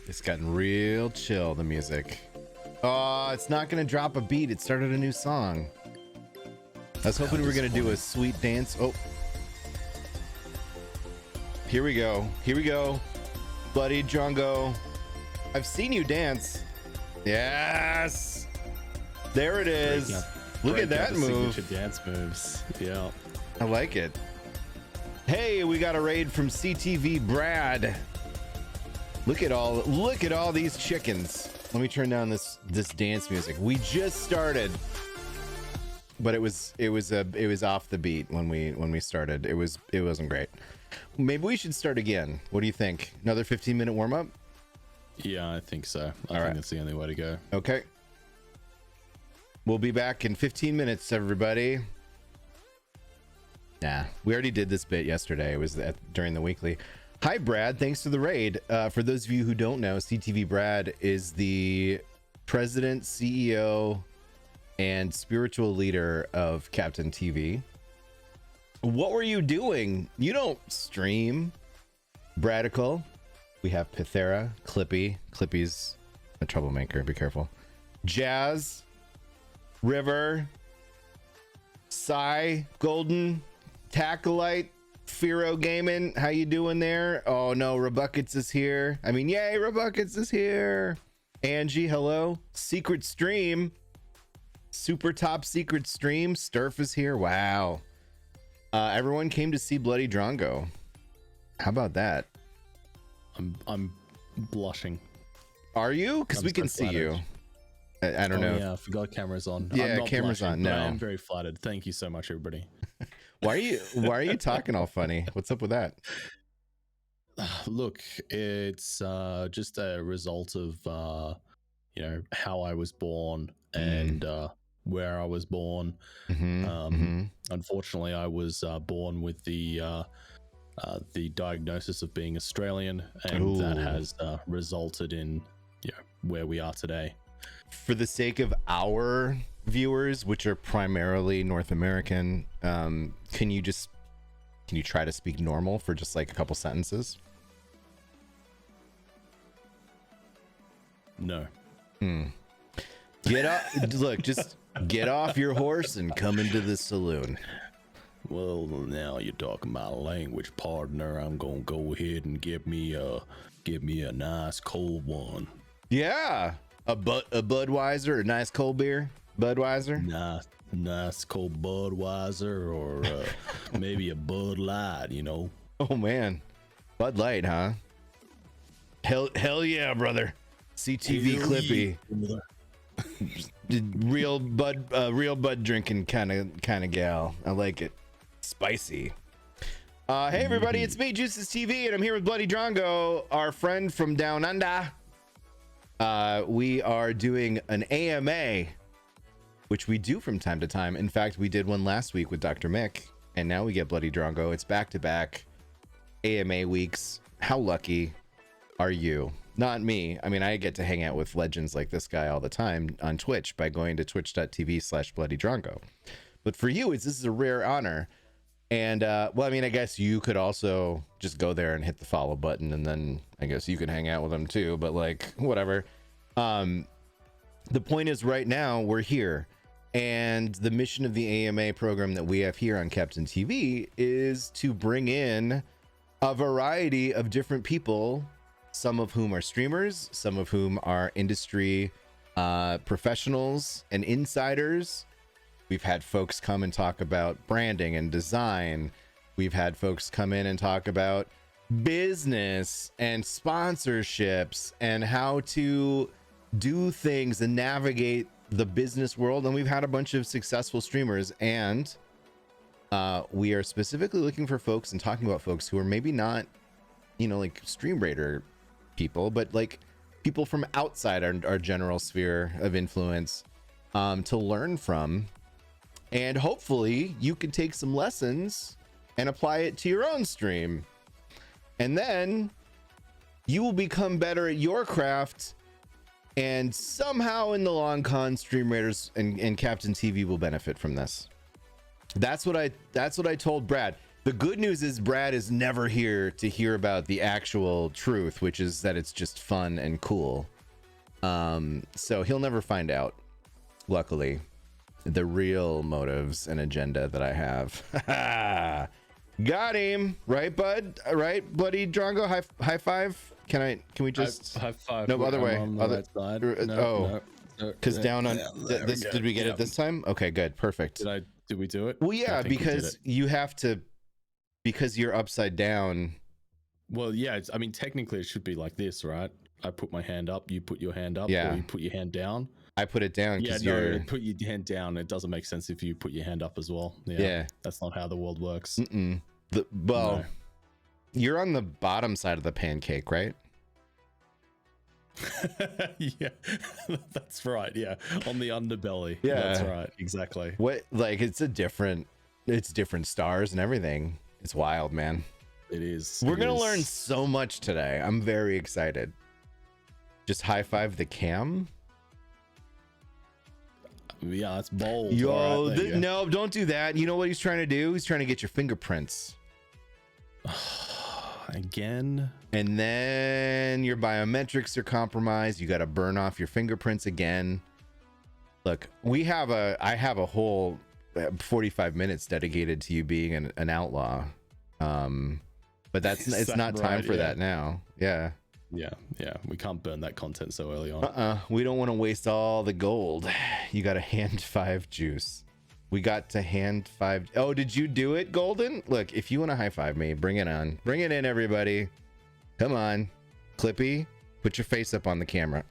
It's gotten real chill, the music. Oh, it's not gonna drop a beat. It started a new song. I was hoping we were gonna do a sweet dance. Oh, here we go. Here we go. BloodyDrongo. I've seen you dance. Yes. There it is. Look at that move. Signature dance moves. Yeah. I like it. Hey, we got a raid from CTV Brad. Look at all these chickens. Let me turn down this dance music. We just started, but it was off the beat when we started. It wasn't great. Maybe we should start again. What do you think? Another 15-minute warm up? Yeah, I think so. I think that's the only way to go. Okay. We'll be back in 15 minutes, everybody. Nah, we already did this bit yesterday. It was during the weekly. Hi, Brad. Thanks for the raid. For those of you who don't know, CTV Brad is the president, CEO, and spiritual leader of Captain TV. What were you doing? You don't stream. Bradical. We have Pithera, Clippy. Clippy's a troublemaker. Be careful. Jazz, River, Psy, Golden, Tackleite, Firo Gaming. How you doing there? Oh no, Rebuckets is here. I mean, yay, Rebuckets is here. Angie, hello. Secret stream. Super top secret stream. Sturf is here. Wow. Everyone came to see BloodyDrongo. How about that? I'm blushing. Are you? Because we can see you. I don't know. Yeah, I forgot cameras on. Yeah, I'm not camera's blushing, on. No, I am very flattered. Thank you so much, everybody. Why are you talking all funny? What's up with that? Look, it's just a result of how I was born and where I was born. Unfortunately, I was born with the diagnosis of being Australian, and that has resulted in where we are today. For the sake of our viewers, which are primarily North American, can you try to speak normal for just like a couple sentences? No. Get up. Look, just get off your horse and come into the saloon. Well, now you're talking about language, partner. I'm gonna go ahead and get me a nice cold one. Yeah, a Budweiser, a nice cold beer, Budweiser. Nice cold Budweiser, or maybe a Bud Light. Oh man, Bud Light, huh? Hell yeah, brother. CTV Clippy. Real Bud drinking kind of gal. I like it. Spicy. Hey everybody, it's me, Juices TV, and I'm here with BloodyDrongo, our friend from down under. We are doing an AMA, which we do from time to time. In fact, we did one last week with Dr. Mick, and now we get BloodyDrongo. It's back-to-back AMA weeks. How lucky are you? Not me. I mean, I get to hang out with legends like this guy all the time on Twitch by going to twitch.tv/BloodyDrongo. But for you, this is a rare honor. And, well, I mean, I guess you could also just go there and hit the follow button, and then I guess you could hang out with them too, but like, whatever. The point is right now we're here, and the mission of the AMA program that we have here on Captain TV is to bring in a variety of different people, some of whom are streamers, some of whom are industry professionals and insiders. We've had folks come and talk about branding and design. We've had folks come in and talk about business and sponsorships and how to do things and navigate the business world. And we've had a bunch of successful streamers, and we are specifically looking for folks and talking about folks who are maybe not, like Stream Raider people, but like people from outside our general sphere of influence to learn from. And hopefully you can take some lessons and apply it to your own stream. And then you will become better at your craft. And somehow in the long con, Stream Raiders and Captain TV will benefit from this. That's what I told Brad. The good news is Brad is never here to hear about the actual truth, which is that it's just fun and cool. So he'll never find out, luckily, the real motives and agenda that I have. Got him, right, bud? Right, BloodyDrongo. High five. Can we just high five? No, other way. On the right side. No, because down on this. Did we get it this time? Okay, good, perfect. Did we do it? Well, yeah, because you have to, because you're upside down. Well, yeah. I mean, technically, it should be like this, right? I put my hand up, you put your hand up, Yeah. or you put your hand down. I put it down because put your hand down. It doesn't make sense if you put your hand up as well. Yeah. That's not how the world works. No. You're on the bottom side of the pancake, right? Yeah, that's right. Yeah, on the underbelly. Yeah, that's right. Exactly. What, like, it's different stars and everything. It's wild, man. It is. We're gonna learn so much today. I'm very excited. Just high five the cam. Yeah, it's bold. Yo, no, don't do that. You know what he's trying to do? He's trying to get your fingerprints. Again. And then your biometrics are compromised. You got to burn off your fingerprints again. Look, I have a whole 45 minutes dedicated to you being an outlaw. But it's not time for that now. Yeah. Yeah. We can't burn that content so early on. We don't want to waste all the gold. You got a hand 5 juice. We got to hand 5. Oh, did you do it, Golden? Look, if you want to high five me, bring it on. Bring it in, everybody. Come on. Clippy, put your face up on the camera.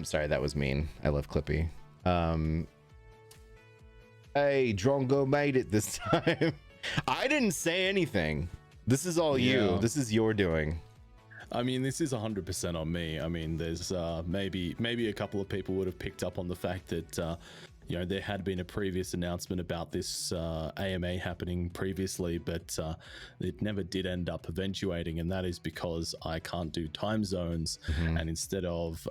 Sorry, that was mean. I love Clippy. Hey, Drongo made it this time. I didn't say anything. This is all you. This is your doing. I mean, this is 100% on me. I mean, there's maybe a couple of people would have picked up on the fact that there had been a previous announcement about this AMA happening previously, but it never did end up eventuating, and that is because I can't do time zones. And instead of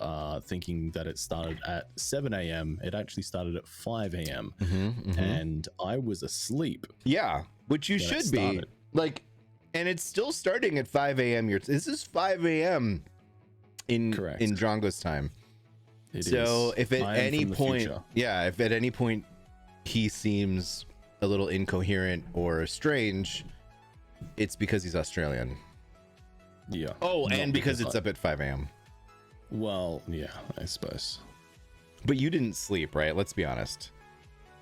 thinking that it started at 7 a.m., it actually started at 5 a.m. And I was asleep. Yeah, which you should be. Like, and it's still starting at 5 a.m. This is 5 a.m. in Drongo's time. So if at any point, if at any point he seems a little incoherent or strange, it's because he's Australian. Yeah. Oh, and because it's up at 5 a.m. Well, yeah, I suppose. But you didn't sleep, right? Let's be honest.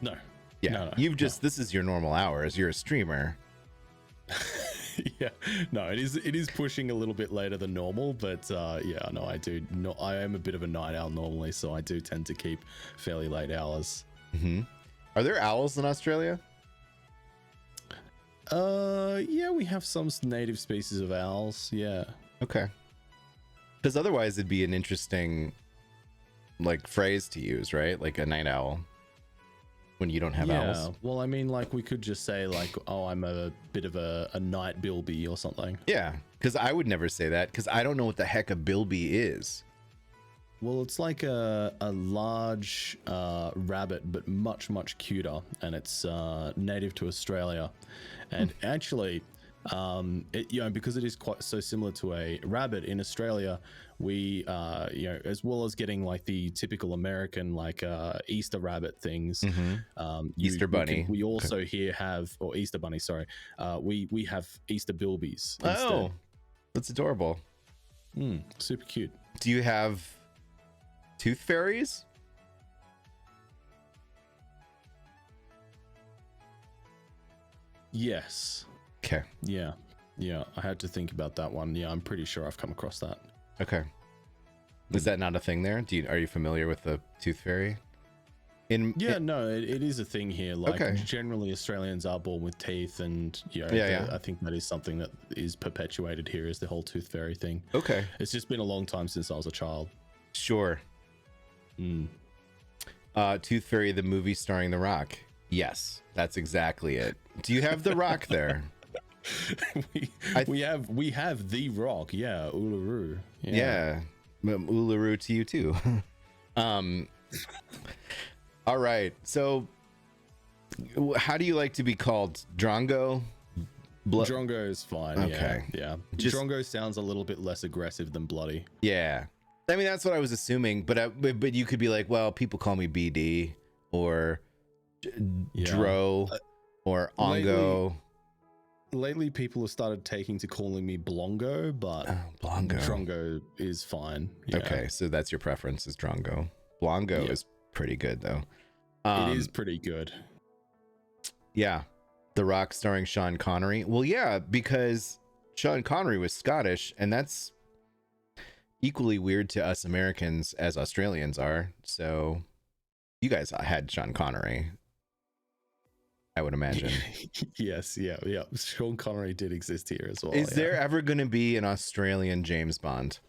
No. Yeah. No, You've just, this is your normal hours. You're a streamer. Yeah, no, it is pushing a little bit later than normal, but yeah, no, I am a bit of a night owl normally, so I do tend to keep fairly late hours. Are there owls in Australia? Yeah, we have some native species of owls. Yeah. Okay. Because otherwise it'd be an interesting like phrase to use, right? Like a night owl. When you don't have owls. Well, I mean, like, we could just say, like, oh, I'm a bit of a night bilby or something. Yeah, because I would never say that, because I don't know what the heck a bilby is. Well, it's like a large rabbit, but much, much cuter, and it's native to Australia. And actually, because it is quite so similar to a rabbit in Australia, we as well as getting like the typical American like Easter rabbit things, Easter bunny, we also here have, or Easter bunny, sorry, we have Easter bilbies instead. Oh, that's adorable. Super cute. Do you have tooth fairies? Yes. Okay. Yeah, I had to think about that one. Yeah, I'm pretty sure I've come across that. Okay. Is that not a thing there? Are you familiar with the tooth fairy? No, it is a thing here. Like, generally Australians are born with teeth, and I think that is something that is perpetuated here, is the whole tooth fairy thing. Okay. It's just been a long time since I was a child. Sure. Tooth Fairy, the movie starring The Rock. Yes, that's exactly it. Do you have The Rock there? we have The Rock. Yeah, Uluru. Yeah. Uluru to you too. All right, so How do you like to be called? Drongo? Drongo is fine. Okay. Yeah. Just, Drongo sounds a little bit less aggressive than Bloody. yeah. I mean, that's what I was assuming, but you could be like, well, people call me BD or Dro or Ongo. Lately, people have started taking to calling me Blongo, but Blongo. Drongo is fine. Yeah. Okay, so that's your preference is Drongo. Blongo is pretty good though. It is pretty good. Yeah. The Rock starring Sean Connery. Well, yeah, because Sean Connery was Scottish, and that's equally weird to us Americans as Australians are. So you guys had Sean Connery, I would imagine. Yes, yeah. Sean Connery did exist here as well. Is there ever going to be an Australian James Bond?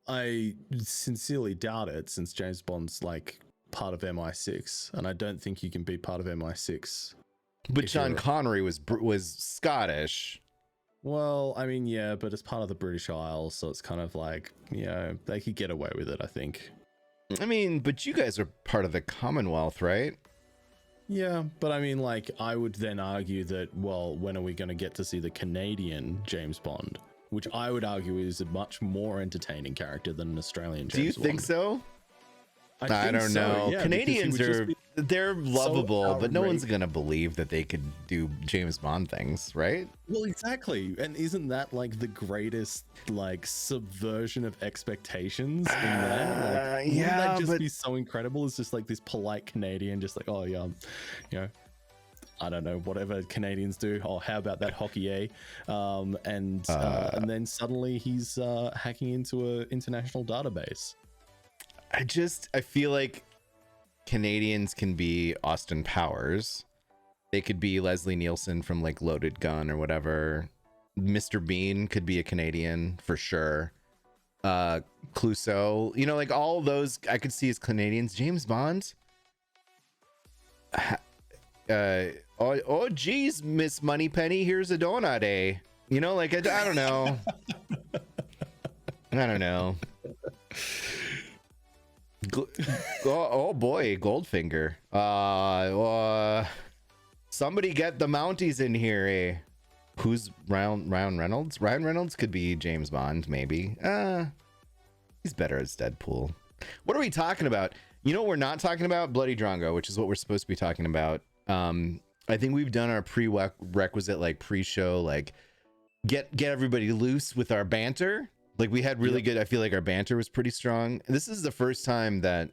I sincerely doubt it, since James Bond's like part of MI6, and I don't think you can be part of MI6. But Sean Connery was Scottish. Well, I mean, yeah, but it's part of the British Isles, so it's kind of like, they could get away with it, I think. I mean, but you guys are part of the Commonwealth, right? Yeah, but I mean, like, I would then argue that, well, when are we going to get to see the Canadian James Bond? Which I would argue is a much more entertaining character than an Australian James Bond. Do you think so? I don't know. Yeah, Canadians they're lovable, but no one's gonna believe that they could do James Bond things, right? Well, exactly. And isn't that like the greatest like subversion of expectations in there? Like, wouldn't that just be so incredible? It's just like this polite Canadian, just like, oh yeah, I don't know, whatever Canadians do. Oh, how about that hockey, eh? And then suddenly he's hacking into an international database. I feel like Canadians can be Austin Powers. They could be Leslie Nielsen from like Loaded Gun or whatever. Mr. Bean could be a Canadian for sure. Clouseau, like all those I could see as Canadians. James Bond. Oh geez, Miss Moneypenny, here's a donut, eh? Like I don't know. I don't know. Oh boy, Goldfinger. Somebody get the Mounties in here, eh? Who's Ryan Reynolds? Ryan Reynolds could be James Bond, maybe. He's better as Deadpool. What are we talking about? You know what we're not talking about? BloodyDrongo, which is what we're supposed to be talking about. I think we've done our prerequisite, like pre-show, like get everybody loose with our banter. Like we had really good, I feel like our banter was pretty strong. This is the first time that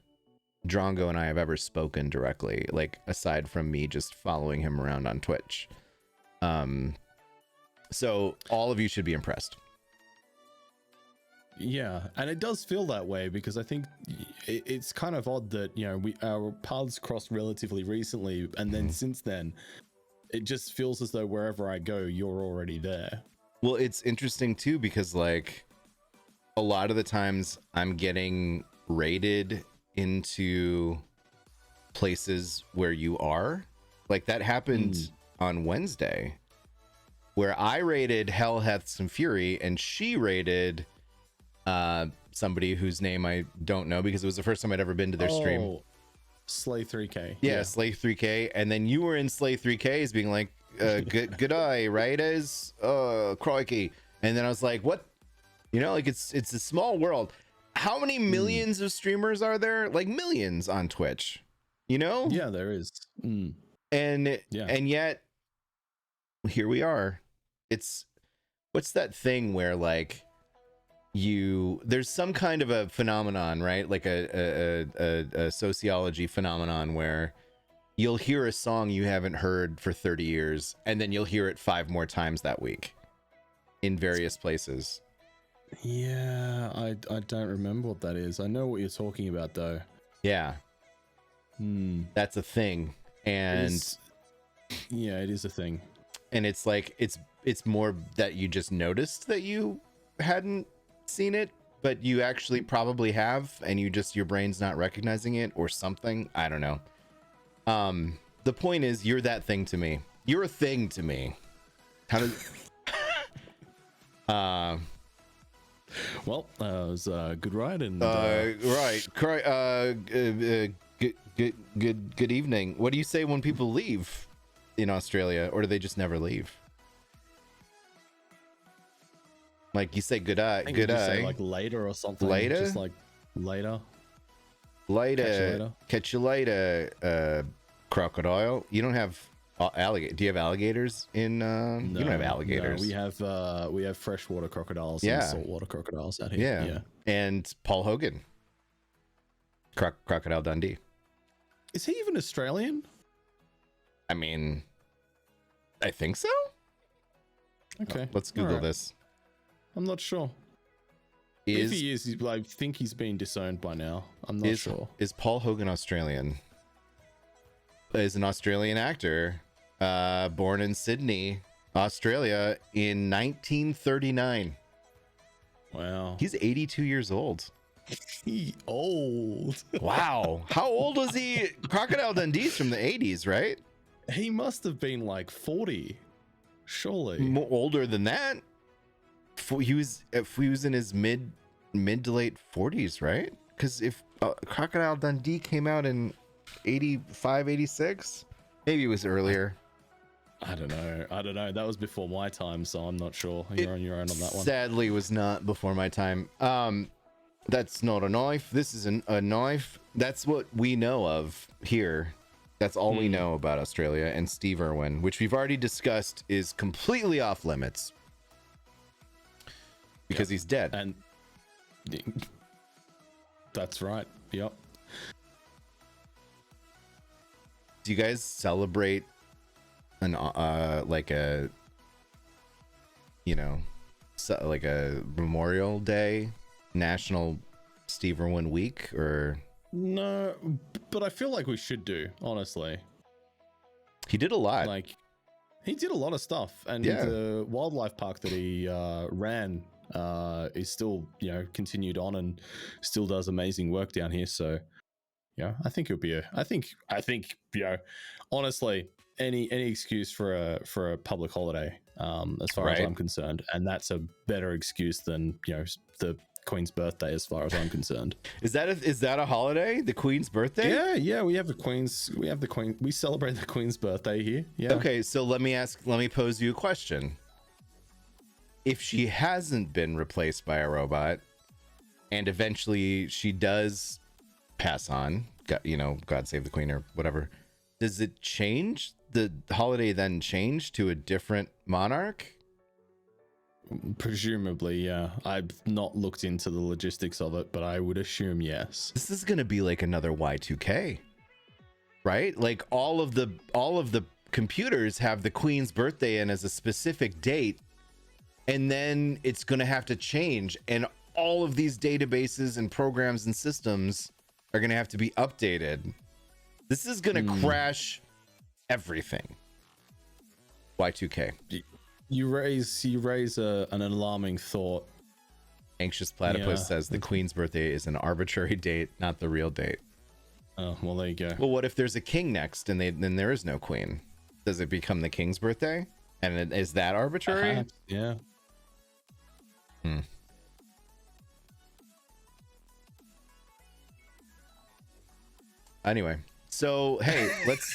Drongo and I have ever spoken directly, like aside from me just following him around on Twitch. So all of you should be impressed. Yeah, and it does feel that way because I think it's kind of odd that, our paths crossed relatively recently, and then since then, it just feels as though wherever I go, you're already there. Well, it's interesting too because like a lot of the times I'm getting raided into places where you are. Like that happened on Wednesday where I raided Hell Hath Some Fury and she raided somebody whose name I don't know because it was the first time I'd ever been to their stream. Slay 3K. Yeah, Slay 3K. And then you were in Slay 3K's being like, good eye, raiders? Crikey. And then I was like, what? Like it's a small world. How many millions of streamers are there? Like millions on Twitch, Yeah, there is. And yet here we are. It's what's that thing where like there's some kind of a phenomenon, right? Like a sociology phenomenon where you'll hear a song you haven't heard for 30 years and then you'll hear it 5 more times that week in various places. Yeah, I don't remember what that is. I know what you're talking about though. Yeah. That's a thing. And it is a thing. And it's like it's more that you just noticed that you hadn't seen it, but you actually probably have, and your brain's not recognizing it or something. I don't know. The point is you're that thing to me. You're a thing to me. How does Well, it was a good ride, and right. Good evening. What do you say when people leave in Australia, or do they just never leave? Like you say good eye, good eye. Say like later or something. Later? Just like later. Later. Catch you later, crocodile. You don't have alligator. Do you have alligators in? No, you don't have alligators. No, we have freshwater crocodiles and saltwater crocodiles out here. Yeah. And Paul Hogan. Crocodile Dundee. Is he even Australian? I mean, I think so. Okay. Let's Google this. I'm not sure. If he is, I think he's been disowned by now. I'm not sure. Is Paul Hogan Australian? Is an Australian actor, born in Sydney, Australia in 1939. Wow. He's 82 years old. He old. Wow. How old was he? Crocodile Dundee's from the 80s, right? He must have been like 40. Surely. More older than that. He was in his mid to late 40s, right? Because if Crocodile Dundee came out in 85, 86, maybe it was earlier. I don't know. That was before my time, so I'm not sure. You're on your own on that one. Sadly, was not before my time. That's not a knife. This is a knife. That's what we know of here. That's all we know about Australia. And Steve Irwin, which we've already discussed, is completely off limits because he's dead. And that's right. Yep. Do you guys celebrate an like a Memorial Day, National Steve Irwin Week, or? No, but I feel like we should do, honestly. He did a lot. Like, he did a lot of stuff, and the wildlife park that he ran is still, continued on and still does amazing work down here. So, I think it would be I think, honestly, any excuse for a public holiday, as far as I'm concerned, and that's a better excuse than the Queen's birthday, as far as I'm concerned. Is that a holiday? The Queen's birthday? Yeah, we celebrate the Queen's birthday here. Yeah. Okay, so let me pose you a question. If she hasn't been replaced by a robot, and eventually she does pass on, God save the Queen or whatever, does it change? The holiday then change to a different monarch? Presumably, yeah. I've not looked into the logistics of it, but I would assume yes. This is gonna be like another Y2K, right? Like all of the computers have the Queen's birthday in as a specific date, and then it's gonna have to change, and all of these databases and programs and systems are gonna have to be updated. This is gonna crash everything. Y2K. You raise an alarming thought. Anxious Platypus says the Queen's birthday is an arbitrary date, not the real date. Oh, well, there you go. Well, what if there's a king next and then there is no queen? Does it become the king's birthday? And is that arbitrary? Perhaps, yeah. Anyway, so hey, let's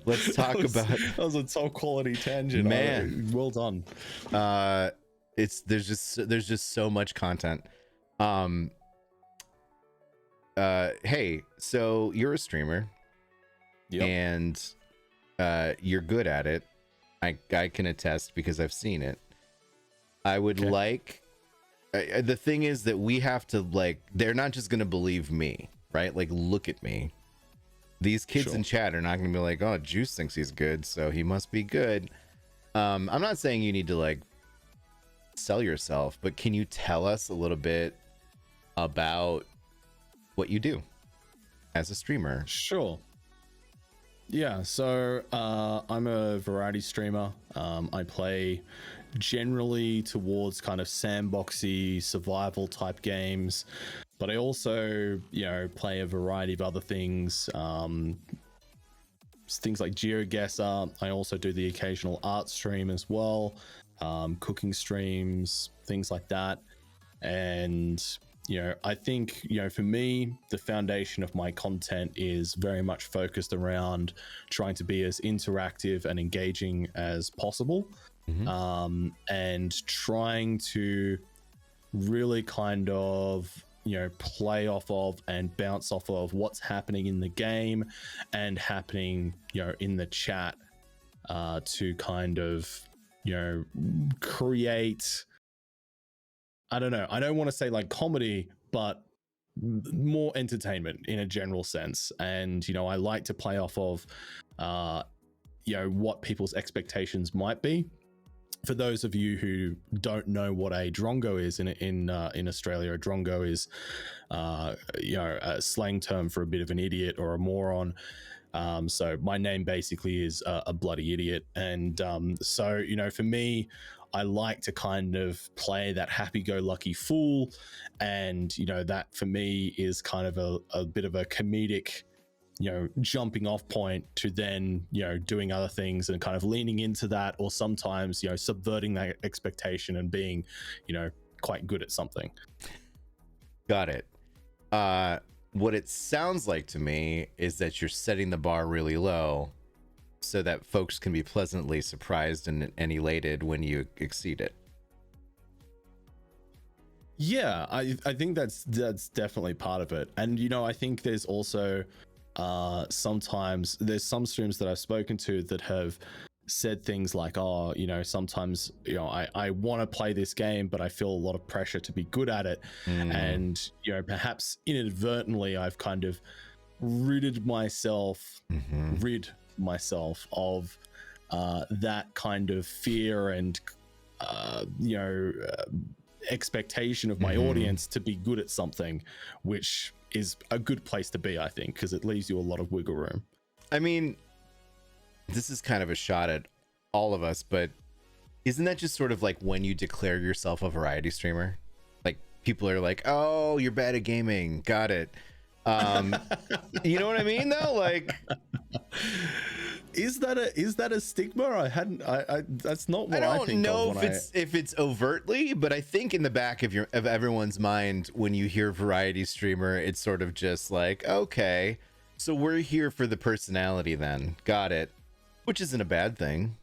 let's talk about. That was a top quality tangent, man. Well done. There's just so much content. Hey, so you're a streamer, and you're good at it. I can attest because I've seen it. I would like. The thing is that we have to they're not just gonna believe me, right? Like, look at me. These kids in chat are not gonna be like, oh, Juice thinks he's good, so he must be good. I'm not saying you need to sell yourself, but can you tell us a little bit about what you do as a streamer? Sure. Yeah, so I'm a variety streamer. I play generally towards kind of sandboxy survival type games, but I also play a variety of other things, things like GeoGuessr. I also do the occasional art stream as well, cooking streams, things like that. And I think, for me, the foundation of my content is very much focused around trying to be as interactive and engaging as possible, and trying to really kind of, play off of and bounce off of what's happening in the game and happening, in the chat, to kind of, create, I don't know, I don't want to say like comedy, but more entertainment in a general sense. And, I like to play off of, what people's expectations might be. For those of you who don't know what a drongo is in Australia, a drongo is, a slang term for a bit of an idiot or a moron. So my name basically is a bloody idiot. And so, for me, I like to kind of play that happy-go-lucky fool. And, that for me is kind of a bit of a comedic, jumping off point to then, doing other things and kind of leaning into that, or sometimes, subverting that expectation and being, quite good at something. Got it. What it sounds like to me is that you're setting the bar really low so that folks can be pleasantly surprised and elated when you exceed it. Yeah, I think that's definitely part of it. And, I think there's also sometimes there's some streams that I've spoken to that have said things like, oh, sometimes, I want to play this game, but I feel a lot of pressure to be good at it. And, perhaps inadvertently I've kind of rid myself of that kind of fear and, expectation of my audience to be good at something, which is a good place to be, I think, because it leaves you a lot of wiggle room. I mean, this is kind of a shot at all of us, but isn't that just sort of like when you declare yourself a variety streamer? Like, people are like, oh, you're bad at gaming. Got it. You know what I mean, though? Like, is that a stigma? I that's not what I think. I don't know if it's overtly, but I think in the back of everyone's mind, when you hear variety streamer, it's sort of just like, okay, so we're here for the personality then. Got it. Which isn't a bad thing.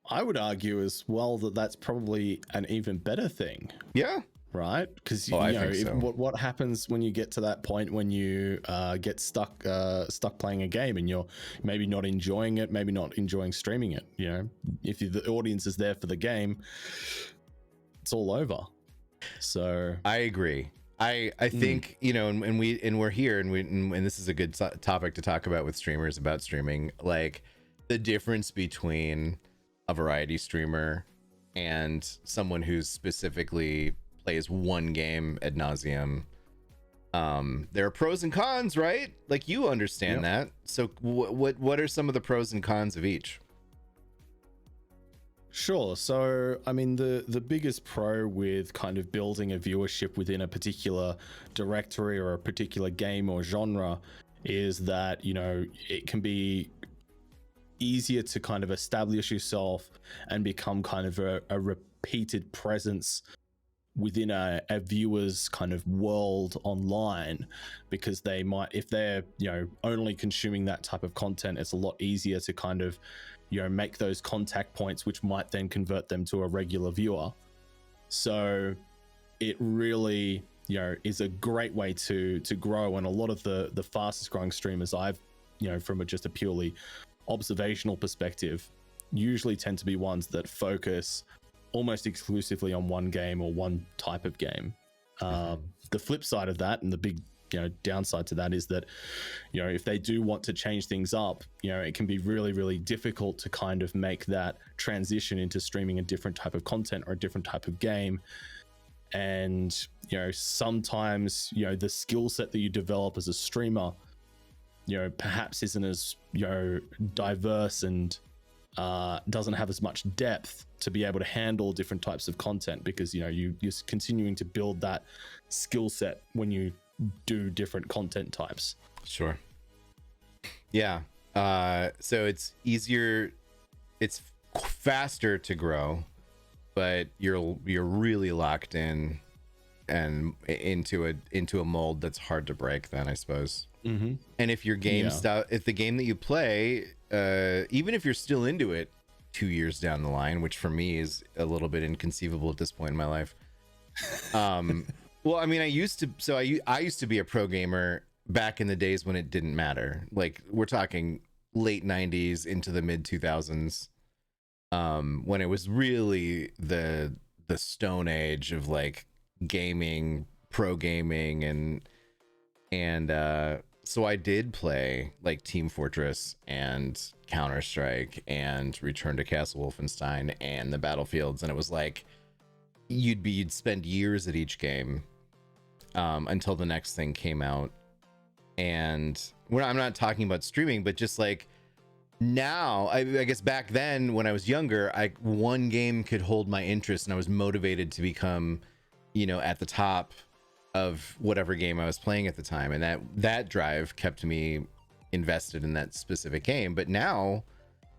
I would argue as well that that's probably an even better thing. Yeah. Right, because what happens when you get to that point when you get stuck playing a game and you're maybe not enjoying it, maybe not enjoying streaming it. If the audience is there for the game, it's all over. So I agree. I think and we're here and this is a good topic to talk about with streamers about streaming, like the difference between a variety streamer and someone who's specifically plays one game ad nauseum. There are pros and cons, right? Like, you understand that. So what are some of the pros and cons of each? Sure. So, I mean, the biggest pro with kind of building a viewership within a particular directory or a particular game or genre is that, it can be easier to kind of establish yourself and become kind of a repeated presence within a viewer's kind of world online, because they might, if they're only consuming that type of content, it's a lot easier to kind of make those contact points, which might then convert them to a regular viewer. So it really is a great way to grow. And a lot of the fastest growing streamers I've from just a purely observational perspective usually tend to be ones that focus almost exclusively on one game or one type of game. The flip side of that, and the big downside to that, is that if they do want to change things up, it can be really, really difficult to kind of make that transition into streaming a different type of content or a different type of game. And sometimes the skill set that you develop as a streamer perhaps isn't as diverse and doesn't have as much depth to be able to handle different types of content, because you're continuing to build that skill set when you do different content types. Sure. Yeah. So it's easier, it's faster to grow, but you're really locked in and into a mold that's hard to break then, I suppose. Mm-hmm. And if your game Yeah. stuff, if the game that you play, even if you're still into it 2 years down the line, which for me is a little bit inconceivable at this point in my life. Well, I mean, I used to be a pro gamer back in the days when it didn't matter. Like, we're talking late 90s into the mid 2000s, when it was really the stone age of like gaming, pro gaming, and so I did play like Team Fortress and Counter-Strike and Return to Castle Wolfenstein and the Battlefields, and it was like you'd spend years at each game until the next thing came out. And I'm not talking about streaming, but just like now, I guess back then when I was younger, one game could hold my interest and I was motivated to become, at the top of whatever game I was playing at the time, and that drive kept me invested in that specific game. But now,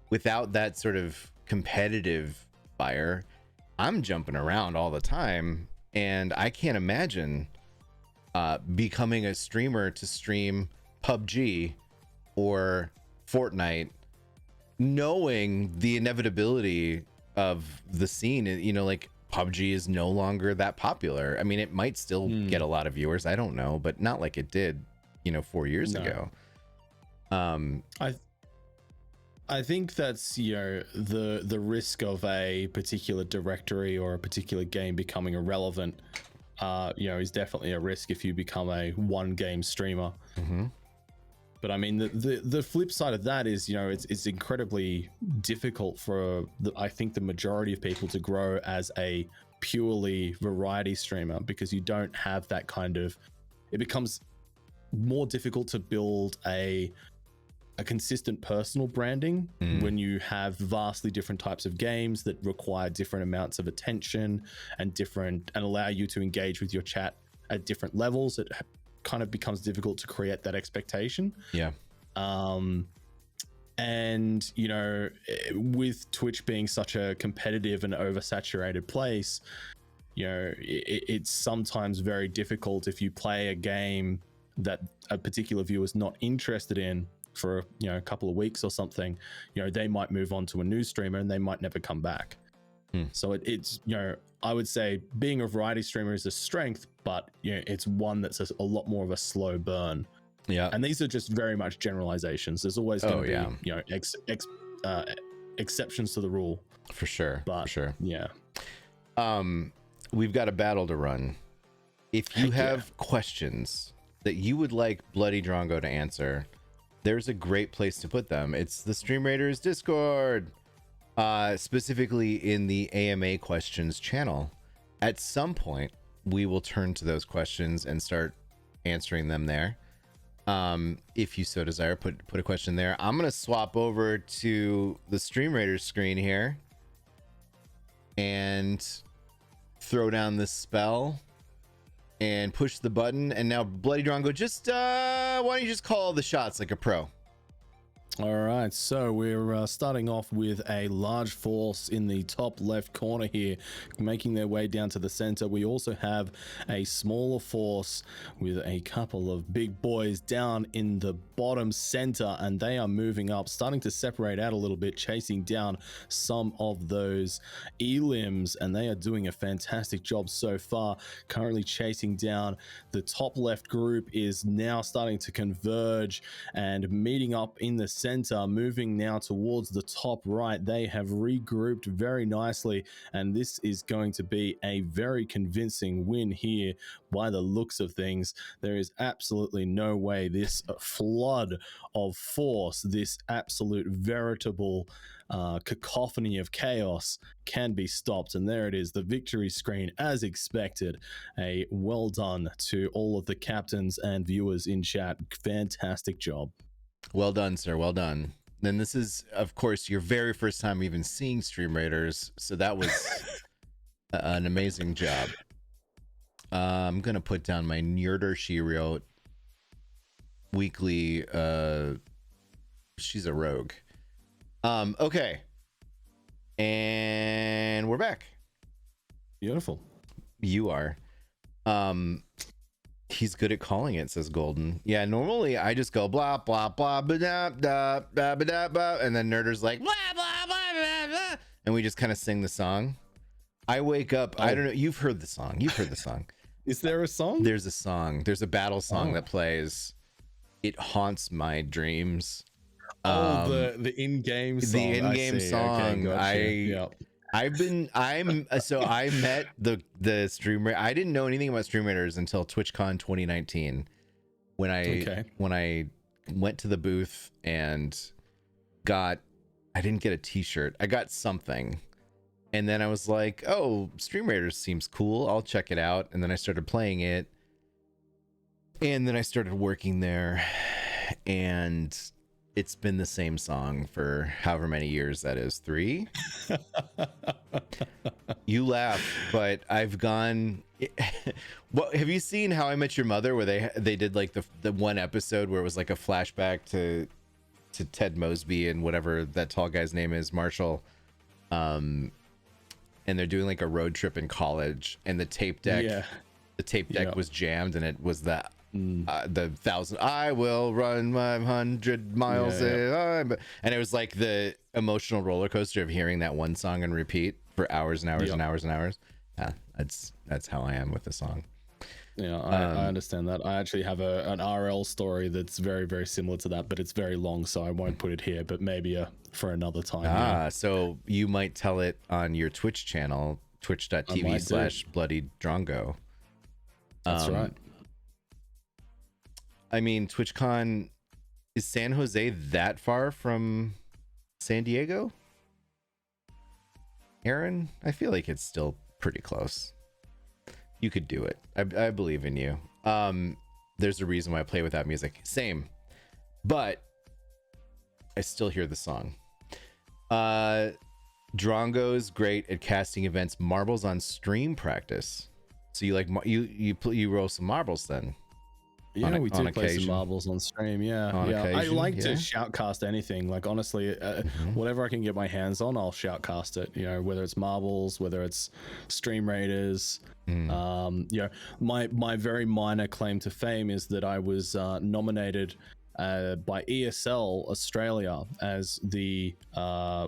without that sort of competitive fire, I'm jumping around all the time, and I can't imagine becoming a streamer to stream PUBG or Fortnite, knowing the inevitability of the scene. Like, PUBG is no longer that popular. I mean, it might still get a lot of viewers, I don't know, but not like it did 4 years ago. I think that's the risk of a particular directory or a particular game becoming irrelevant is definitely a risk if you become a one game streamer. Mm-hmm. But I mean, the flip side of that is, it's incredibly difficult for I think the majority of people to grow as a purely variety streamer, because you don't have that kind of, it becomes more difficult to build a consistent personal branding when you have vastly different types of games that require different amounts of attention and allow you to engage with your chat at different levels. It kind of becomes difficult to create that expectation. Yeah. And with Twitch being such a competitive and oversaturated place, it's sometimes very difficult if you play a game that a particular viewer is not interested in for a couple of weeks or something. They might move on to a new streamer and they might never come back. So it's I would say being a variety streamer is a strength, but it's one that's a lot more of a slow burn. Yeah. And these are just very much generalizations. There's always going to be exceptions to the rule. For sure. But, for sure. Yeah. We've got a battle to run. If you have questions that you would like BloodyDrongo to answer, there's a great place to put them. It's the Stream Raiders Discord, specifically in the AMA questions channel. At some point, we will turn to those questions and start answering them there. If you so desire, put a question there. I'm gonna swap over to the Stream Raiders screen here and throw down this spell and push the button. And now, BloodyDrongo, just why don't you just call the shots like a pro? All right, so we're starting off with a large force in the top left corner here, making their way down to the center. We also have a smaller force with a couple of big boys down in the bottom center, and they are moving up, starting to separate out a little bit, chasing down some of those elims, and they are doing a fantastic job so far. Currently chasing down the top left group is now starting to converge and meeting up in the center, moving now towards the top right. They have regrouped very nicely, and this is going to be a very convincing win here by the looks of things. There is absolutely no way this flood of force, this absolute veritable cacophony of chaos can be stopped. And there it is, the victory screen as expected. A well done to all of the captains and viewers in chat. Fantastic job. Well done, sir. Well done. Then this is, of course, your very first time even seeing Stream Raiders, so that was an amazing job. I'm gonna put down my Njurder she wrote weekly. She's a rogue. Okay, and we're back. Beautiful. You are. He's good at calling it, says Golden. Yeah, normally I just go blah blah blah ba-da, da, da, ba-da, ba, and then Nerder's like blah blah blah blah blah, and we just kind of sing the song. I wake up. I don't know. You've heard the song. Is there a song? There's a song. There's a battle song that plays. It haunts my dreams. The in-game song. The in-game song. Okay, gotcha. I met the streamer. I didn't know anything about Stream Raiders until TwitchCon 2019 when I went to the booth and I didn't get a t-shirt. I got something. And then I was like, oh, Stream Raiders seems cool. I'll check it out. And then I started playing it. And then I started working there. And it's been the same song for however many years that is. 3? You laugh, but I've gone. What have you seen How I Met Your Mother, where they did like the one episode where it was like a flashback to Ted Mosby and whatever that tall guy's name is, Marshall. And they're doing like a road trip in college, and the tape deck was jammed, and it was the 1,000 I will run 500 miles and it was like the emotional roller coaster of hearing that one song and repeat for hours and hours and hours and hours. Yeah, that's how I am with the song. Yeah, I understand that. I actually have an RL story that's very, very similar to that, but it's very long, so I won't put it here, but maybe for another time. So you might tell it on your Twitch channel, twitch.tv/BloodyDrongo. That's right. I mean, TwitchCon, is San Jose that far from San Diego? Aaron, I feel like it's still pretty close. You could do it. I believe in you. There's a reason why I play without music. Same. But I still hear the song. Drongo's great at casting events. Marbles on stream practice. So you like you roll some marbles then? Yeah, we do play some marbles on stream. Yeah, I like to shoutcast anything. Like honestly, whatever I can get my hands on, I'll shoutcast it. You know, whether it's marbles, whether it's Stream Raiders. You know, my very minor claim to fame is that I was nominated by ESL Australia as the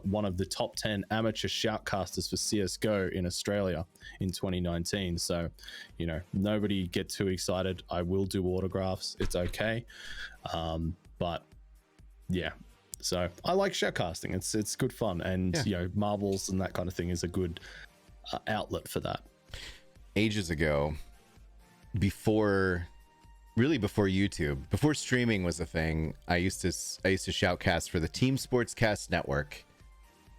one of the top 10 amateur shoutcasters for CS:GO in Australia in 2019. So, you know, nobody get too excited. I will do autographs. It's okay. But yeah, so I like shoutcasting. It's good fun, and you know, marbles and that kind of thing is a good outlet for that. Ages ago, before YouTube, before streaming was a thing, I used to shoutcast for the Team Sportscast Network,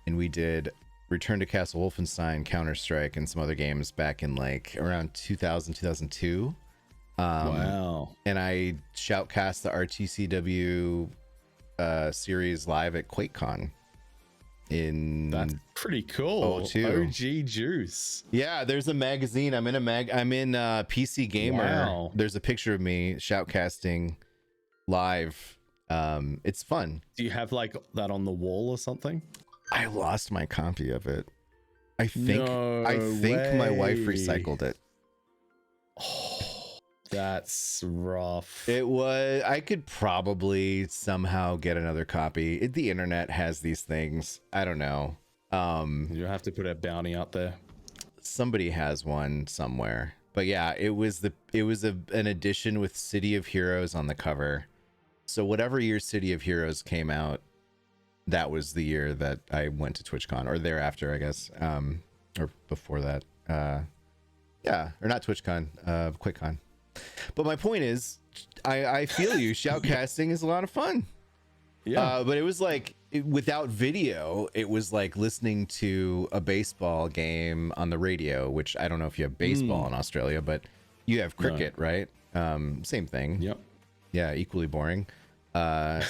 and we did Return to Castle Wolfenstein, Counter-Strike, and some other games back in like around 2000, 2002. Wow. And I shoutcast the RTCW series live at QuakeCon. That's pretty cool. OG Juice. Yeah, there's a magazine. I'm in PC Gamer. Wow. There's a picture of me shoutcasting live. It's fun. Do you have like that on the wall or something? I lost my copy of it. I think my wife recycled it. Oh, that's rough. It was. I could probably somehow get another copy. The internet has these things. I don't know. You have to put a bounty out there. Somebody has one somewhere. But yeah, it was an edition with City of Heroes on the cover. So whatever year City of Heroes came out, that was the year that I went to TwitchCon, or thereafter, I guess, or before that. Or not TwitchCon, QuakeCon. But my point is, I feel you. Shoutcasting is a lot of fun. Yeah. But it was like, without video, it was like listening to a baseball game on the radio, which I don't know if you have baseball in Australia, but you have cricket, right? Same thing. Yep. Yeah, equally boring. I'm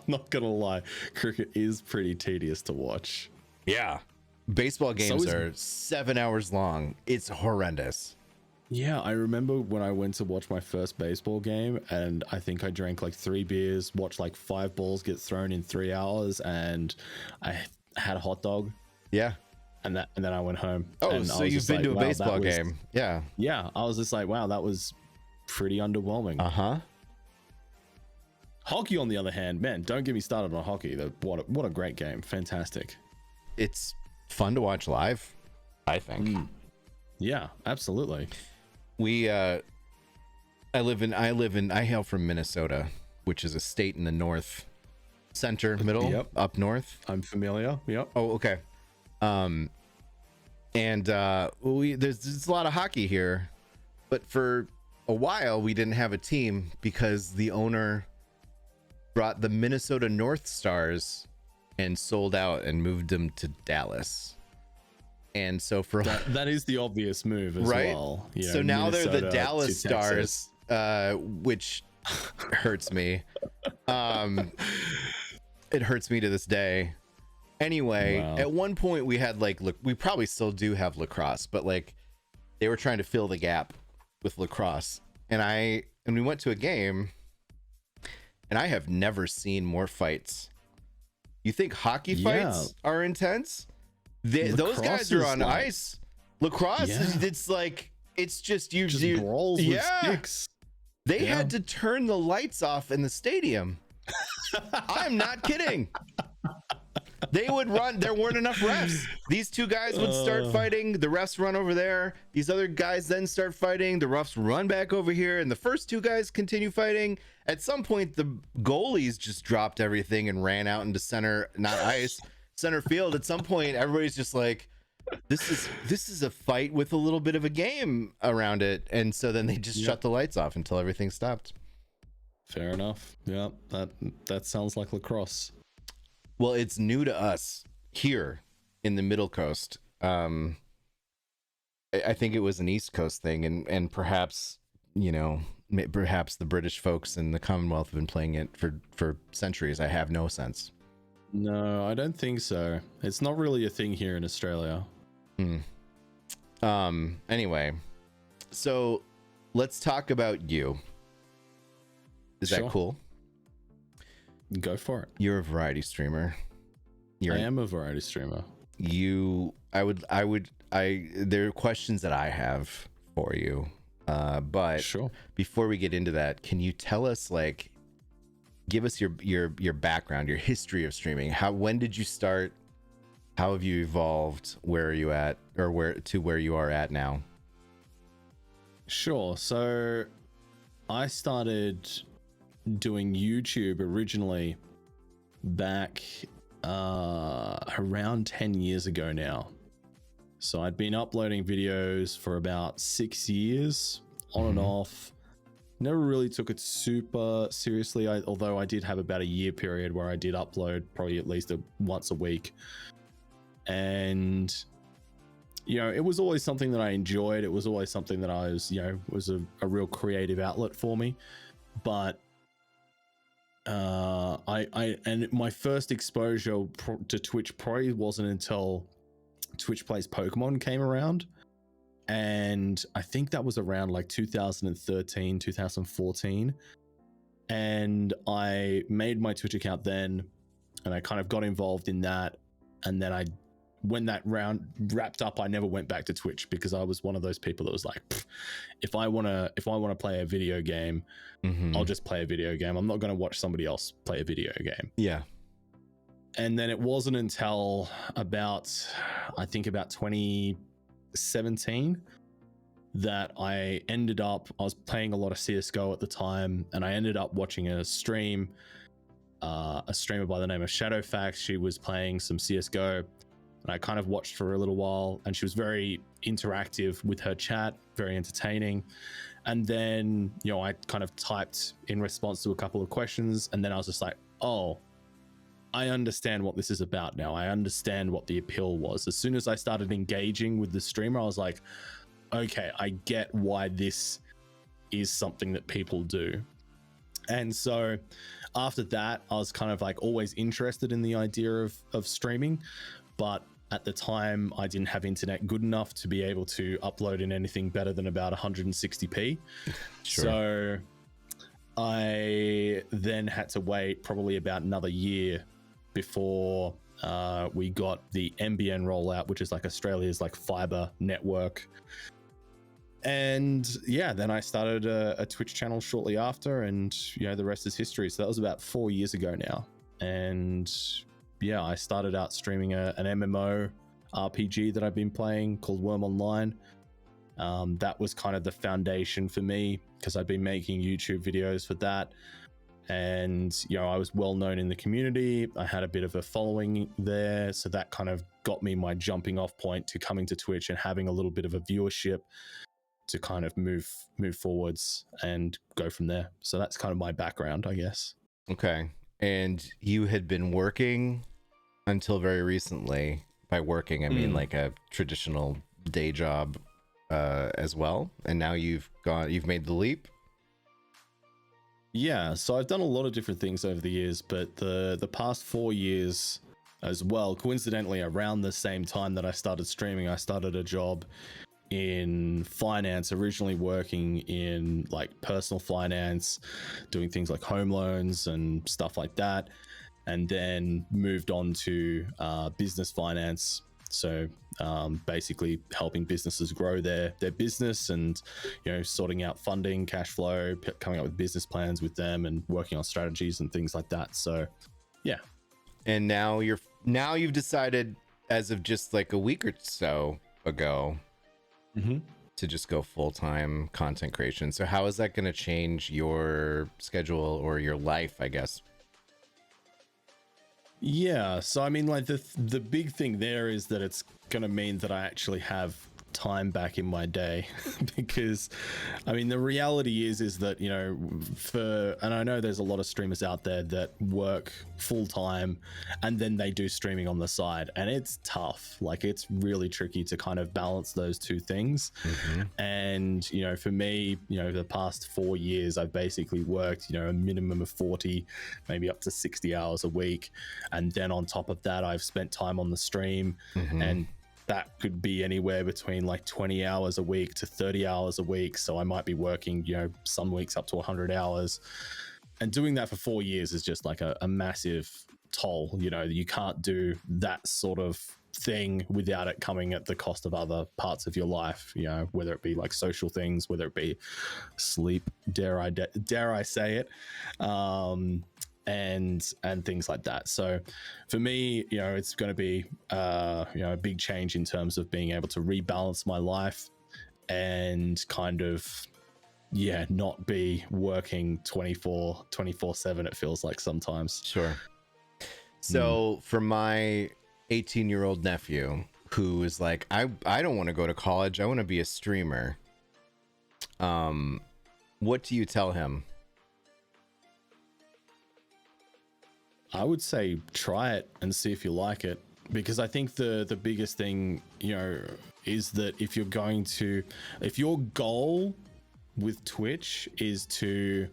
not gonna lie, cricket is pretty tedious to watch. Yeah. Baseball games are 7 hours long. It's horrendous. Yeah, I remember when I went to watch my first baseball game, and I think I drank like 3 beers, watched like 5 balls get thrown in 3 hours, and I had a hot dog. Yeah. and then I went home. Oh, and so you've been to a baseball game? Yeah. Yeah, I was just like, wow, that was pretty underwhelming. Hockey, on the other hand, man, don't get me started on hockey. What a great game. Fantastic. It's fun to watch live, I think. Yeah, absolutely. I hail from Minnesota, which is a state in the north center, middle, up north. I'm familiar. Yep. Oh, okay. And there's a lot of hockey here, but for a while we didn't have a team because the owner brought the Minnesota North Stars and sold out and moved them to Dallas. And so for that is the obvious move as well. You know, so now Minnesota they're the Dallas Stars, which hurts me. It hurts me to this day. Anyway, at one point we had we probably still do have lacrosse, but like they were trying to fill the gap with lacrosse. And we went to a game, and I have never seen more fights. You think hockey fights are intense? Those guys are on ice. Lacrosse, it's just usually brawls with sticks. They had to turn the lights off in the stadium. I'm not kidding. They would run. There weren't enough refs. These two guys would start fighting. The refs run over there. These other guys then start fighting. The refs run back over here. And the first two guys continue fighting. At some point, the goalies just dropped everything and ran out into center field. At some point, everybody's just like, this is a fight with a little bit of a game around it. And so then they just shut the lights off until everything stopped. Fair enough. Yeah, that sounds like lacrosse. Well, it's new to us here in the Middle Coast. I think it was an East Coast thing, and perhaps the British folks in the Commonwealth have been playing it for centuries. I have no sense. No, I don't think so. It's not really a thing here in Australia. Anyway, so let's talk about you. Is that cool? Go for it. You're a variety streamer. I am a variety streamer. There are questions that I have for you. But before we get into that, can you tell us, give us your background, your history of streaming? When did you start? How have you evolved? Where are you at, or where you are at now? Sure. So I started doing YouTube originally back around 10 years ago now. So I'd been uploading videos for about 6 years on and off. Never really took it super seriously, although I did have about a year period where I did upload probably at least once a week. And it was always something that I enjoyed. It was always something that I was, was a real creative outlet for me. But and my first exposure to Twitch probably wasn't until Twitch Plays Pokemon came around, and I think that was around 2013, 2014, and I made my Twitch account then, and I kind of got involved in that, and then when that round wrapped up, I never went back to Twitch because I was one of those people that was like, if I want to play a video game, I'll just play a video game. I'm not going to watch somebody else play a video game. Yeah. And then it wasn't until about 2017 that I was playing a lot of CSGO at the time, and I ended up watching a streamer by the name of Shadowfax. She was playing some CSGO. And I kind of watched for a little while, and she was very interactive with her chat, very entertaining. And then, I kind of typed in response to a couple of questions, and then I was just like, oh, I understand what this is about now. I understand what the appeal was. As soon as I started engaging with the streamer, I was like, okay, I get why this is something that people do. And so after that, I was kind of always interested in the idea of streaming, but at the time I didn't have internet good enough to be able to upload in anything better than about 160p. Sure. So I then had to wait probably about another year before we got the NBN rollout, which is like Australia's like fiber network. And yeah, then I started a Twitch channel shortly after, and the rest is history. So that was about 4 years ago now. And yeah, I started out streaming an MMO RPG that I've been playing called Worm Online. That was kind of the foundation for me, because I'd been making YouTube videos for that. And I was well known in the community. I had a bit of a following there, so that kind of got me my jumping off point to coming to Twitch and having a little bit of a viewership to kind of move forwards and go from there. So that's kind of my background, I guess. Okay. And you had been working until very recently. By working, I mean like a traditional day job as well. And now you've made the leap. Yeah, so I've done a lot of different things over the years, but the past 4 years as well, coincidentally around the same time that I started streaming, I started a job in finance, originally working in like personal finance, doing things like home loans and stuff like that, and then moved on to business finance. So basically helping businesses grow their business and sorting out funding, cash flow, coming up with business plans with them and working on strategies and things like that. So yeah. And now you've decided, as of just like a week or so ago, to just go full-time content creation. So how is that going to change your schedule or your life, I guess? Yeah, so I mean, like the big thing there is that it's gonna mean that I actually have time back in my day, because I mean the reality is that and I know there's a lot of streamers out there that work full time and then they do streaming on the side, and it's tough. Like, it's really tricky to kind of balance those two things. And for me, the past 4 years I've basically worked a minimum of 40, maybe up to 60 hours a week, and then on top of that I've spent time on the stream, and that could be anywhere between like 20 hours a week to 30 hours a week. So I might be working, some weeks up to 100 hours. And doing that for 4 years is just like a massive toll. You can't do that sort of thing without it coming at the cost of other parts of your life, whether it be like social things, whether it be sleep, dare I say it, and things like that. So for me, it's going to be a big change in terms of being able to rebalance my life and kind of not be working 24/7, it feels like sometimes. Sure. So for my 18-year-old nephew who is like, I don't want to go to college, I want to be a streamer, what do you tell him? I would say try it and see if you like it, because I think the biggest thing, is that if your goal with Twitch is to,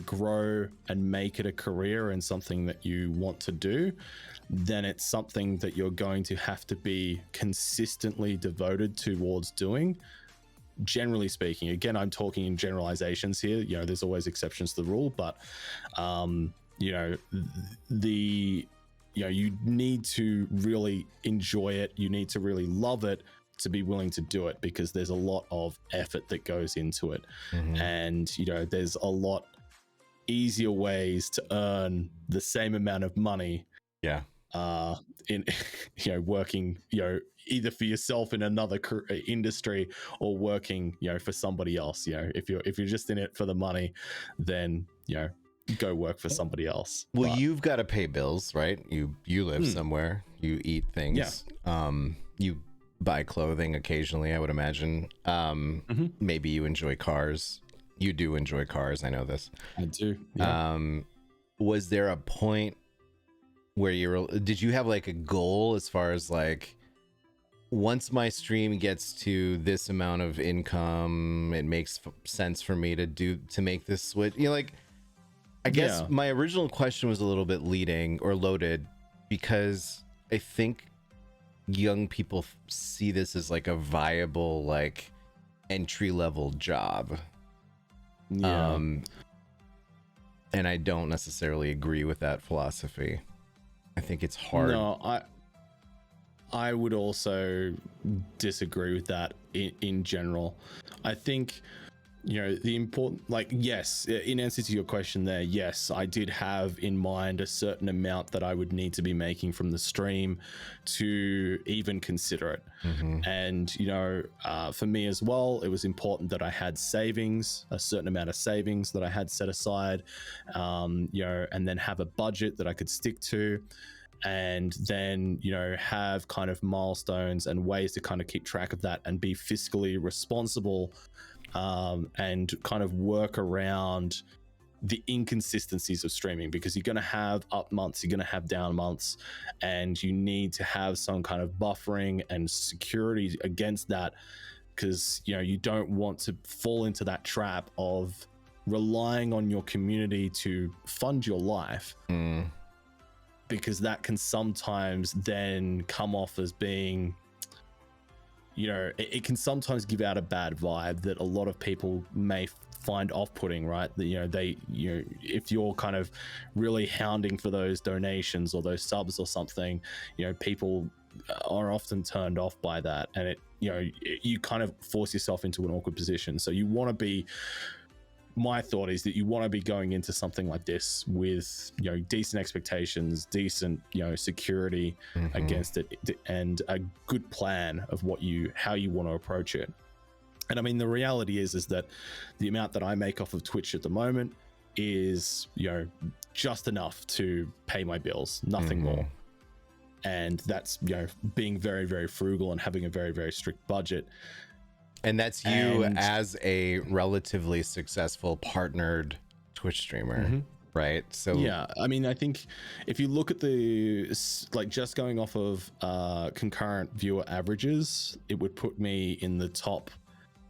grow and make it a career and something that you want to do, then it's something that you're going to have to be consistently devoted towards doing. Generally speaking, again, I'm talking in generalizations here, there's always exceptions to the rule, but you need to really enjoy it. You need to really love it to be willing to do it, because there's a lot of effort that goes into it. And there's a lot easier ways to earn the same amount of money in working either for yourself in another industry or working for somebody else. If you're just in it for the money, then go work for somebody else. Well, you've got to pay bills, right? You live somewhere, you eat things, you buy clothing occasionally, I would imagine. Maybe you enjoy cars. You do enjoy cars, I know this. I do. Was there a point where did you have like a goal as far as like, once my stream gets to this amount of income, it makes sense for me to make this switch? Like, I guess my original question was a little bit leading or loaded, because I think young people see this as like a viable, like, entry-level job. And I don't necessarily agree with that philosophy. I think it's hard. No, I would also disagree with that in general. I think, the important, like, yes, in answer to your question there, yes, I did have in mind a certain amount that I would need to be making from the stream to even consider it. And, for me as well, it was important that I had savings, a certain amount of savings that I had set aside, and then have a budget that I could stick to. And then, have kind of milestones and ways to kind of keep track of that and be fiscally responsible, and kind of work around the inconsistencies of streaming, because you're going to have up months, you're going to have down months, and you need to have some kind of buffering and security against that, because, you don't want to fall into that trap of relying on your community to fund your life. Because that can sometimes then come off as being, it can sometimes give out a bad vibe that a lot of people may find off-putting, right? That, if you're kind of really hounding for those donations or those subs or something, people are often turned off by that, and it, you kind of force yourself into an awkward position. So you want to be, my thought is that you want to be going into something like this with, decent expectations, decent, security against it, and a good plan of how you want to approach it. And I mean, the reality is that the amount that I make off of Twitch at the moment is, just enough to pay my bills, nothing more. And that's, being very, very frugal and having a very, very strict budget. And that's you as a relatively successful partnered Twitch streamer, right? So yeah, I mean, I think if you look at just going off of concurrent viewer averages, it would put me in the top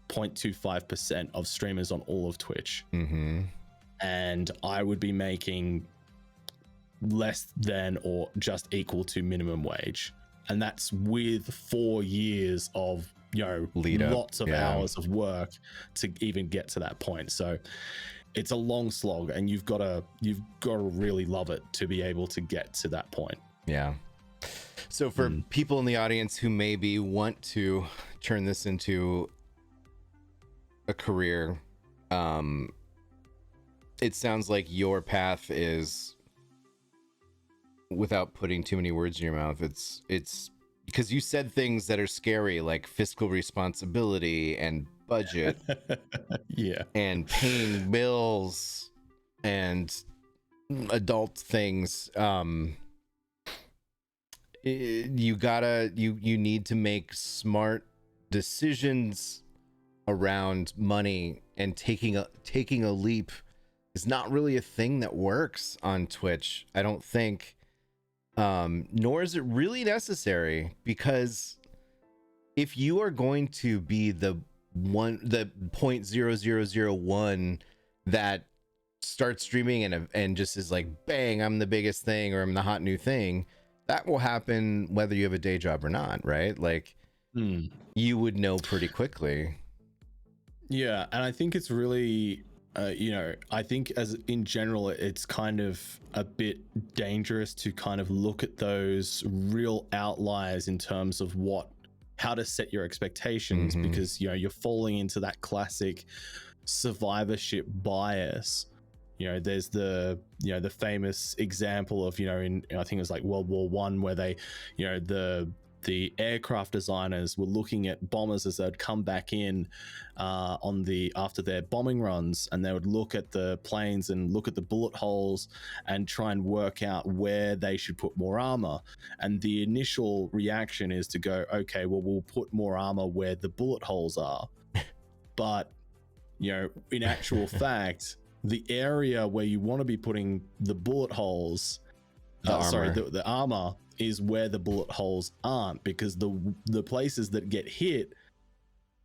0.25% of streamers on all of Twitch. And I would be making less than or just equal to minimum wage. And that's with 4 years of lots of hours of work to even get to that point. So it's a long slog, and you've got to really love it to be able to get to that point. Yeah. So for people in the audience who maybe want to turn this into a career, it sounds like your path is, without putting too many words in your mouth, it's because you said things that are scary, like fiscal responsibility and budget, and paying bills and adult things. You need to make smart decisions around money, and taking a leap is not really a thing that works on Twitch, I don't think. Nor is it really necessary, because if you are going to be the 0.0001 that starts streaming and just is like, bang, I'm the biggest thing, or I'm the hot new thing, that will happen whether you have a day job or not, right? Like, you would know pretty quickly. Yeah, and I think it's really I think as in general, it's kind of a bit dangerous to kind of look at those real outliers in terms of how to set your expectations, because you're falling into that classic survivorship bias. There's the famous example of I think it was like World War I, where they the aircraft designers were looking at bombers as they'd come back in after their bombing runs, and they would look at the planes and look at the bullet holes and try and work out where they should put more armor. And the initial reaction is to go, okay, well, we'll put more armor where the bullet holes are. But in actual fact, the area where you want to be putting the bullet holes, the armor, is where the bullet holes aren't, because the places that get hit,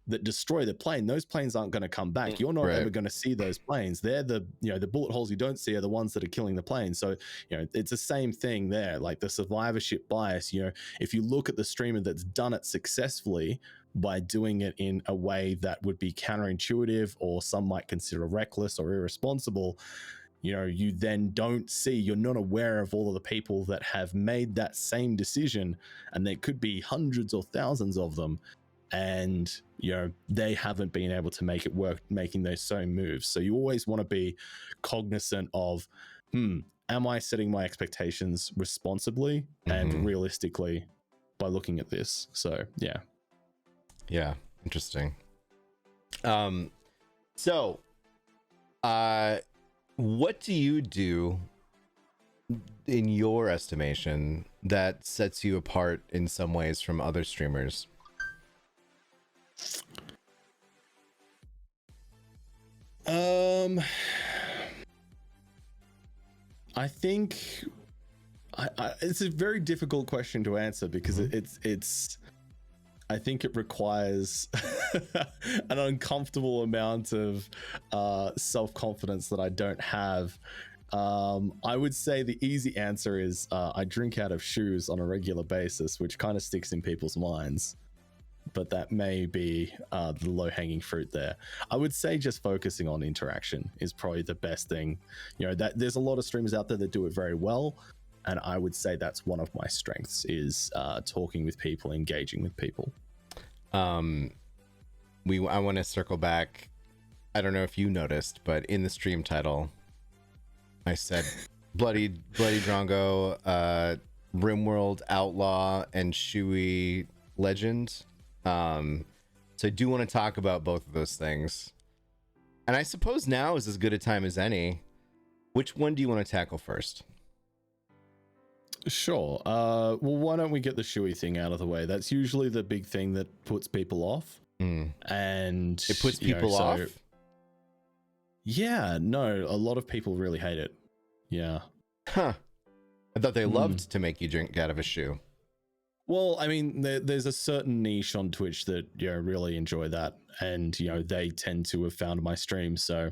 that destroy the plane, those planes aren't going to come back. You're not ever going to see those planes. They're the bullet holes you don't see are the ones that are killing the plane. So it's the same thing there, like the survivorship bias. If you look at the streamer that's done it successfully by doing it in a way that would be counterintuitive, or some might consider reckless or irresponsible, you then don't see, you're not aware of all of the people that have made that same decision, and there could be hundreds or thousands of them, and they haven't been able to make it work making those same moves. So you always want to be cognizant of, am I setting my expectations responsibly and realistically by looking at this? So yeah, interesting. So what do you do in your estimation that sets you apart in some ways from other streamers? I think it's a very difficult question to answer because it's I think it requires an uncomfortable amount of self-confidence that I don't have. I would say the easy answer is I drink out of shoes on a regular basis, which kind of sticks in people's minds. But that may be the low-hanging fruit there. I would say just focusing on interaction is probably the best thing. That there's a lot of streamers out there that do it very well, and I would say that's one of my strengths is talking with people, engaging with people. I want to circle back. I don't know if you noticed, but in the stream title, I said BloodyDrongo, Rimworld, Outlaw, and Shoey Legend. So I do want to talk about both of those things. And I suppose now is as good a time as any. Which one do you want to tackle first? Sure. Well, why don't we get the Shoey thing out of the way? That's usually the big thing that puts people off. And it puts people off? Yeah, no, a lot of people really hate it. Yeah. Huh. I thought they loved to make you drink out of a shoe. Well, I mean, there's a certain niche on Twitch that really enjoy that, and they tend to have found my stream. So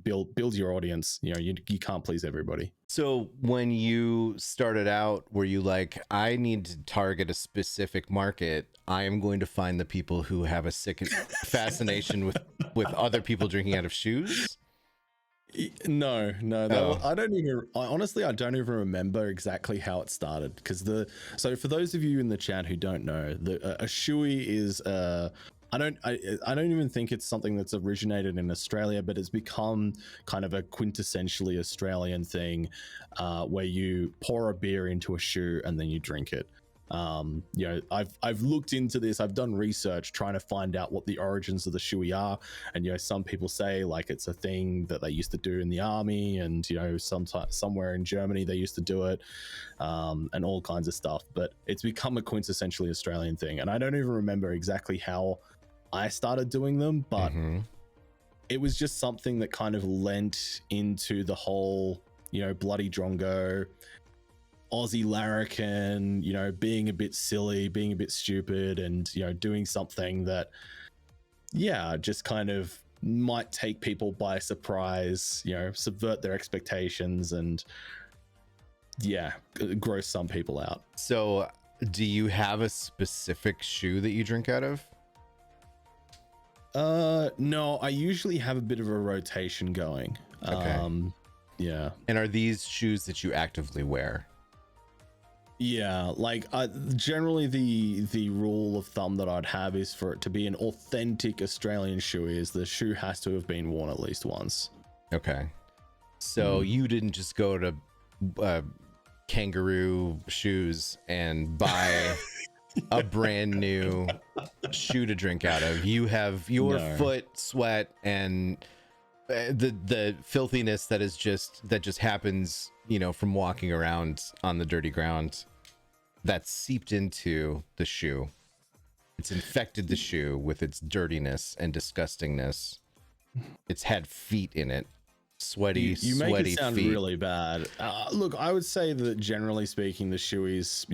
build your audience. You can't please everybody. So when you started out, were you like, I need to target a specific market? I am going to find the people who have a sick fascination with other people drinking out of shoes? No. I don't even remember exactly how it started, because so for those of you in the chat who don't know, a shoey is I don't even think it's something that's originated in Australia, but it's become kind of a quintessentially Australian thing, where you pour a beer into a shoe and then you drink it. I've looked into this. I've done research trying to find out what the origins of the shoey are, and some people say like it's a thing that they used to do in the army, and somewhere in Germany they used to do it, and all kinds of stuff. But it's become a quintessentially Australian thing, and I don't even remember exactly how I started doing them, but it was just something that kind of lent into the whole BloodyDrongo, Aussie larrikin, being a bit silly, being a bit stupid, and doing something that just kind of might take people by surprise, subvert their expectations, and gross some people out. So do you have a specific shoe that you drink out of? No, I usually have a bit of a rotation going. Okay. And are these shoes that you actively wear? Yeah, like generally the rule of thumb that I'd have is for it to be an authentic Australian shoey is the shoe has to have been worn at least once. Okay. So you didn't just go to Kangaroo Shoes and buy a brand new shoe to drink out of. You have your foot sweat and the filthiness that just happens from walking around on the dirty ground, that's seeped into the shoe. It's infected the shoe with its dirtiness and disgustingness. It's had feet in it. Sweaty you make it sound feet. Really bad. Look, I would say that generally speaking, the shoey's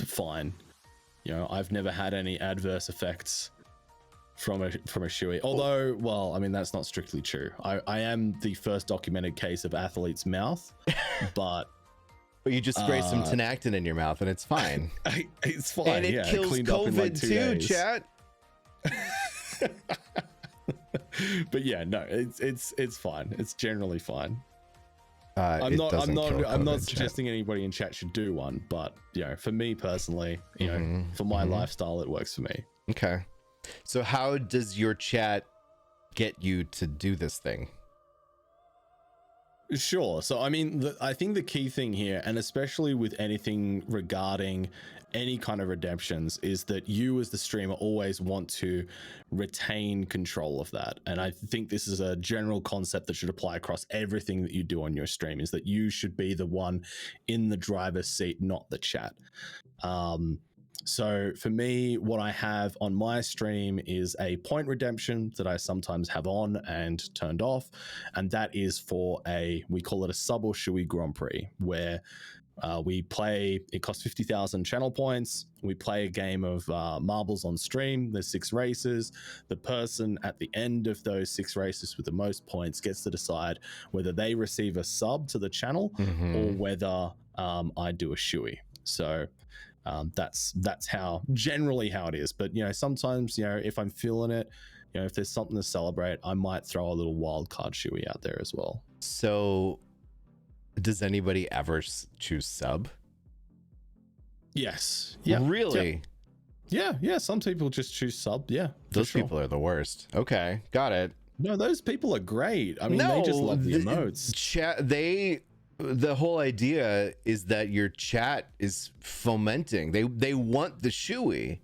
fine. I've never had any adverse effects from a shoey, although, well, I mean, that's not strictly true. I am the first documented case of athlete's mouth, but you just spray some Tenactin in your mouth and it's fine. It's fine. And it kills COVID like 2 too, days. chat. But yeah, no, it's fine. It's generally fine. I'm not suggesting anybody in chat should do one, but for me personally, for my lifestyle, it works for me. Okay. So how does your chat get you to do this thing? Sure. So, I mean, I think the key thing here, and especially with anything regarding any kind of redemptions, is that you as the streamer always want to retain control of that. And I think this is a general concept that should apply across everything that you do on your stream, is that you should be the one in the driver's seat, not the chat. So for me, what I have on my stream is a point redemption that I sometimes have on and turned off. And that is for we call it a sub or Shoey Grand Prix, where we play, it costs 50,000 channel points. We play a game of marbles on stream. There's 6 races. The person at the end of those 6 races with the most points gets to decide whether they receive a sub to the channel or whether I do a Shoey. So that's how generally how it is. But sometimes if I'm feeling it, if there's something to celebrate, I might throw a little wild card Shoey out there as well. So does anybody ever choose sub? Yes. Yeah. Really? Yeah. Some people just choose sub. Yeah. Those people are the worst. Okay, got it. No, those people are great. I mean, they just love the emotes. The whole idea is that your chat is fomenting. They want the Shoey,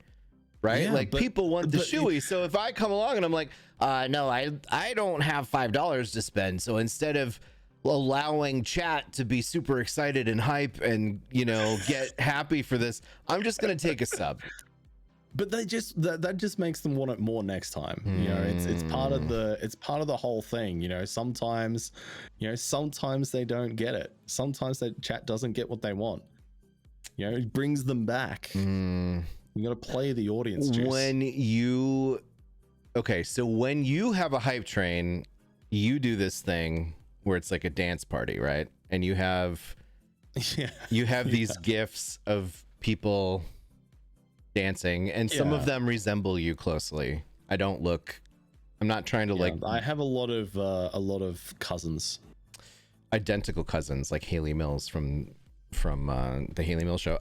right? Yeah, people want the Shoey. So if I come along and I'm like, no, I don't have $5 to spend. So instead of allowing chat to be super excited and hype and get happy for this, I'm just gonna take a sub. But that just makes them want it more next time. It's part of the whole thing. Sometimes they don't get it. Sometimes the chat doesn't get what they want. It brings them back. You got to play the audience juice. So when you have a hype train, you do this thing where it's like a dance party, right? And you have these gifs of people dancing, and some of them resemble you closely. I'm not trying to I have a lot of cousins, identical cousins, like Haley Mills from the Haley Mills show.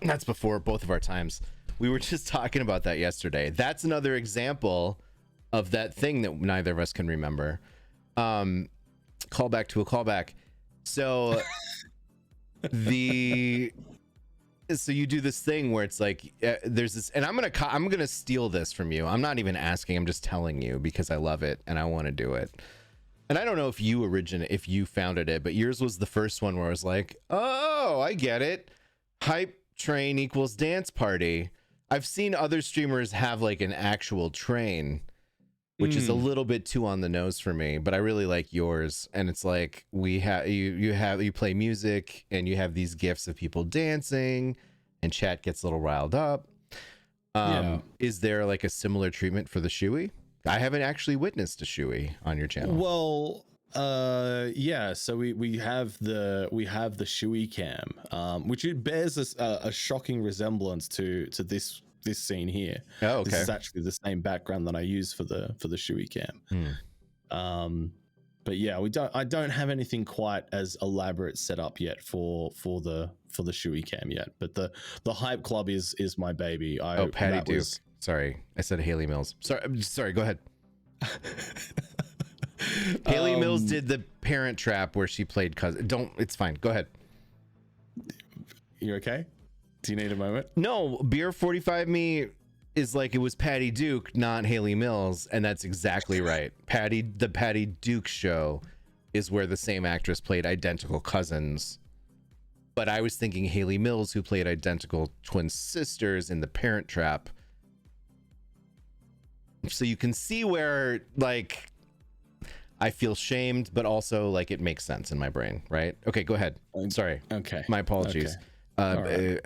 That's before both of our times. We were just talking about that yesterday. That's another example of that thing that neither of us can remember. Callback to a callback. So so you do this thing where it's like there's this, and I'm gonna steal this from you. I'm not even asking, I'm just telling you because I love it and I want to do it. And I don't know if you founded it, but yours was the first one where I was like, oh, I get it. Hype train equals dance party. I've seen other streamers have like an actual train, which is a little bit too on the nose for me, but I really like yours. And it's like you play music and you have these gifts of people dancing and chat gets a little riled up. Is there like a similar treatment for the Shoey? I haven't actually witnessed a Shoey on your channel. Well, so we have the Shoey cam, which it bears a shocking resemblance to this scene here. Oh, okay. This is actually the same background that I use for the Shoey cam. But yeah, I don't have anything quite as elaborate set up yet for the Shoey cam yet. But the hype club is my baby. Patty Duke. Sorry, I said Haley Mills. Sorry. Go ahead. Haley Mills did the Parent Trap where she played cousin. It's fine. Go ahead. You okay? Do you need a moment? No, Beer 45 Me is like it was Patty Duke, not Haley Mills, and that's exactly right. The Patty Duke show is where the same actress played identical cousins. But I was thinking Haley Mills, who played identical twin sisters in the Parent Trap. So you can see where like I feel shamed, but also like it makes sense in my brain, right? Okay, go ahead. Sorry. Okay. My apologies. Okay.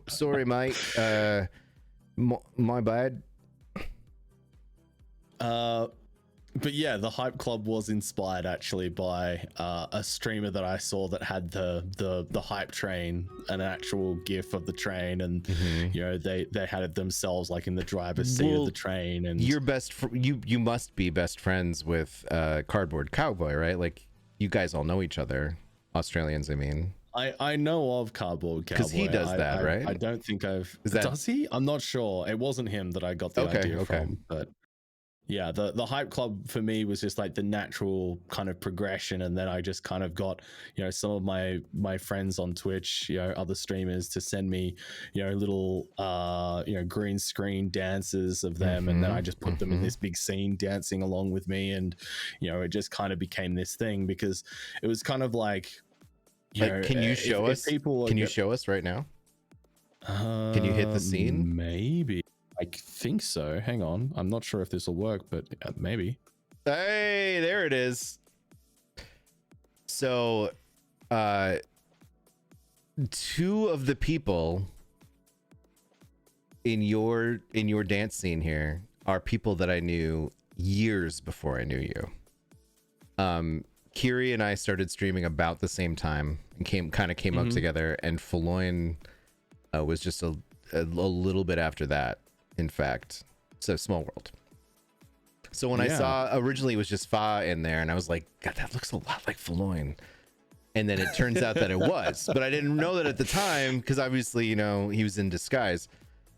Sorry, mate. My bad. But yeah, the Hype Club was inspired actually by a streamer that I saw that had the hype train, an actual GIF of the train, and you know they had it themselves, like in the driver's seat of the train. And you're you must be best friends with Cardboard Cowboy, right? Like you guys all know each other, Australians. I mean, I know of Cardboard Cowboy because he does that, right? I don't think does he? I'm not sure. It wasn't him that I got the idea from, but. Yeah, the Hype Club for me was just like the natural kind of progression, and then I just kind of got, you know, some of my friends on Twitch, you know, other streamers to send me, you know, little you know, green screen dances of them, and then I just put them in this big scene dancing along with me, and you know, it just kind of became this thing because it was kind of like, you know, can you show us? Can you show us right now? Can you hit the scene? Maybe. I think so. Hang on. I'm not sure if this will work, but maybe. Hey, there it is. So, two of the people in your dance scene here are people that I knew years before I knew you. Kiri and I started streaming about the same time and came up together, and Feloin was just a little bit after that. In fact, so Small World. So when I saw originally it was just Fa in there, and I was like, God, that looks a lot like Feloin. And then it turns out that it was, but I didn't know that at the time because obviously, you know, he was in disguise.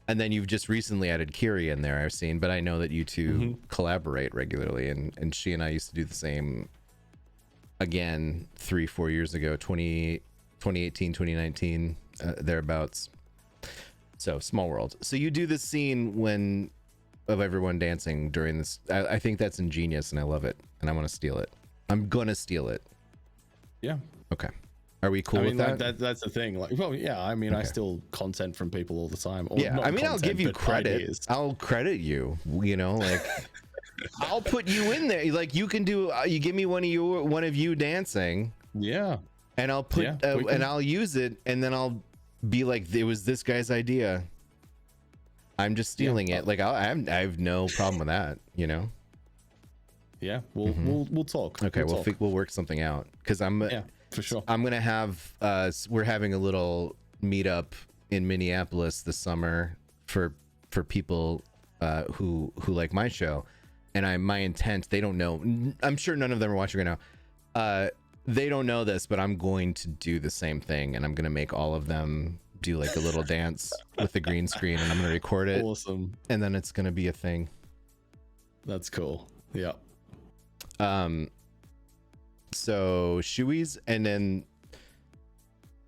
And then you've just recently added Kiri in there, I've seen, but I know that you two collaborate regularly, and she and I used to do the same again 3-4 years ago, 2018, 2019, thereabouts. So Small World. So you do this scene of everyone dancing during this. I think that's ingenious, and I love it, and I want to steal it. I'm gonna steal it. Yeah. Okay. Are we cool with that? Like, that's the thing. Like, well, yeah. I mean, I steal content from people all the time. Or yeah. I mean, I'll give you credit. Ideas. I'll credit you. You know, like I'll put you in there. Like you can do. You give me one of you dancing. Yeah. And I'll put and I'll use it, and then I'll be like, it was this guy's idea. I'm just stealing it. Like I have no problem with that, you know. Yeah, we'll talk. Okay, we'll work something out, because for sure. I'm gonna have we're having a little meetup in Minneapolis this summer for people who like my show, and my intent, they don't know. I'm sure none of them are watching right now. They don't know this, but I'm going to do the same thing, and I'm going to make all of them do like a little dance with the green screen, and I'm going to record it. Awesome. And then it's going to be a thing. That's cool. Yeah. So Shoey's, and then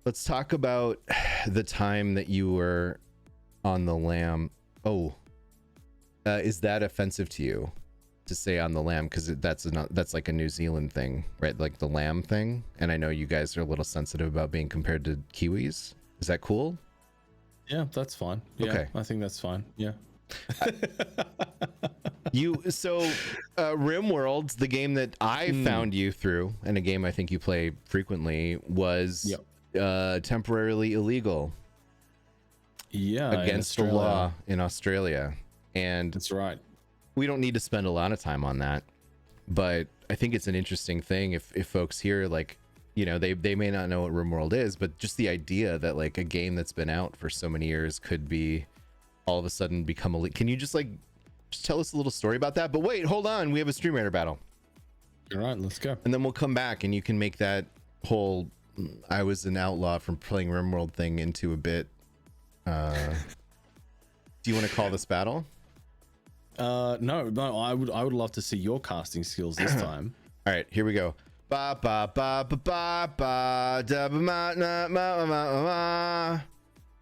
let's talk about the time that you were on the lamb. Oh, is that offensive to you to say on the lamb? Because that's like a New Zealand thing, right? Like the lamb thing. And I know you guys are a little sensitive about being compared to Kiwis. Is that cool? Yeah, that's fine. Yeah, okay, I think that's fine. Yeah. Rimworld, the game that I found you through, and a game I think you play frequently, was temporarily illegal. Yeah, against the law in Australia. And that's right. We don't need to spend a lot of time on that, but I think it's an interesting thing if folks here, like, you know, they may not know what Rimworld is, but just the idea that like a game that's been out for so many years could be all of a sudden become illegal. Can you just tell us a little story about that? But wait, hold on, we have a Stream Raider battle. All right, let's go. And then we'll come back and you can make that whole I was an outlaw from playing Rimworld thing into a bit. Do you want to call this battle? No, I would love to see your casting skills this time. All right, here we go. Ba ba ba ba ba ba da ba ma na ma ma ma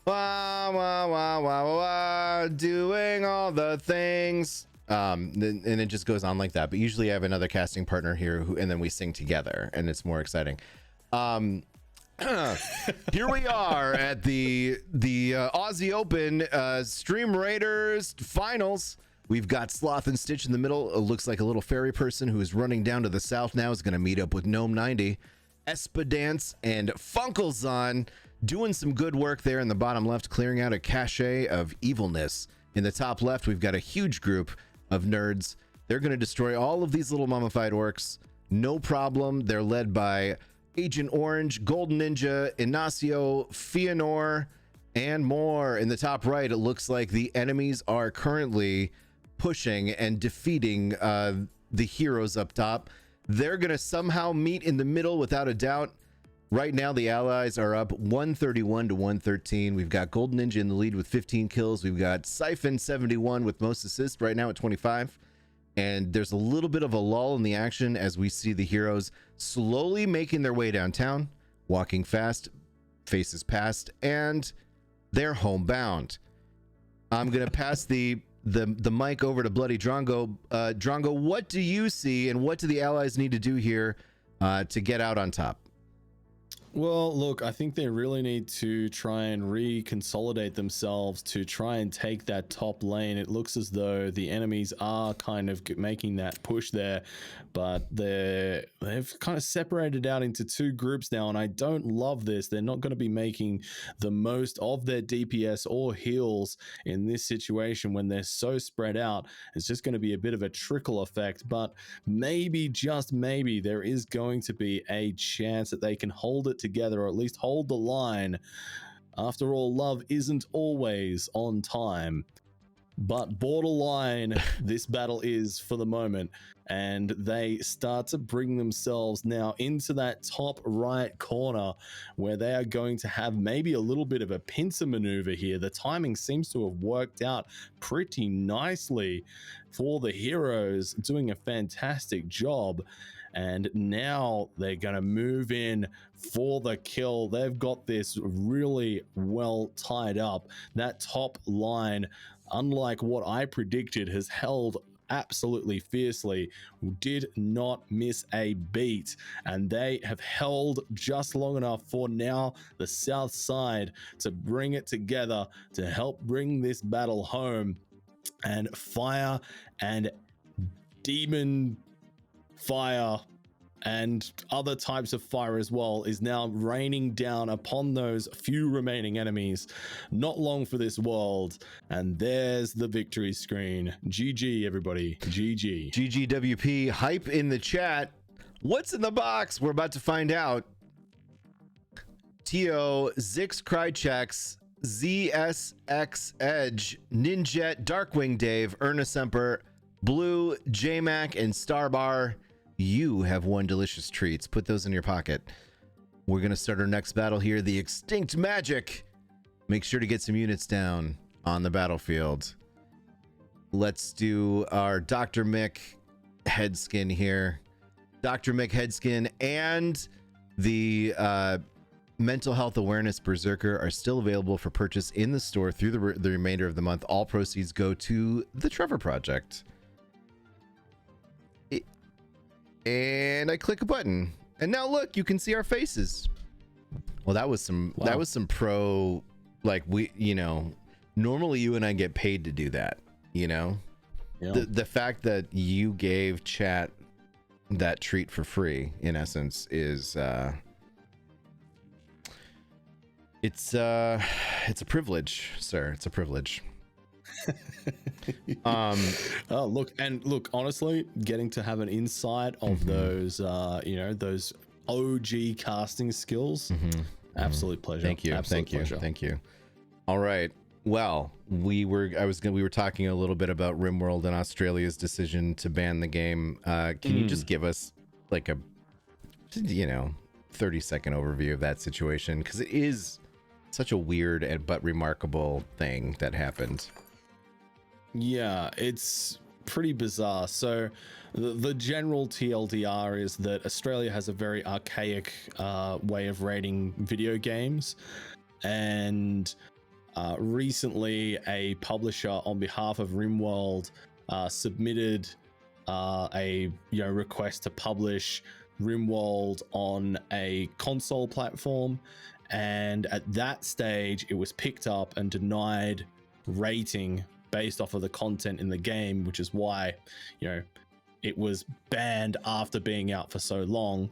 wah wah wah wah wah, doing all the things. And it just goes on like that. But usually I have another casting partner here and then we sing together, and it's more exciting. Here we are at the Aussie Open Stream Raiders finals. We've got Sloth and Stitch in the middle. It looks like a little fairy person who is running down to the south now is going to meet up with Gnome 90. Espadance and Funkelzon doing some good work there in the bottom left, clearing out a cache of evilness. In the top left, we've got a huge group of nerds They're going to destroy all of these little mummified orcs. No problem. They're led by Agent Orange, Golden Ninja, Ignacio, Fëanor, and more. In the top right, it looks like the enemies are currently pushing and defeating the heroes up top. They're going to somehow meet in the middle without a doubt. Right now, the allies are up 131 to 113. We've got Golden Ninja in the lead with 15 kills. We've got Siphon 71 with most assists right now at 25. And there's a little bit of a lull in the action as we see the heroes slowly making their way downtown, walking fast, faces past, and they're homebound. I'm going to pass the mic over to BloodyDrongo. Drongo, what do you see and what do the allies need to do here to get out on top? Well, look, I think they really need to try and reconsolidate themselves to try and take that top lane. It looks as though the enemies are kind of making that push there, but they've kind of separated out into two groups now, and I don't love this. They're not going to be making the most of their DPS or heals in this situation when they're so spread out. It's just going to be a bit of a trickle effect, but maybe, just maybe, there is going to be a chance that they can hold it together, or at least hold the line. After all, love isn't always on time, but borderline this battle is for the moment, and they start to bring themselves now into that top right corner where they are going to have maybe a little bit of a pincer maneuver here. The timing seems to have worked out pretty nicely for the heroes, doing a fantastic job. And now they're going to move in for the kill. They've got this really well tied up. That top line, unlike what I predicted, has held absolutely fiercely, did not miss a beat, and they have held just long enough for now the south side to bring it together to help bring this battle home. And fire and demon fire and other types of fire as well is now raining down upon those few remaining enemies. Not long for this world, and there's the victory screen. GG, everybody. GG. GGWP hype in the chat. What's in the box? We're about to find out. Tio, Zix Krycheks, ZSX Edge, Ninjet, Darkwing Dave, Ernest Semper, Blue, JMac, and Starbar. You have won delicious treats. Put those in your pocket. We're going to start our next battle here, the Extinct Magic. Make sure to get some units down on the battlefield. Let's do our Dr. Mick head skin here. Dr. Mick head skin and the Mental Health Awareness Berserker are still available for purchase in the store through the remainder of the month. All proceeds go to the Trevor Project. And I click a button, and now look, you can see our faces. Well, that was some Wow. That was some pro, like, we, you know, normally you and I get paid to do that, you know. Yeah. The fact that you gave chat that treat for free, in essence, is it's a privilege, sir. It's a privilege. Oh, look, honestly, getting to have an insight of those those OG casting skills, absolute pleasure. Thank you. Absolute pleasure. Thank you. All right. Well, we were talking a little bit about Rimworld and Australia's decision to ban the game. Can you just give us like a 30-second overview of that situation, because it is such a weird but remarkable thing that happened. Yeah, it's pretty bizarre. So the general TLDR is that Australia has a very archaic way of rating video games, and recently a publisher on behalf of Rimworld submitted a request to publish Rimworld on a console platform, and at that stage it was picked up and denied rating based off of the content in the game, which is why it was banned after being out for so long.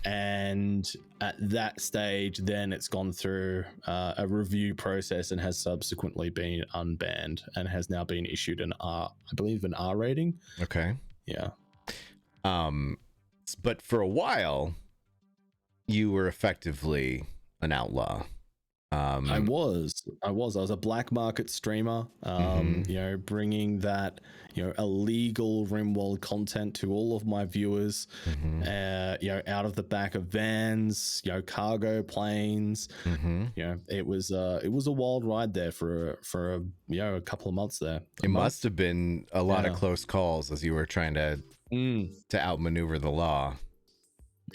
And at that stage then it's gone through a review process and has subsequently been unbanned and has now been issued an R rating. Okay. Yeah. But for a while, you were effectively an outlaw. I was a black market streamer, you know, bringing that, you know, illegal Rimworld content to all of my viewers, you know, out of the back of vans, you know, cargo planes, you know, it was a wild ride there for you know, a couple of months there. It must have been a lot of close calls as you were trying to outmaneuver the law.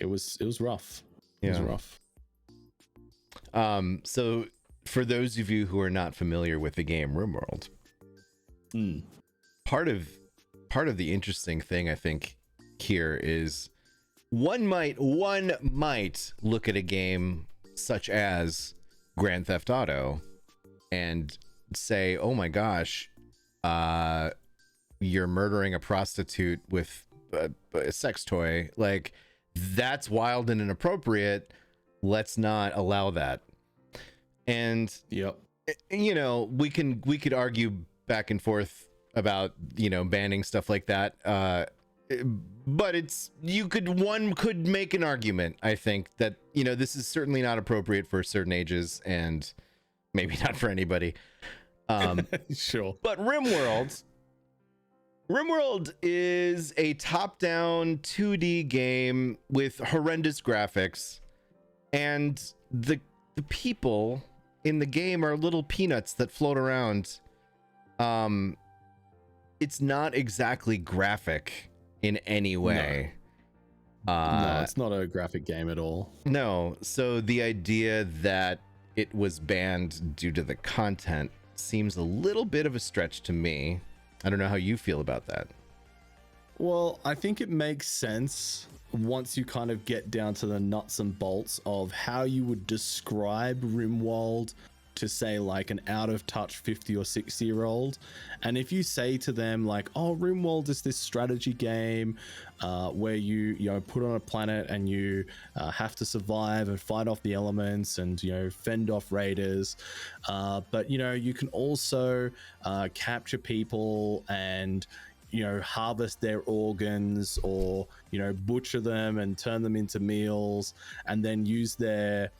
It was rough. Yeah. It was rough. So for those of you who are not familiar with the game Rimworld, part of the interesting thing I think here is one might look at a game such as Grand Theft Auto and say, oh my gosh, you're murdering a prostitute with a sex toy. Like, that's wild and inappropriate. Let's not allow that. And you know, we could argue back and forth about, you know, banning stuff like that, but one could make an argument, I think, that, you know, this is certainly not appropriate for certain ages and maybe not for anybody. Sure. But Rimworld is a top-down 2D game with horrendous graphics, and the people in the game are little peanuts that float around. It's not exactly graphic in any way. No, it's not a graphic game at all. No. So the idea that it was banned due to the content seems a little bit of a stretch to me. I don't know how you feel about that. Well, I think it makes sense once you kind of get down to the nuts and bolts of how you would describe Rimworld to, say, like an out of touch 50 or 60-year-old. And if you say to them like, oh, Rimworld is this strategy game where you know, put on a planet and you have to survive and fight off the elements and, you know, fend off raiders, but, you know, you can also capture people and, you know, harvest their organs, or, you know, butcher them and turn them into meals, and then use their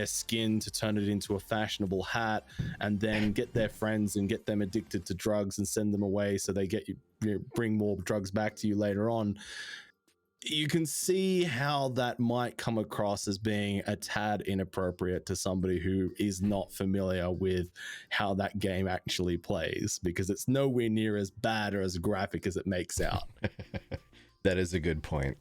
skin to turn it into a fashionable hat, and then get their friends and get them addicted to drugs and send them away so they get you know, bring more drugs back to you later on. You can see how that might come across as being a tad inappropriate to somebody who is not familiar with how that game actually plays, because it's nowhere near as bad or as graphic as it makes out. That is a good point.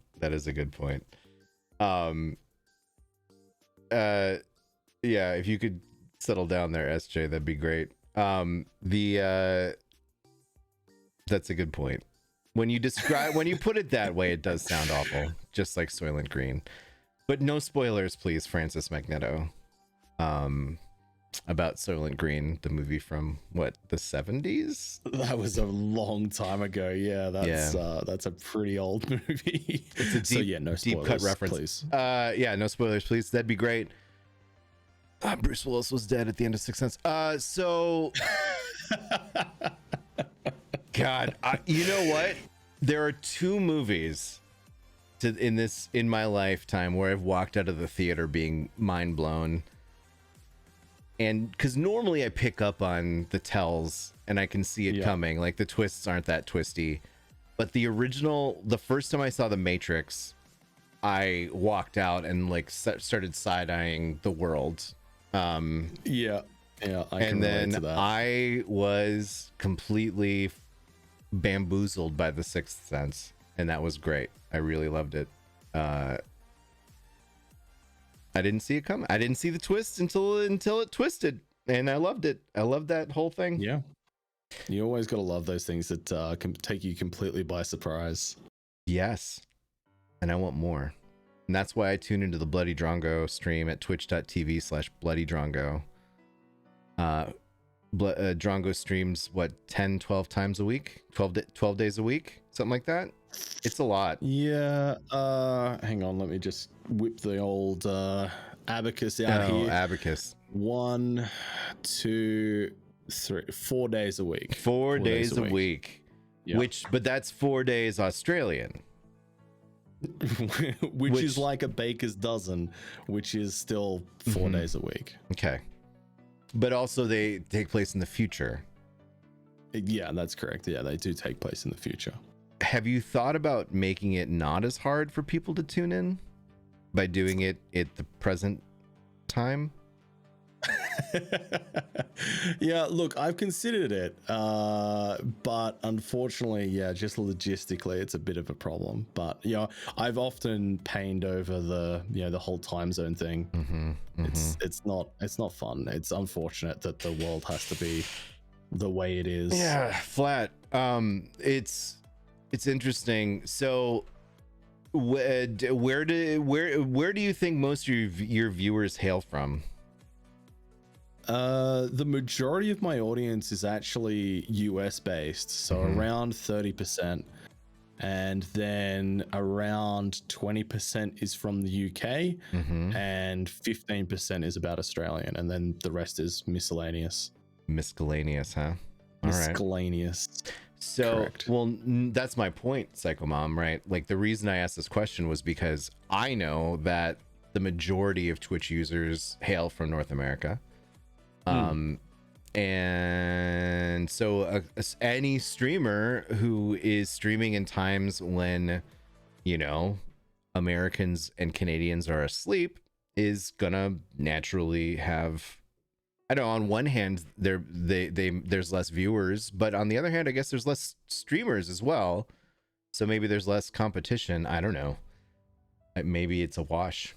Yeah, if you could settle down there, SJ, that'd be great. That's a good point. When you put it that way, it does sound awful, just like Soylent Green. But no spoilers, please, Francis Magneto. About Soylent Green, the movie from what, the 70s? That was a long time ago. Yeah, that's a pretty old movie. It's a no spoilers, deep cut reference, please. Yeah, no spoilers, please. That'd be great. Bruce Willis was dead at the end of Sixth Sense. So God, you know what? There are two movies in my lifetime where I've walked out of the theater being mind blown. And because normally I pick up on the tells and I can see it coming, like the twists aren't that twisty. But the first time I saw The Matrix, I walked out and like started side-eyeing the world. Yeah, I and then I was completely bamboozled by The Sixth Sense, and that was great. I really loved it. I didn't see it coming. I didn't see the twist until it twisted, and I loved it. I loved that whole thing. Yeah, you always gotta love those things that can take you completely by surprise. Yes, and I want more. And that's why I tune into the BloodyDrongo stream at twitch.tv/BloodyDrongo. Drongo streams, what, 10, 12 times a week? 12 days a week? Something like that? It's a lot. Yeah, hang on, let me just whip the old abacus out here. Abacus. 1, 2, 3, 4 days a week. 4 days a week. Yeah. but that's 4 days Australian. which is like a baker's dozen, which is still 4 days a week. Okay. But also they take place in the future. Yeah, that's correct. Yeah, they do take place in the future. Have you thought about making it not as hard for people to tune in by doing it at the present time? Yeah, look, I've considered it, but unfortunately, yeah, just logistically, it's a bit of a problem. But I've often pained over the whole time zone thing. It's not fun. It's unfortunate that the world has to be the way it is. Yeah, flat. It's interesting. So, where do you think most of your viewers hail from? The majority of my audience is actually US based, so around 30%, and then around 20% is from the UK, and 15% is about Australian, and then the rest is miscellaneous. Miscellaneous, huh? Miscellaneous. Right. So, correct. Well, that's my point, Psycho Mom, right? Like, the reason I asked this question was because I know that the majority of Twitch users hail from North America. And so any streamer who is streaming in times when, Americans and Canadians are asleep is gonna naturally have, I don't know, on one hand, there's less viewers, but on the other hand, I guess there's less streamers as well. So maybe there's less competition. I don't know. Maybe it's a wash.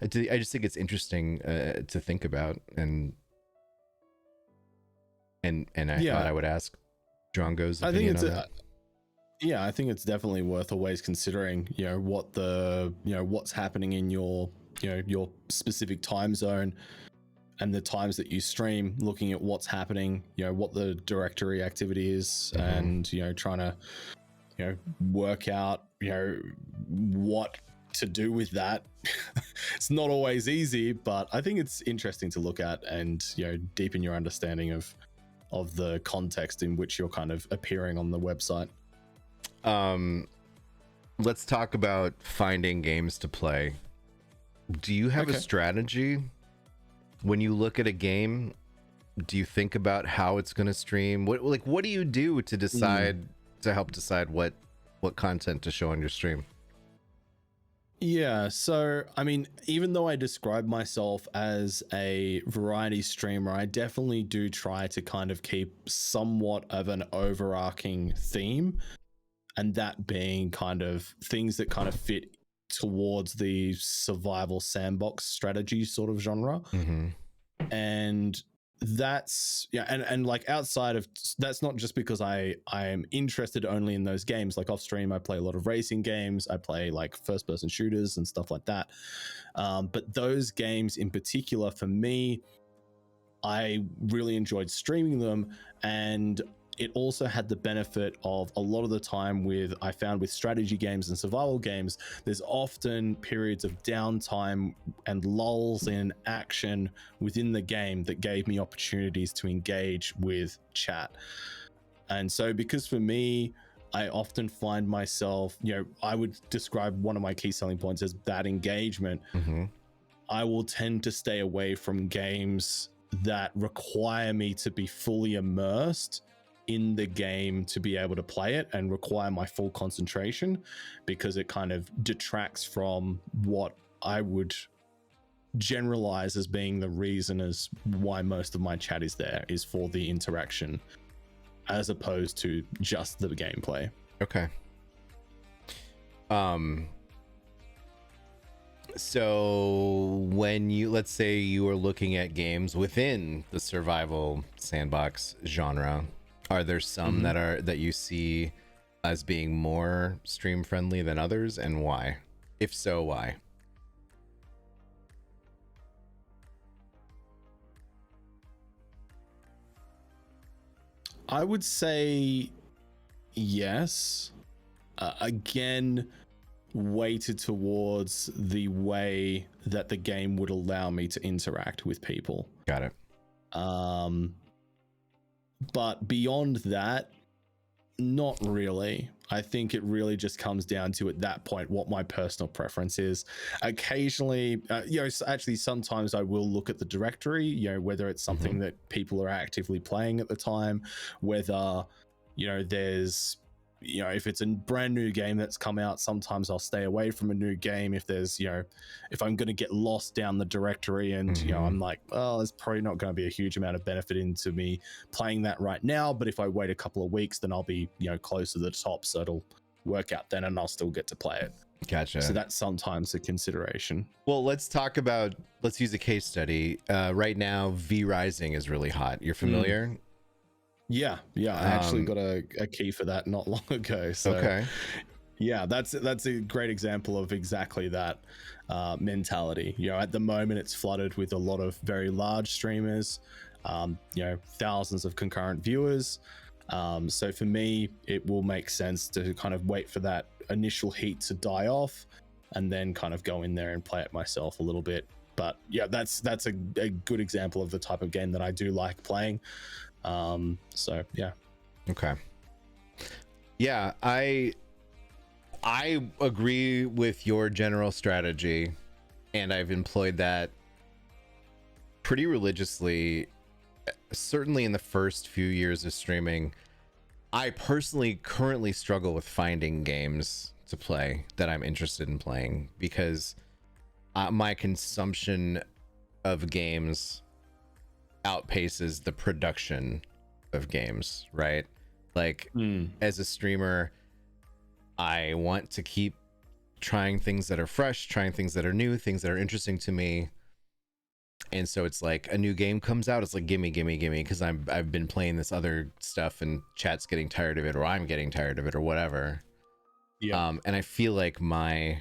I just think it's interesting to think about, and I thought I would ask Drongo's opinion on that. Yeah, I think it's definitely worth always considering, what's happening in your specific time zone and the times that you stream, looking at what's happening, what the directory activity is, and, trying to, work out, what to do with that. It's not always easy, but I think it's interesting to look at and, deepen your understanding of the context in which you're kind of appearing on the website. Let's talk about finding games to play. Do you have a strategy when you look at a game? Do you think about how it's going to stream? What do you do to decide to help decide what content to show on your stream? Yeah, so I mean, even though I describe myself as a variety streamer, I definitely do try to kind of keep somewhat of an overarching theme, and that being kind of things that kind of fit towards the survival sandbox strategy sort of genre. And that's and like outside of that's not just because I am interested only in those games. Like off stream, I play a lot of racing games, I play like first person shooters and stuff like that, but those games in particular, for me, I really enjoyed streaming them, and it also had the benefit of a lot of the time I found with strategy games and survival games, there's often periods of downtime and lulls in action within the game that gave me opportunities to engage with chat. And so because for me, I often find myself, I would describe one of my key selling points as that engagement. I will tend to stay away from games that require me to be fully immersed in the game to be able to play it and require my full concentration, because it kind of detracts from what I would generalize as being the reason as why most of my chat is there, is for the interaction as opposed to just the gameplay. Okay. So when let's say you are looking at games within the survival sandbox genre, are there some that you see as being more stream friendly than others, and why? If so, why? I would say yes. Again, weighted towards the way that the game would allow me to interact with people. Got it. But beyond that, Not really. I think it really just comes down to, at that point, what my personal preference is. Occasionally, actually sometimes I will look at the directory, whether it's something that people are actively playing at the time, whether, there's, if it's a brand new game that's come out, sometimes I'll stay away from a new game if there's, if I'm going to get lost down the directory and, I'm like, well, there's probably not going to be a huge amount of benefit into me playing that right now. But if I wait a couple of weeks, then I'll be, close to the top. So it'll work out then and I'll still get to play it. Gotcha. So that's sometimes a consideration. Well, let's use a case study. Right now, V Rising is really hot. You're familiar? Yeah. I actually got a key for that not long ago. So okay. Yeah, that's a great example of exactly that mentality. At the moment, it's flooded with a lot of very large streamers, thousands of concurrent viewers. So for me, it will make sense to kind of wait for that initial heat to die off and then kind of go in there and play it myself a little bit. But yeah, that's a good example of the type of game that I do like playing. So yeah. Okay. Yeah, I agree with your general strategy, and I've employed that pretty religiously, certainly in the first few years of streaming. I personally currently struggle with finding games to play that I'm interested in playing because my consumption of games outpaces the production of games, right? Like as a streamer, I want to keep trying things that are fresh, trying things that are new, things that are interesting to me. And so it's like a new game comes out, it's like gimme, because I've been playing this other stuff and chat's getting tired of it, or I'm getting tired of it, or whatever. Yeah. And I feel like my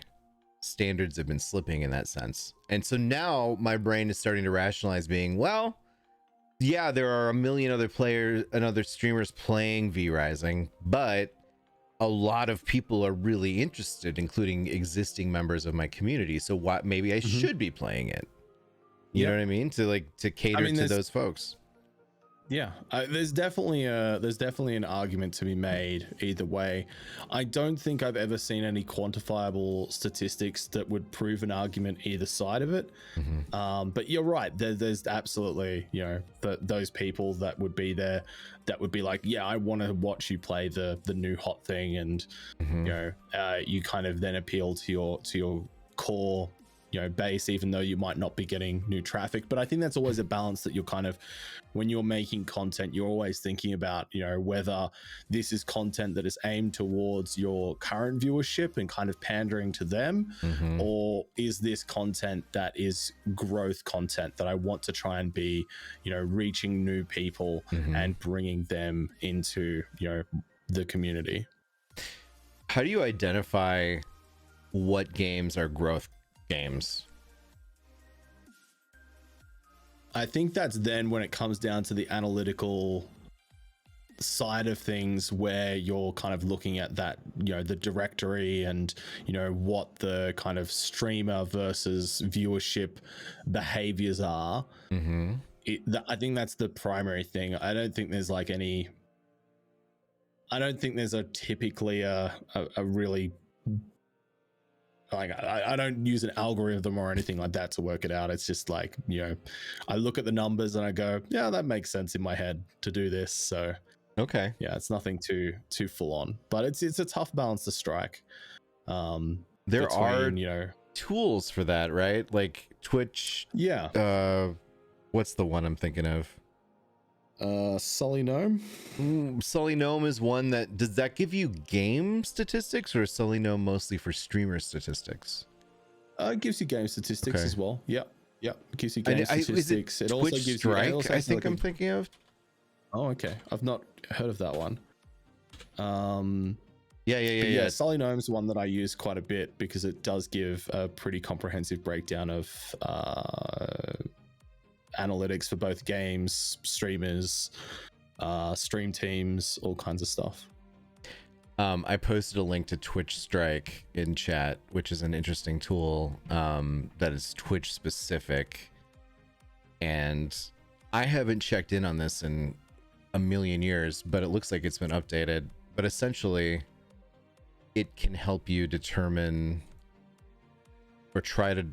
standards have been slipping in that sense. And so now my brain is starting to rationalize being, well, yeah, there are a million other players and other streamers playing V Rising, but a lot of people are really interested, including existing members of my community. So what, maybe I should be playing it. You know what I mean? To cater to those folks. Yeah, there's definitely an argument to be made either way. I don't think I've ever seen any quantifiable statistics that would prove an argument either side of it. But you're right. There's absolutely, those people that would be there, that would be like, yeah, I want to watch you play the new hot thing, and you kind of then appeal to your core base, even though you might not be getting new traffic. But I think that's always a balance that you're kind of, when you're making content, you're always thinking about, whether this is content that is aimed towards your current viewership and kind of pandering to them, or is this content that is growth content that I want to try and be, reaching new people and bringing them into, the community. How do you identify what games are growth games? I think that's then when it comes down to the analytical side of things, where you're kind of looking at that, the directory and, what the kind of streamer versus viewership behaviors are. I think that's the primary thing. I don't think there's typically a really, like, I don't use an algorithm or anything like that to work it out. It's just like, I look at the numbers and I go, yeah, that makes sense in my head to do this. So, okay. Yeah, it's nothing too full on, but it's a tough balance to strike. There are, tools for that, right? Like Twitch. Yeah. What's the one I'm thinking of? Sully Gnome. Sully Gnome is one that, does that give you game statistics, or is Sully Gnome mostly for streamer statistics? It gives you game statistics as well. Yep. It gives you game statistics. It also gives Strike, you. I think I'm thinking of. Oh, okay. I've not heard of that one. Yeah. Sully Gnome's one that I use quite a bit because it does give a pretty comprehensive breakdown of analytics for both games, streamers, stream teams, all kinds of stuff. I posted a link to Twitch Strike in chat, which is an interesting tool that is Twitch specific, and I haven't checked in on this in a million years, but it looks like it's been updated. But but essentially it can help you determine or try to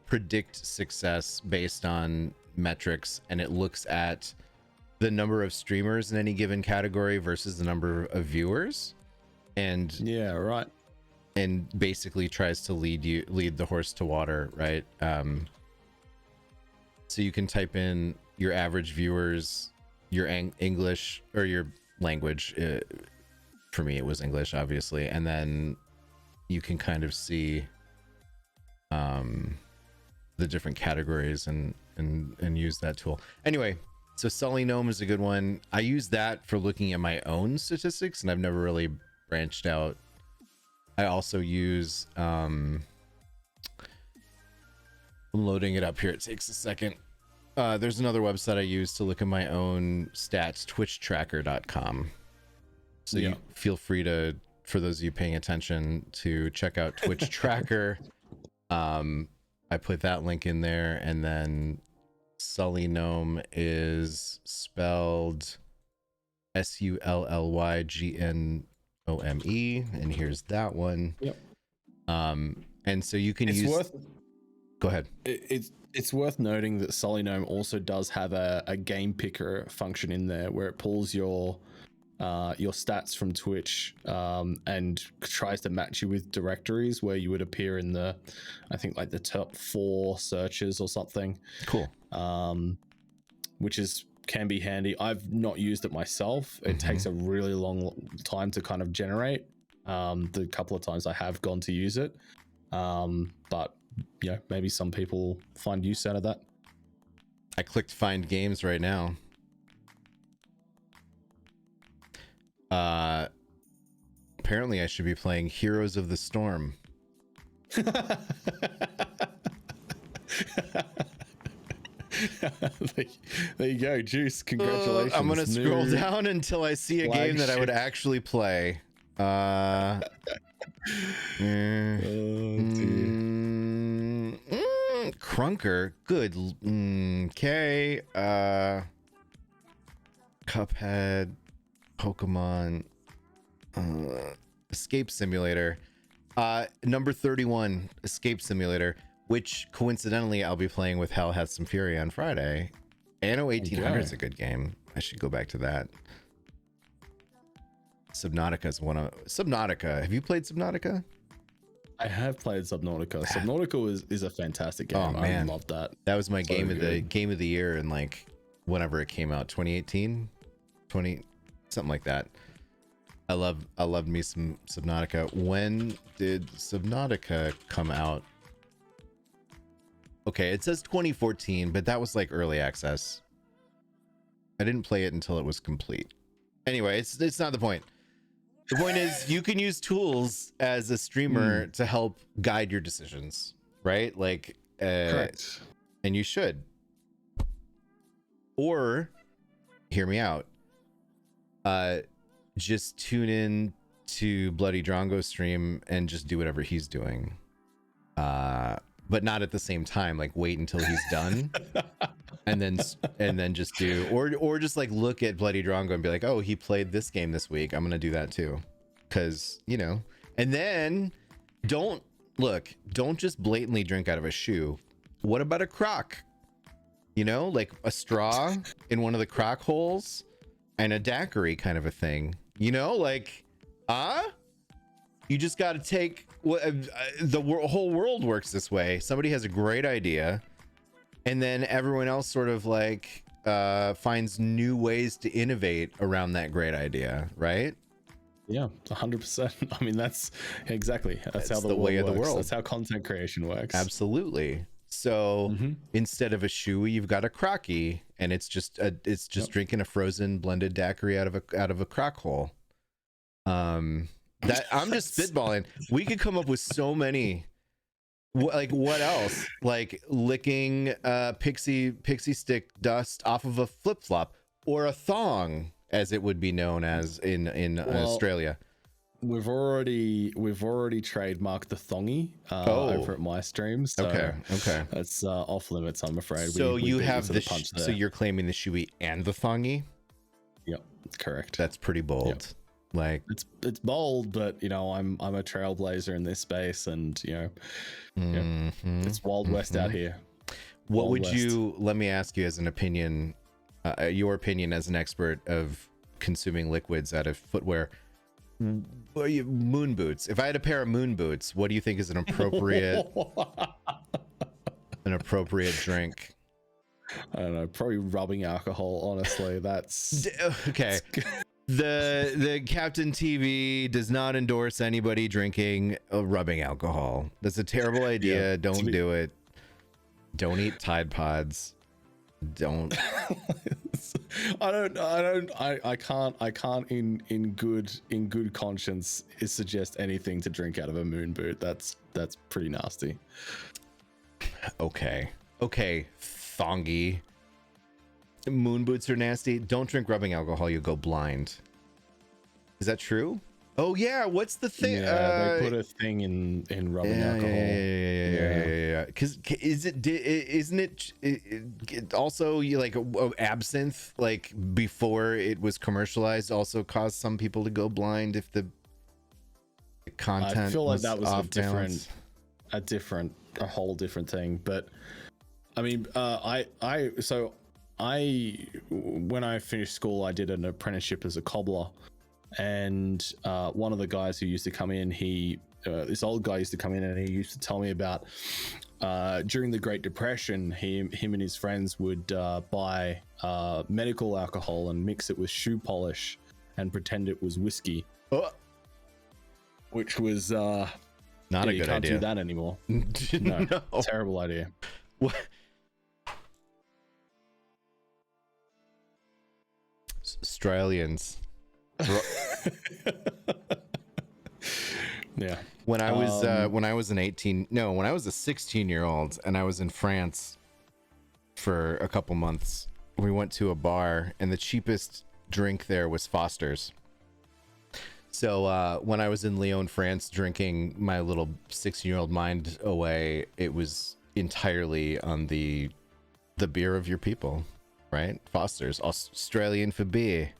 predict success based on metrics, and it looks at the number of streamers in any given category versus the number of viewers, and Yeah, right. and basically tries to lead the horse to water, right? So you can type in your average viewers, your English or your language. For me, it was English, obviously, and then you can kind of see the different categories and use that tool. Anyway, so Sully Gnome is a good one. I use that for looking at my own statistics, and I've never really branched out. I also use I'm loading it up here. It takes a second. There's another website I use to look at my own stats, twitchtracker.com. So you feel free to, for those of you paying attention, to check out Twitch Tracker. I put that link in there, and then Sully Gnome is spelled SULLYGNOME, and here's that one. Yep. And so you can use. Go ahead. It's worth noting that Sully Gnome also does have a game picker function in there where it pulls your stats from Twitch and tries to match you with directories where you would appear in the, I think, like the top 4 searches or something. Cool. Which can be handy. I've not used it myself. It takes a really long time to kind of generate. The couple of times I have gone to use it, but yeah, maybe some people find use out of that. I clicked find games right now. Apparently I should be playing Heroes of the Storm. There you go, Juice. Congratulations. I'm gonna scroll down until I see a game that I would actually play. Crunker. Good. Okay. Cuphead. Pokemon. Escape Simulator. Number 31, Escape Simulator, which coincidentally I'll be playing with Hell Hath Some Fury on Friday. Anno 1800 is a good game. I should go back to that. Subnautica is one of Subnautica. Have you played Subnautica? I have played Subnautica. Subnautica is a fantastic game. Oh, man. I love that. That was my game of the year in like whenever it came out, 2018, something like that. I loved me some Subnautica. When did Subnautica come out? Okay, it says 2014, but that was like early access. I didn't play it until it was complete. Anyway, it's not the point. The point is you can use tools as a streamer to help guide your decisions, right? Like, correct. And you should. Or, hear me out. Just tune in to BloodyDrongo stream and just do whatever he's doing. But not at the same time. Like, wait until he's done, and then just do, or just like look at BloodyDrongo and be like, oh, he played this game this week. I'm gonna do that too, because And then don't just blatantly drink out of a shoe. What about a crock? Like a straw in one of the crock holes, and a daiquiri kind of a thing. Like, you just got to take the whole world works this way. Somebody has a great idea, and then everyone else sort of like finds new ways to innovate around that great idea, right? Yeah, 100%. I mean, that's exactly that's how the way of the world. That's how content creation works. Absolutely. So instead of a shoey, you've got a crocky, and it's just drinking a frozen blended daiquiri out of a crock hole. That I'm just spitballing. We could come up with so many. Like, what else? Like licking pixie stick dust off of a flip flop, or a thong, as it would be known as in Australia. We've already trademarked the thongy over at my stream. So okay. That's off limits, I'm afraid. So you have so you're claiming the shoey and the thongy? Yep, correct. That's pretty bold. Yep. Like it's bold, but you know, I'm a trailblazer in this space, and you know, it's Wild West out here. What Wild would West. you, let me ask you as an opinion, your opinion as an expert of consuming liquids out of footwear, moon boots. If I had a pair of moon boots, what do you think is an appropriate drink? I don't know, probably rubbing alcohol, honestly. That's okay. The Captain TV does not endorse anybody drinking rubbing alcohol. That's a terrible idea. Yeah, Don't do it. Don't eat Tide Pods. Don't. I can't in good conscience suggest anything to drink out of a moon boot. That's pretty nasty. Okay, Thongy. Moon boots are nasty. Don't drink rubbing alcohol, you'll go blind. Is that true? Oh yeah, what's the thing? Yeah, they put a thing in rubbing alcohol. Yeah. Because isn't it also like absinthe, like before it was commercialized, also caused some people to go blind if the content. I feel like that was a whole different thing. But I mean, when I finished school, I did an apprenticeship as a cobbler. And one of the guys who used to come in, this old guy used to come in, and he used to tell me about during the Great Depression, him and his friends would buy medical alcohol and mix it with shoe polish and pretend it was whiskey, which was not a good idea. You can't do that anymore. No, terrible idea. What? Australians. Yeah. When I was a 16-year-old and I was in France for a couple months, we went to a bar and the cheapest drink there was Foster's. So when I was in Lyon, France, drinking my little 16-year-old mind away, it was entirely on the beer of your people, right? Foster's, Australian for beer.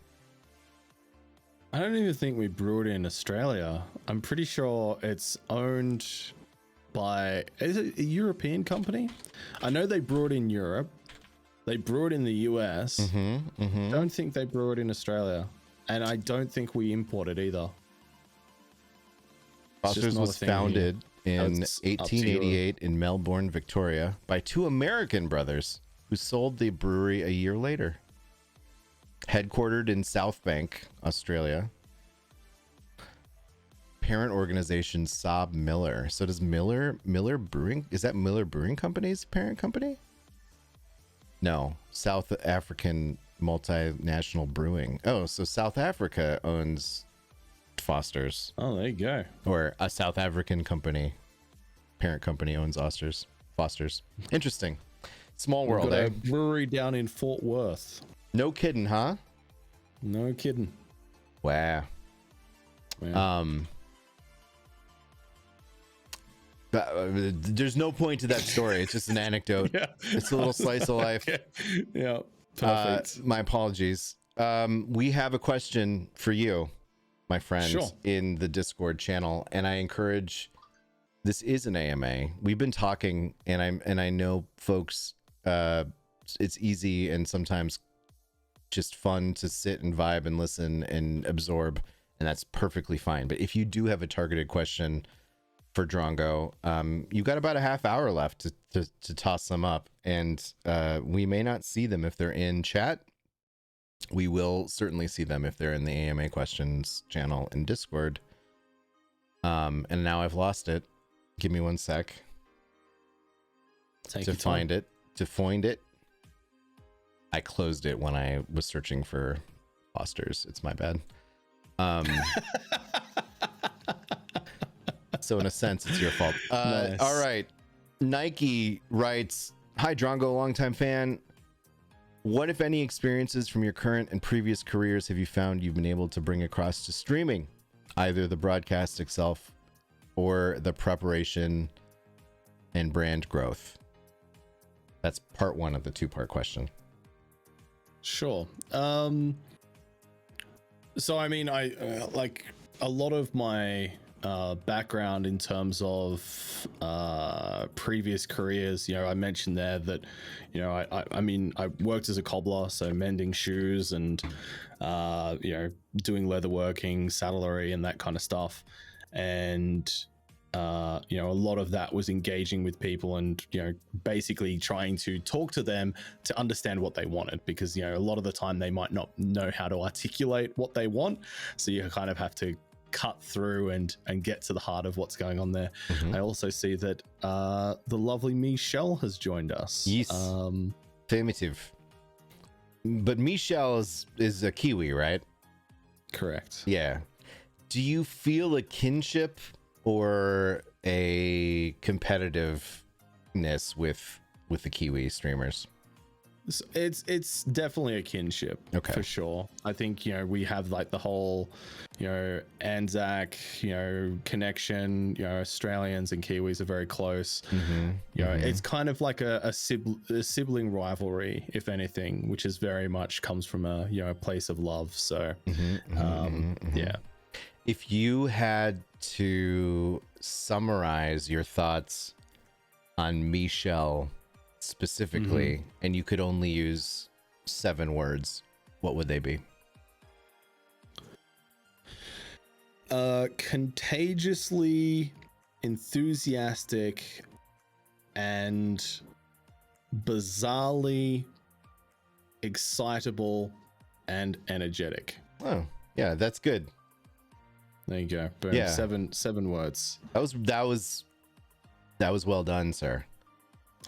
I don't even think we brew it in Australia. I'm pretty sure it's owned by... Is it a European company? I know they brew it in Europe. They brew it in the US. I don't think they brew it in Australia. And I don't think we import it either. Foster's was founded in 1888 in Melbourne, Victoria, by two American brothers who sold the brewery a year later. Headquartered in South Bank, Australia. Parent organization Saab Miller. So does Miller Brewing, is that Miller Brewing Company's parent company? No, South African Multinational Brewing. Oh, so South Africa owns Foster's. Oh, there you go. Or a South African company, parent company owns Foster's. Interesting. Small world, got eh? A brewery down in Fort Worth. No kidding, huh? No kidding. Wow. Yeah. There's no point to that story. It's just an anecdote. Yeah. It's a little slice of life. Yeah. Perfect. My apologies. We have a question for you, my friend, in the Discord channel, and I encourage. This is an AMA. We've been talking, and I know folks. It's easy and sometimes just fun to sit and vibe and listen and absorb, and that's perfectly fine. But if you do have a targeted question for Drongo, you've got about a half hour left to toss them up, and we may not see them if they're in chat. We will certainly see them if they're in the AMA questions channel in Discord. And now I've lost it. Give me 1 sec to find it. I closed it when I was searching for Foster's. It's my bad. So in a sense, it's your fault. Nice. All right. Nike writes, "Hi Drongo, longtime fan. What, if any, experiences from your current and previous careers have you found you've been able to bring across to streaming? Either the broadcast itself or the preparation and brand growth?" That's part one of the two-part question. Sure. So I mean, I like a lot of my background in terms of previous careers. You know, I mentioned there that, you know, I mean, I worked as a cobbler, so mending shoes and you know, doing leatherworking, saddlery, and that kind of stuff. And you know, a lot of that was engaging with people and, you know, basically trying to talk to them to understand what they wanted, because, you know, a lot of the time they might not know how to articulate what they want. So you kind of have to cut through and get to the heart of what's going on there. I also see that the lovely Michelle has joined us. Yes. Affirmative. But Michelle is a Kiwi, right? Correct. Yeah. Do you feel a kinship or a competitiveness with the Kiwi streamers? It's definitely a kinship, okay, for sure. I think, you know, we have like the whole, you know, Anzac, you know, connection. You know, Australians and Kiwis are very close. You know, it's kind of like a sibling rivalry, if anything, which is very much comes from a, you know, a place of love. So yeah. If you had to summarize your thoughts on Michelle specifically, and you could only use 7 words, what would they be? Contagiously enthusiastic and bizarrely excitable and energetic. Oh, yeah, that's good. There you go. Boom. Yeah. Seven words. That was well done, sir.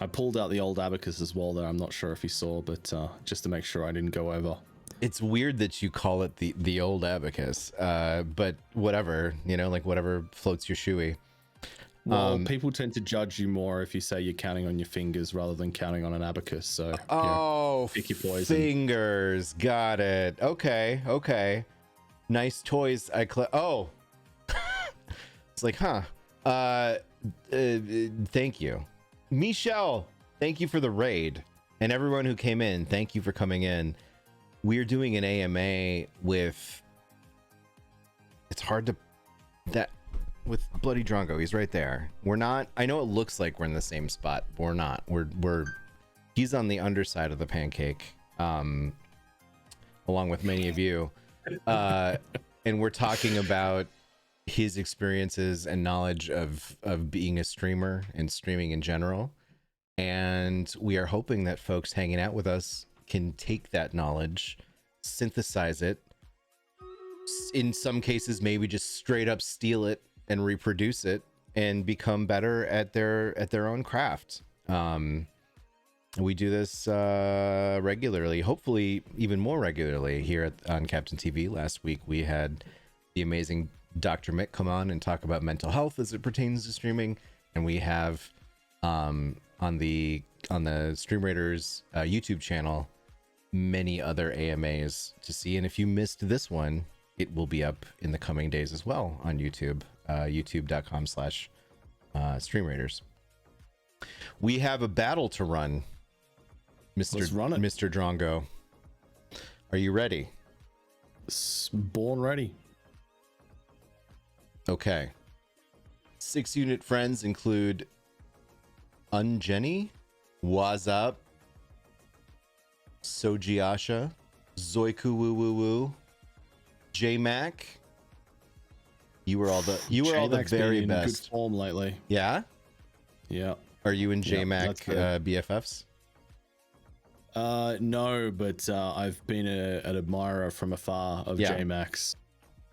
I pulled out the old abacus as well there. I'm not sure if you saw, but just to make sure I didn't go over. It's weird that you call it the old abacus, but whatever, you know, like whatever floats your shoey. Well, people tend to judge you more if you say you're counting on your fingers rather than counting on an abacus. So, pick your poison. Fingers, got it. Okay. Nice toys. Oh, it's like, huh? Thank you, Michelle. Thank you for the raid, and everyone who came in. Thank you for coming in. We're doing an AMA with. It's hard to that with BloodyDrongo. He's right there. We're not. I know it looks like we're in the same spot, but we're not. We're. He's on the underside of the pancake, along with many of you. And we're talking about his experiences and knowledge of being a streamer and streaming in general. And we are hoping that folks hanging out with us can take that knowledge, synthesize it, in some cases maybe just straight up steal it and reproduce it and become better at their own craft. We do this regularly, hopefully even more regularly here on Captain TV. Last week we had the amazing Dr. Mick come on and talk about mental health as it pertains to streaming, and we have on the Stream Raiders YouTube channel many other AMAs to see. And if you missed this one, it will be up in the coming days as well on YouTube, youtube.com/Stream Raiders. We have a battle to run. Let's run it. Mr. Drongo, are you ready? Born ready. Okay. 6-unit friends include Unjenny, Wazap, Sojiasha, Zoiku Woo Woo Woo, J Mac. You were all the very best. Good form lately. Yeah. Yeah. Are you and J Mac BFFs? No, but I've been an admirer from afar of J Max.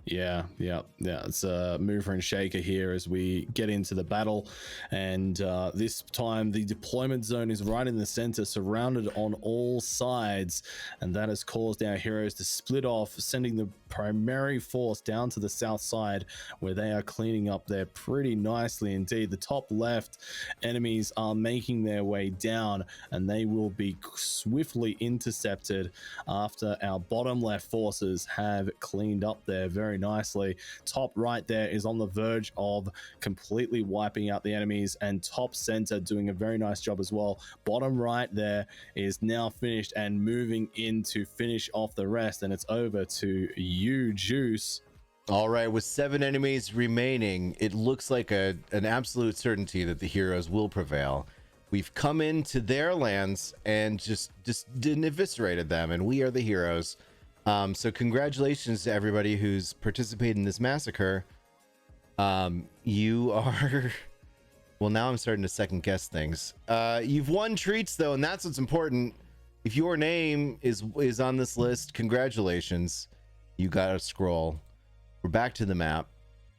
Yeah. It's a mover and shaker here as we get into the battle, and this time the deployment zone is right in the center, surrounded on all sides, and that has caused our heroes to split off, sending the primary force down to the south side, where they are cleaning up there pretty nicely indeed. The top left enemies are making their way down, and they will be swiftly intercepted after our bottom left forces have cleaned up there very very nicely. Top right there is on the verge of completely wiping out the enemies, and top center doing a very nice job as well. Bottom right there is now finished and moving in to finish off the rest, and it's over to you, Juice. All right, with 7 enemies remaining, it looks like an absolute certainty that the heroes will prevail. We've come into their lands and just eviscerated them, and we are the heroes. So congratulations to everybody who's participated in this massacre. You are... Well, now I'm starting to second guess things. You've won treats, though, and that's what's important. If your name is on this list, congratulations. You got a scroll. We're back to the map.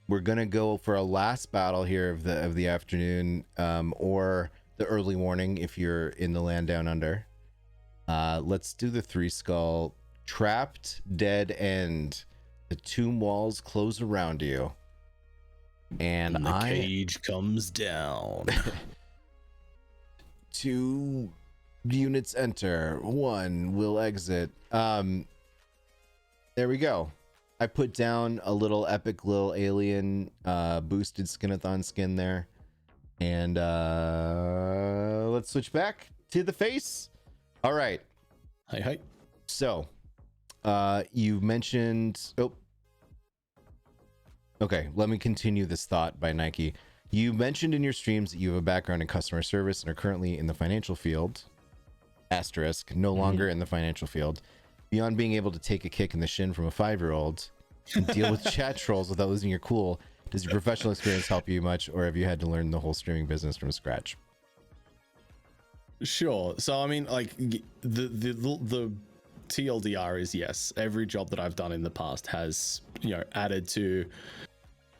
We're gonna go for a last battle here of the afternoon, or the early morning if you're in the land down under. Let's do the 3 skull. Trapped, dead end. The tomb walls close around you, and the cage comes down. 2 units enter, 1 will exit. There we go. I put down a little epic little alien boosted skinathon skin there. And let's switch back to the face. All right. Hi. So you mentioned... Oh. Okay, let me continue this thought by Nike. You mentioned in your streams that you have a background in customer service and are currently in the financial field. Asterisk, no longer in the financial field. Beyond being able to take a kick in the shin from a 5-year-old and deal with chat trolls without losing your cool, does your professional experience help you much, or have you had to learn the whole streaming business from scratch? Sure. So I mean, like the TLDR is yes. Every job that I've done in the past has, added to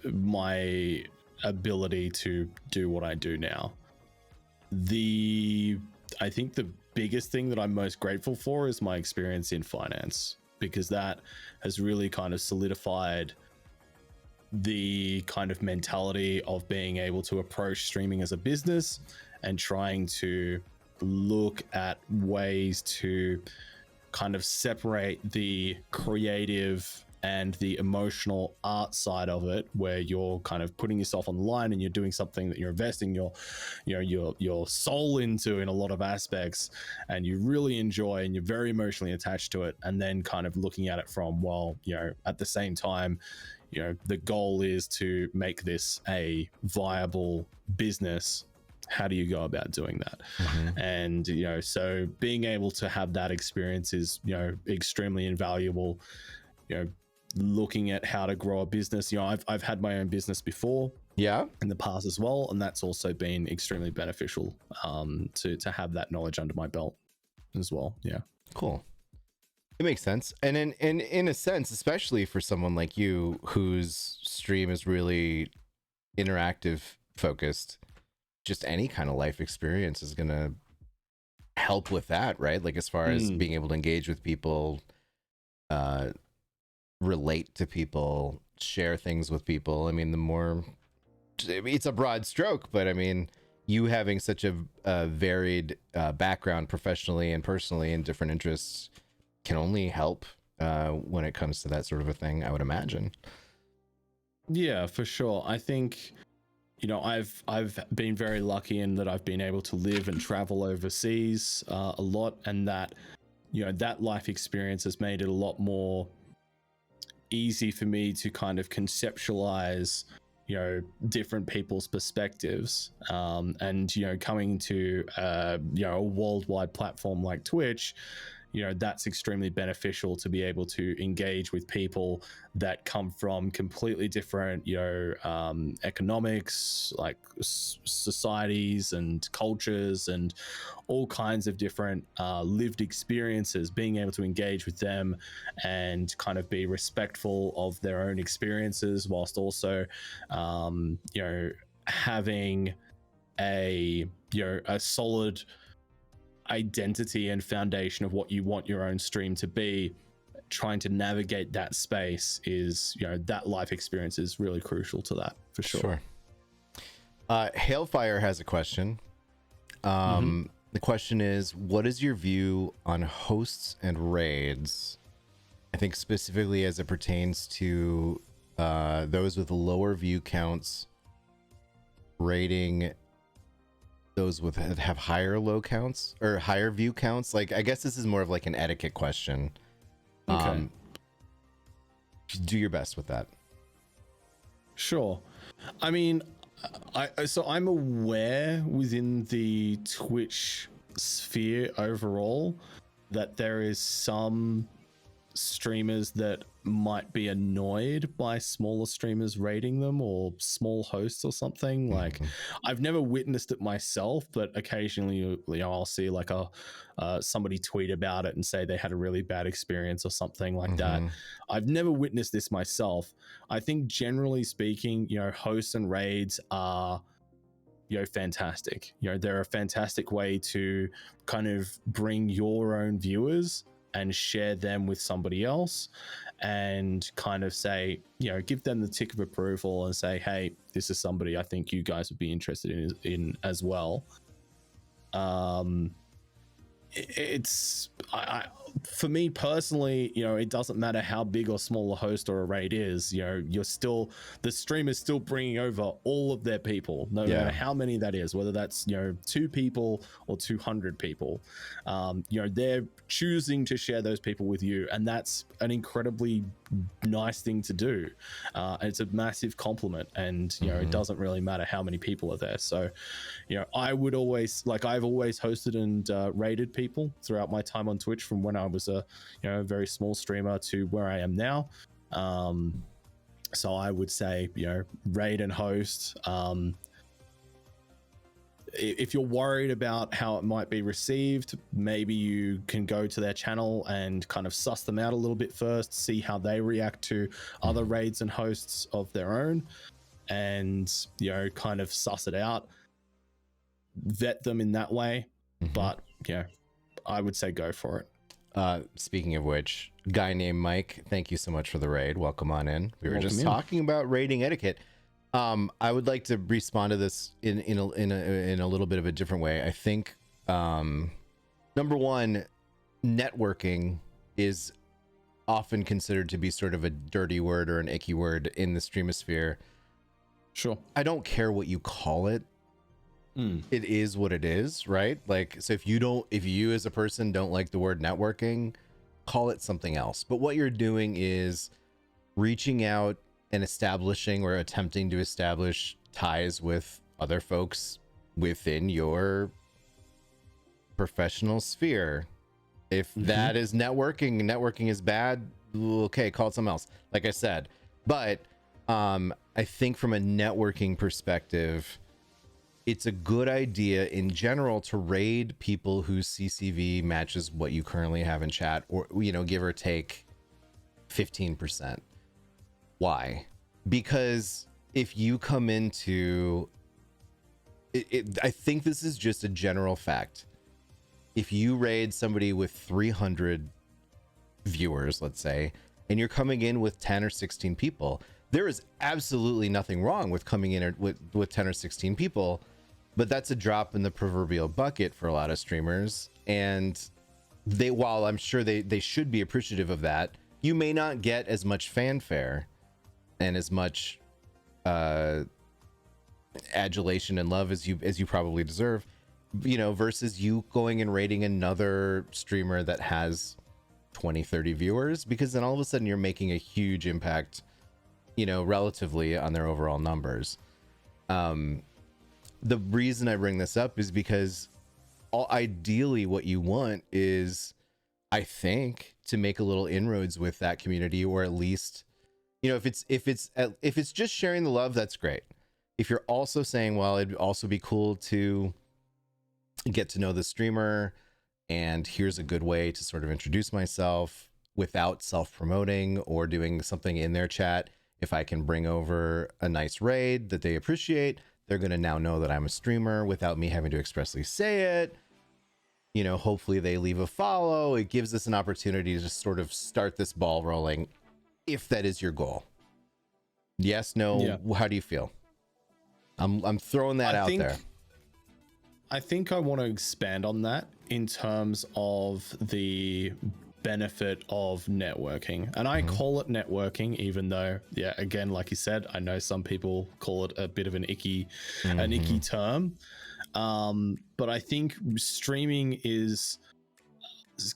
my ability to do what I do now. I think the biggest thing that I'm most grateful for is my experience in finance, because that has really kind of solidified the kind of mentality of being able to approach streaming as a business and trying to look at ways to kind of separate the creative and the emotional art side of it, where you're kind of putting yourself on the line and you're doing something that you're investing your soul into in a lot of aspects, and you really enjoy and you're very emotionally attached to it, and then kind of looking at it from, well, at the same time, the goal is to make this a viable business. How do you go about doing that? And so being able to have that experience is extremely invaluable. Looking at how to grow a business, I've had my own business before, in the past as well, and that's also been extremely beneficial to have that knowledge under my belt as well. Cool. It makes sense. And in a sense, especially for someone like you whose stream is really interactive focused, just any kind of life experience is gonna help with that, right? Like as far as being able to engage with people, relate to people, share things with people. I mean, it's a broad stroke, but I mean, you having such a varied background professionally and personally and different interests can only help when it comes to that sort of a thing, I would imagine. Yeah, for sure. I think I've been very lucky in that I've been able to live and travel overseas a lot, and that that life experience has made it a lot more easy for me to kind of conceptualize different people's perspectives, and coming to a worldwide platform like Twitch, that's extremely beneficial to be able to engage with people that come from completely different economics, like societies and cultures and all kinds of different lived experiences. Being able to engage with them and kind of be respectful of their own experiences, whilst also having a solid identity and foundation of what you want your own stream to be. Trying to navigate that space is, that life experience is really crucial to that, for sure. Hailfire has a question. The question is, what is your view on hosts and raids? I think specifically as it pertains to those with lower view counts rating those with have higher low counts or higher view counts. Like, I guess this is more of like an etiquette question. Okay. Do your best with that. Sure. I mean, so I'm aware within the Twitch sphere overall that there is some streamers that might be annoyed by smaller streamers rating them, or small hosts or something. Like, I've never witnessed it myself, but occasionally, you know, I'll see like somebody tweet about it and say they had a really bad experience or something like that. I've never witnessed this myself. I think generally speaking, you know, hosts and raids are, you know, fantastic. You know, they're a fantastic way to kind of bring your own viewers and share them with somebody else, and kind of say, you know, give them the tick of approval and say, hey, this is somebody I think you guys would be interested in as well. For me personally, you know, it doesn't matter how big or small a host or a raid is. You know, the stream is still bringing over all of their people, no matter how many that is, whether that's, you know, 2 people or 200 people. You know, they're choosing to share those people with you, and that's an incredibly nice thing to do. It's a massive compliment, and you know, it doesn't really matter how many people are there. So, you know, I've always hosted and raided people throughout my time on Twitch, from when I was a, you know, a very small streamer to where I am now. So I would say, you know, raid and host. If you're worried about how it might be received, maybe you can go to their channel and kind of suss them out a little bit first, see how they react to other raids and hosts of their own, and, you know, kind of suss it out, vet them in that way. But yeah, I would say go for it. Speaking of which, guy named Mike, thank you so much for the raid. Welcome on in. We were just talking about raiding etiquette. I would like to respond to this in a little bit of a different way. I think number one, networking is often considered to be sort of a dirty word or an icky word in the streamosphere. Sure. I don't care what you call it. It is what it is, right? Like, so if you as a person don't like the word networking, call it something else. But what you're doing is reaching out and establishing or attempting to establish ties with other folks within your professional sphere. If that is networking is bad, okay, call it something else, like I said. But I think from a networking perspective, it's a good idea in general to raid people whose CCV matches what you currently have in chat, or, you know, give or take 15%. Why? Because if you come into it, I think this is just a general fact. If you raid somebody with 300 viewers, let's say, and you're coming in with 10 or 16 people, there is absolutely nothing wrong with coming in with 10 or 16 people. But that's a drop in the proverbial bucket for a lot of streamers. And while I'm sure they should be appreciative of that, you may not get as much fanfare and as much adulation and love as you probably deserve, you know, versus you going and raiding another streamer that has 20-30 viewers, because then all of a sudden you're making a huge impact, you know, relatively on their overall numbers. The reason I bring this up is because ideally what you want is, I think, to make a little inroads with that community, or at least, you know, if it's just sharing the love, that's great. If you're also saying, well, it'd also be cool to get to know the streamer, and here's a good way to sort of introduce myself without self-promoting or doing something in their chat. If I can bring over a nice raid that they appreciate, they're going to now know that I'm a streamer without me having to expressly say it. You know, hopefully they leave a follow. It gives us an opportunity to just sort of start this ball rolling, if that is your goal. Yes, no, yeah. How do you feel? I'm throwing that out there. I think I want to expand on that in terms of the benefit of networking. And I call it networking, even though, yeah, again, like you said, I know some people call it a bit of an icky term. But I think streaming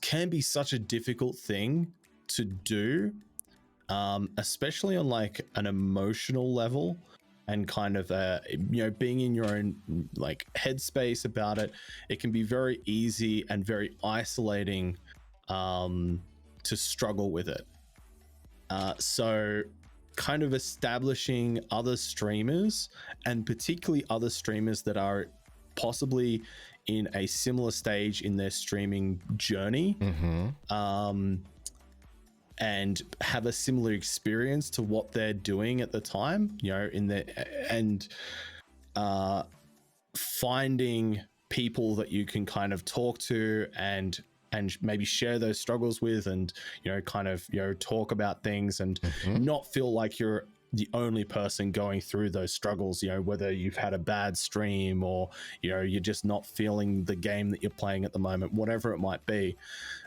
can be such a difficult thing to do, especially on like an emotional level, and kind of being in your own like headspace about it. It can be very easy and very isolating to struggle with it. So kind of establishing other streamers, and particularly other streamers that are possibly in a similar stage in their streaming journey, and have a similar experience to what they're doing at the time, and finding people that you can kind of talk to and maybe share those struggles with, and talk about things, and not feel like you're the only person going through those struggles, whether you've had a bad stream or you're just not feeling the game that you're playing at the moment, whatever it might be.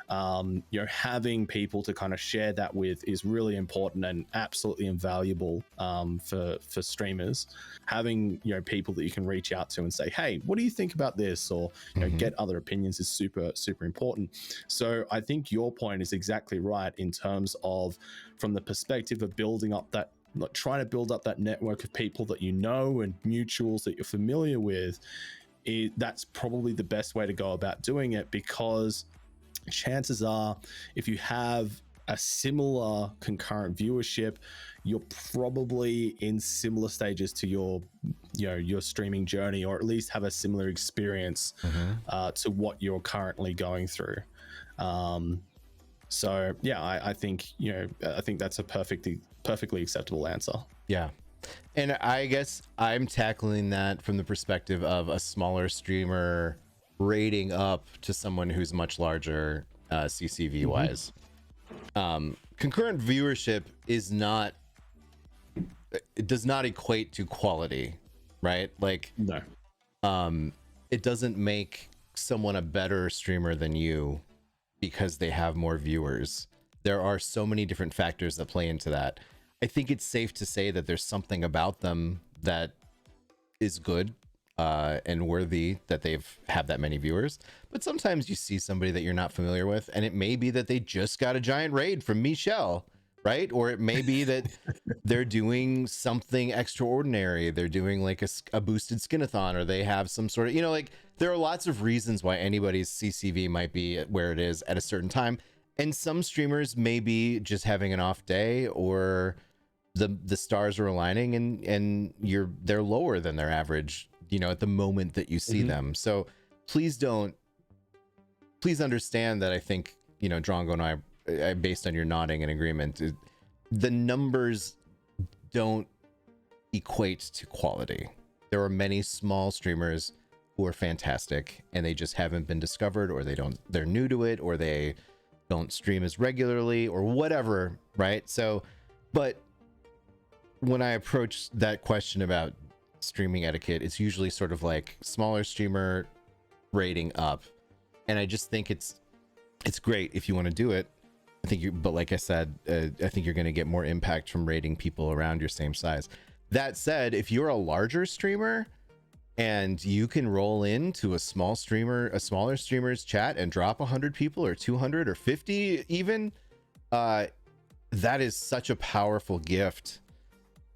Having people to kind of share that with is really important and absolutely invaluable for streamers. Having people that you can reach out to and say, hey, what do you think about this, or get other opinions is super important. So I think your point is exactly right in terms of, from the perspective of building up that, trying to build up that network of people that and mutuals that you're familiar with. That's probably the best way to go about doing it, because chances are, if you have a similar concurrent viewership, you're probably in similar stages to your streaming journey, or at least have a similar experience to what you're currently going through. So yeah, I think that's a perfectly acceptable answer. Yeah. And I guess I'm tackling that from the perspective of a smaller streamer rating up to someone who's much larger, CCV wise. Concurrent viewership it does not equate to quality, right? Like, no. It doesn't make someone a better streamer than you because they have more viewers. There are so many different factors that play into that. I think it's safe to say that there's something about them that is good and worthy that have that many viewers. But sometimes you see somebody that you're not familiar with, and it may be that they just got a giant raid from Michelle, right? Or it may be that they're doing something extraordinary. They're doing like a boosted skinathon, or they have some sort of, like, there are lots of reasons why anybody's CCV might be where it is at a certain time. And some streamers may be just having an off day, or the stars are aligning and they're lower than their average, at the moment that you see them. So please understand that I think, Drongo and I, based on your nodding in agreement, the numbers don't equate to quality. There are many small streamers who are fantastic, and they just haven't been discovered, or they're new to it, or they don't stream as regularly, or whatever, right? So, but when I approach that question about streaming etiquette, it's usually sort of like smaller streamer rating up, and I just think it's great if you want to do it. But like I said, I think you're going to get more impact from rating people around your same size. That said, if you're a larger streamer and you can roll into a smaller streamer's chat and drop 100 people, or 200 or 50 even, that is such a powerful gift.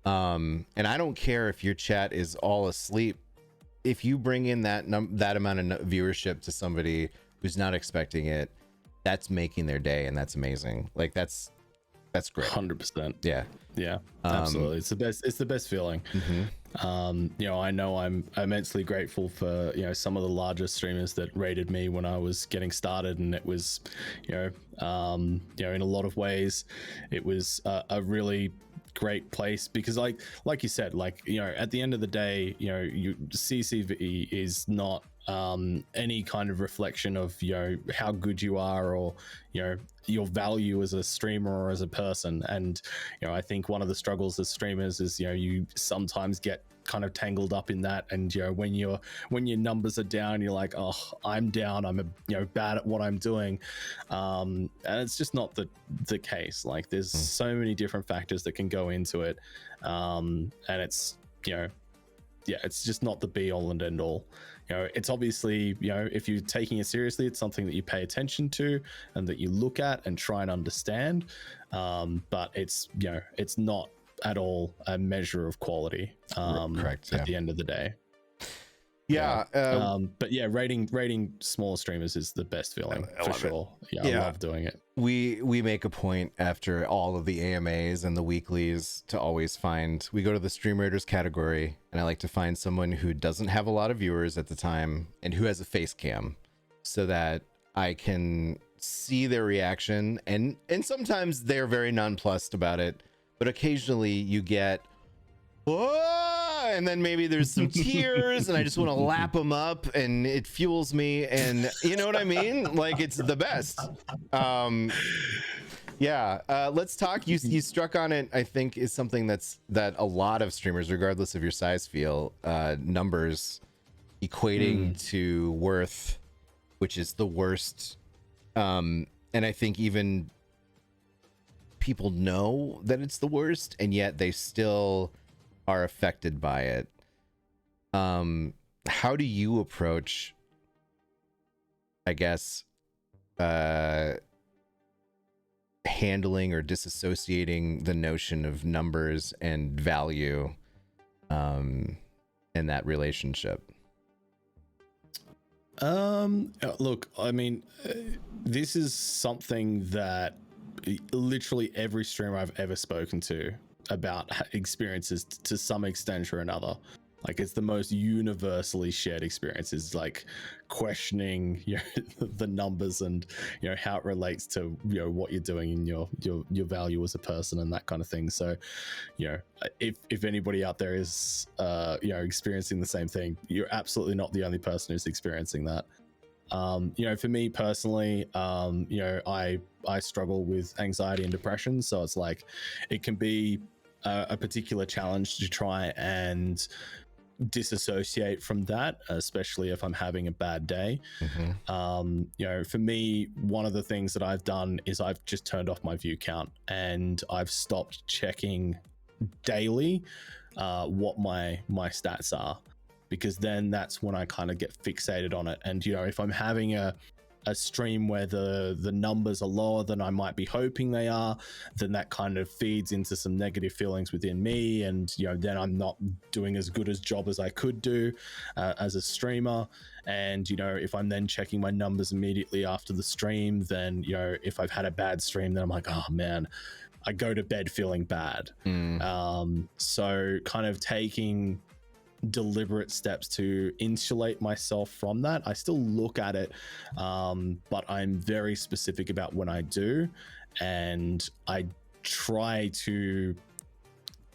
And I don't care if your chat is all asleep. If you bring in that amount of viewership to somebody who's not expecting it, that's making their day, and that's amazing. Like, that's great. 100%. Yeah, absolutely. It's the best feeling. I know I'm immensely grateful for some of the larger streamers that rated me when I was getting started, and it was in a lot of ways it was a really great place, because like you said, at the end of the day, CCV is not any kind of reflection of how good you are, or your value as a streamer or as a person. And I think one of the struggles as streamers is you sometimes get kind of tangled up in that, and when your numbers are down, you're like, oh, I'm down, I'm bad at what I'm doing, and it's just not the case. Like, there's so many different factors that can go into it, and it's it's just not the be all and end all. It's obviously, if you're taking it seriously, it's something that you pay attention to and that you look at and try and understand, but it's it's not at all a measure of quality, correct, at the end of the day. But yeah, rating smaller streamers is the best feeling, for sure. I love doing it. We make a point after all of the AMAs and the weeklies to always we go to the stream raiders category, and I like to find someone who doesn't have a lot of viewers at the time and who has a face cam, so that I can see their reaction, and sometimes they're very nonplussed about it, but occasionally you get, whoa, and then maybe there's some tears, and I just want to lap them up, and it fuels me, and you know what I mean? Like, it's the best. Let's talk. You struck on it, I think, is something that a lot of streamers, regardless of your size, feel, numbers equating to worth, which is the worst. And I think even people know that it's the worst, and yet they still are affected by it. How do you approach, I guess, handling or disassociating the notion of numbers and value in that relationship? Look, I mean, this is something that literally every streamer I've ever spoken to about experiences to some extent or another. Like, it's the most universally shared experience, is like questioning the numbers and how it relates to what you're doing and your value as a person and that kind of thing. So if anybody out there is experiencing the same thing, you're absolutely not the only person who's experiencing that. For me personally, I struggle with anxiety and depression, so it's like it can be a particular challenge to try and disassociate from that, especially if I'm having a bad day. For me, one of the things that I've done is I've just turned off my view count, and I've stopped checking daily what my stats are, because then that's when I kind of get fixated on it. And if I'm having a stream where the numbers are lower than I might be hoping they are, then that kind of feeds into some negative feelings within me, and then I'm not doing as good a job as I could do as a streamer. And if I'm then checking my numbers immediately after the stream, then if I've had a bad stream, then I'm like, oh man, I go to bed feeling bad. So kind of taking deliberate steps to insulate myself from that. I still look at it, but I'm very specific about when I do, and I try to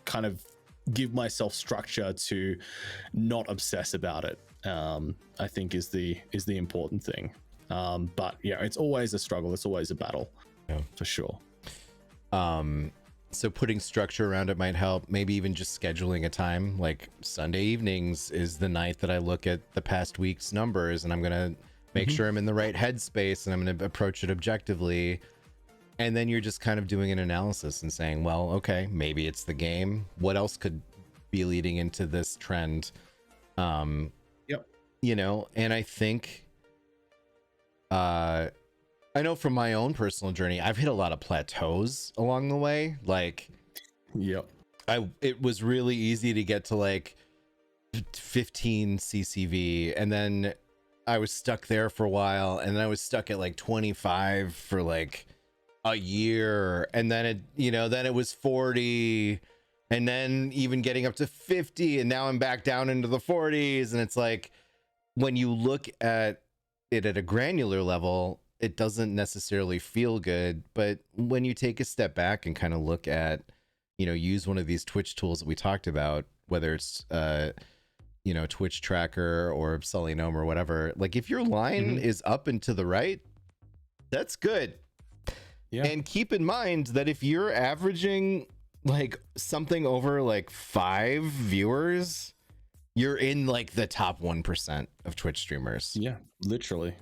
kind of give myself structure to not obsess about it. I think is the important thing. But it's always a struggle. It's always a battle, for sure. So putting structure around it might help. Maybe even just scheduling a time, like Sunday evenings is the night that I look at the past week's numbers, and I'm going to make sure I'm in the right headspace, and I'm going to approach it objectively. And then you're just kind of doing an analysis and saying, well, okay, maybe it's the game. What else could be leading into this trend? And I think, I know from my own personal journey, I've hit a lot of plateaus along the way. Like, it was really easy to get to like 15 CCV, and then I was stuck there for a while, and then I was stuck at like 25 for like a year, and then it was 40, and then even getting up to 50, and now I'm back down into the 40s. And it's like, when you look at it at a granular level, it doesn't necessarily feel good. But when you take a step back and kind of look at, use one of these Twitch tools that we talked about, whether it's Twitch tracker or Sully Gnome or whatever, like if your line is up and to the right, that's good. Yeah. And keep in mind that if you're averaging like something over like 5 viewers, you're in like the top 1% of Twitch streamers. Yeah, literally.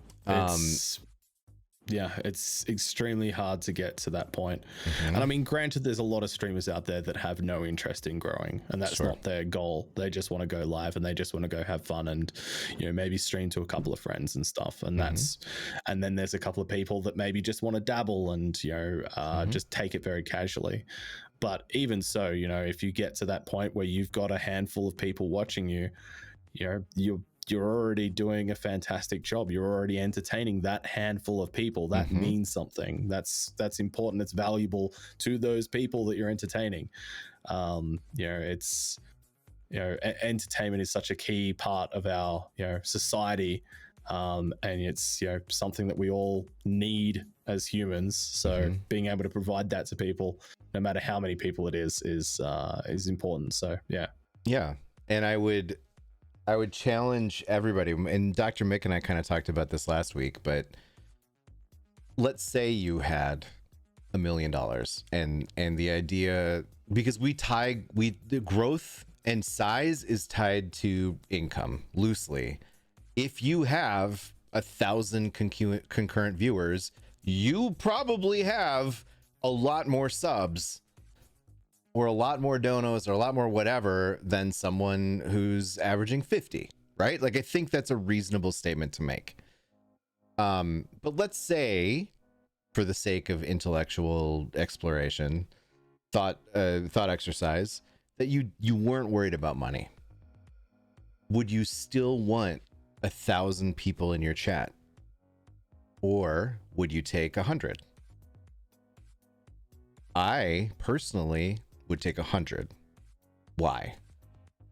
It's extremely hard to get to that point. And I mean, granted, there's a lot of streamers out there that have no interest in growing, and that's not their goal. They just want to go live and they just want to go have fun and, maybe stream to a couple of friends and stuff. And and then there's a couple of people that maybe just want to dabble and, just take it very casually. But even so, if you get to that point where you've got a handful of people watching you, you're already doing a fantastic job. You're already entertaining that handful of people. That means something. That's important. It's valuable to those people that you're entertaining. Entertainment is such a key part of our society, and it's something that we all need as humans. So being able to provide that to people, no matter how many people it is important. So yeah. And I would challenge everybody, and Dr. Mick and I kind of talked about this last week, but let's say you had $1 million and the idea, because the growth and size is tied to income loosely. If you have 1,000 concurrent viewers, you probably have a lot more subs or a lot more donos or a lot more whatever than someone who's averaging 50, right? Like, I think that's a reasonable statement to make. But let's say, for the sake of intellectual exploration, thought exercise, that you weren't worried about money. Would you still want 1,000 people in your chat? Or would you take 100? I personally would take 100. Why?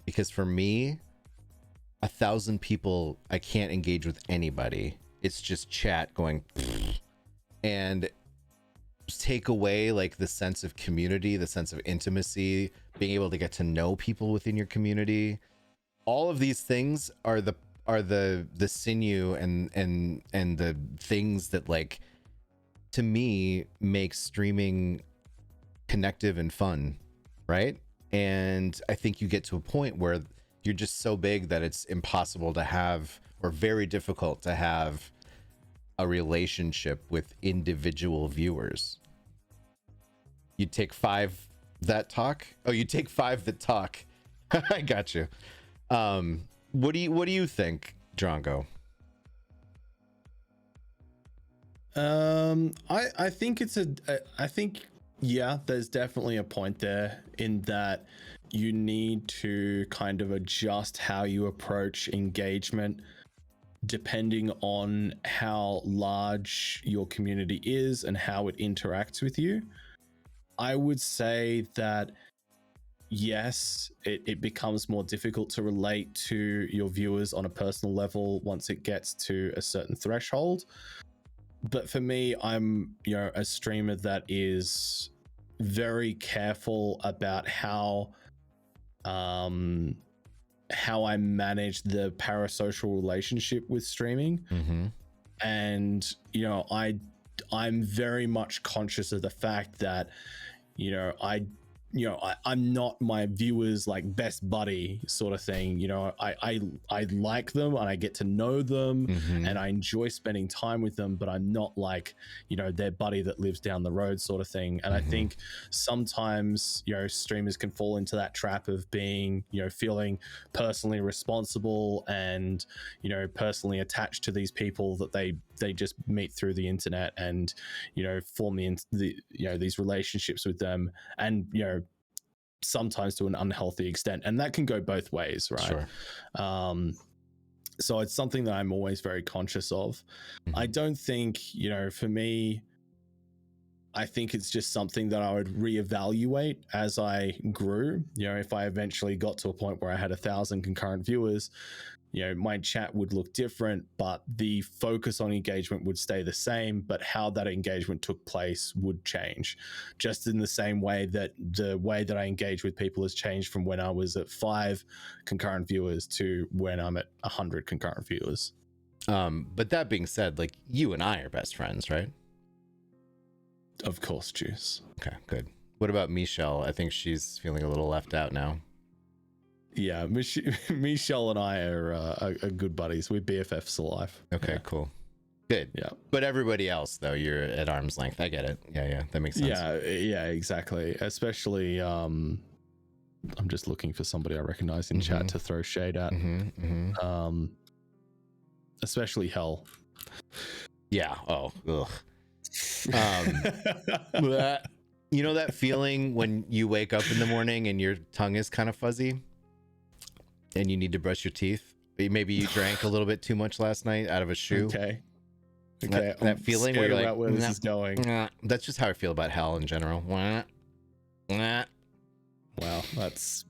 Because for me, 1,000 people, I can't engage with anybody. It's just chat going and take away like the sense of community, the sense of intimacy, being able to get to know people within your community. All of these things are the sinew and the things that, like, to me, make streaming connective and fun, right? And I think you get to a point where you're just so big that it's impossible to have, or very difficult to have, a relationship with individual viewers. You'd take 5 that talk? Oh, you take 5 that talk. I got you. What do you think, Drongo? I think there's definitely a point there in that you need to kind of adjust how you approach engagement depending on how large your community is and how it interacts with you. I would say that yes, it becomes more difficult to relate to your viewers on a personal level once it gets to a certain threshold. But for me, I'm a streamer that is very careful about how I manage the parasocial relationship with streaming. And I'm very much conscious of the fact that I'm not my viewers' like best buddy sort of thing. I like them and I get to know them and I enjoy spending time with them, but I'm not like, their buddy that lives down the road sort of thing. And I think sometimes, streamers can fall into that trap of being, feeling personally responsible and, personally attached to these people that they just meet through the internet and, form these relationships with them and, sometimes to an unhealthy extent, and that can go both ways, right? Sure. So it's something that I'm always very conscious of. I don't think, for me, I think it's just something that I would reevaluate as I grew. If I eventually got to a point where I had 1,000 concurrent viewers, my chat would look different, but the focus on engagement would stay the same, but how that engagement took place would change. Just in the same way that the way that I engage with people has changed from when I was at 5 concurrent viewers to when I'm at 100 concurrent viewers. But that being said, like, you and I are best friends, right? Of course, Juice. Okay, good. What about Michelle? I think she's feeling a little left out now. Yeah, Michelle and I are good buddies. We're BFFs alive. Okay, cool. Good. Yeah. But everybody else, though, you're at arm's length. I get it. Yeah, that makes sense. Yeah, exactly. Especially, I'm just looking for somebody I recognize in chat to throw shade at. Especially Hell. Yeah. Oh, ugh. You know that feeling when you wake up in the morning and your tongue is kind of fuzzy and you need to brush your teeth? Maybe you drank a little bit too much last night out of a shoe. Okay. That feeling where you're like, where this is going. That's just how I feel about Hell in general. Wow, that's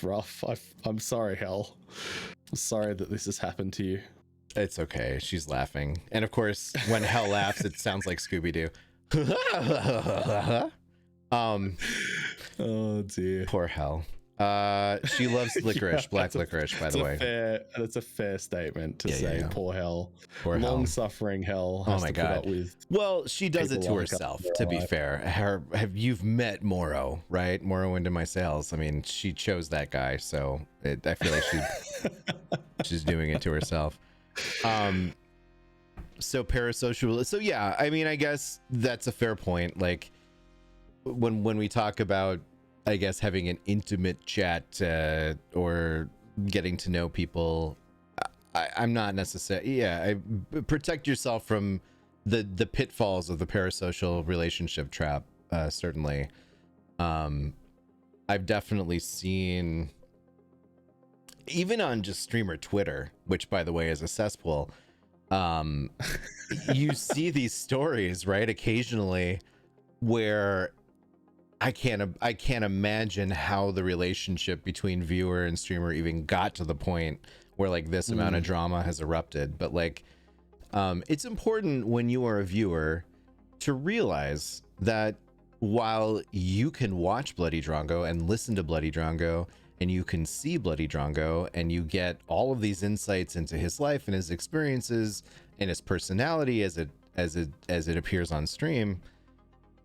rough. I'm sorry, Hell. I'm sorry that this has happened to you. It's okay. She's laughing. And of course, when Hell laughs, it sounds like Scooby-Doo. Oh dear. Poor Hell. She loves licorice, black licorice, by the way. That's a fair statement to say. Yeah. Poor Hell. Poor Hell. Long-suffering Hell has to put up with. Well, she does it to herself, to be fair. You've met Morrow, right? Morrow into my sales. I mean, she chose that guy, so I feel like she's doing it to herself. So parasocial. So yeah, I mean, I guess that's a fair point. Like when we talk about, I guess, having an intimate chat or getting to know people, I'm not necessarily. Yeah, protect yourself from the pitfalls of the parasocial relationship trap. Certainly, I've definitely seen, even on just streamer Twitter, which by the way is a cesspool. You see these stories, right, occasionally, where I can't imagine how the relationship between viewer and streamer even got to the point where like this amount of drama has erupted. But like, it's important when you are a viewer to realize that while you can watch BloodyDrongo and listen to BloodyDrongo and you can see BloodyDrongo and you get all of these insights into his life and his experiences and his personality as it appears on stream,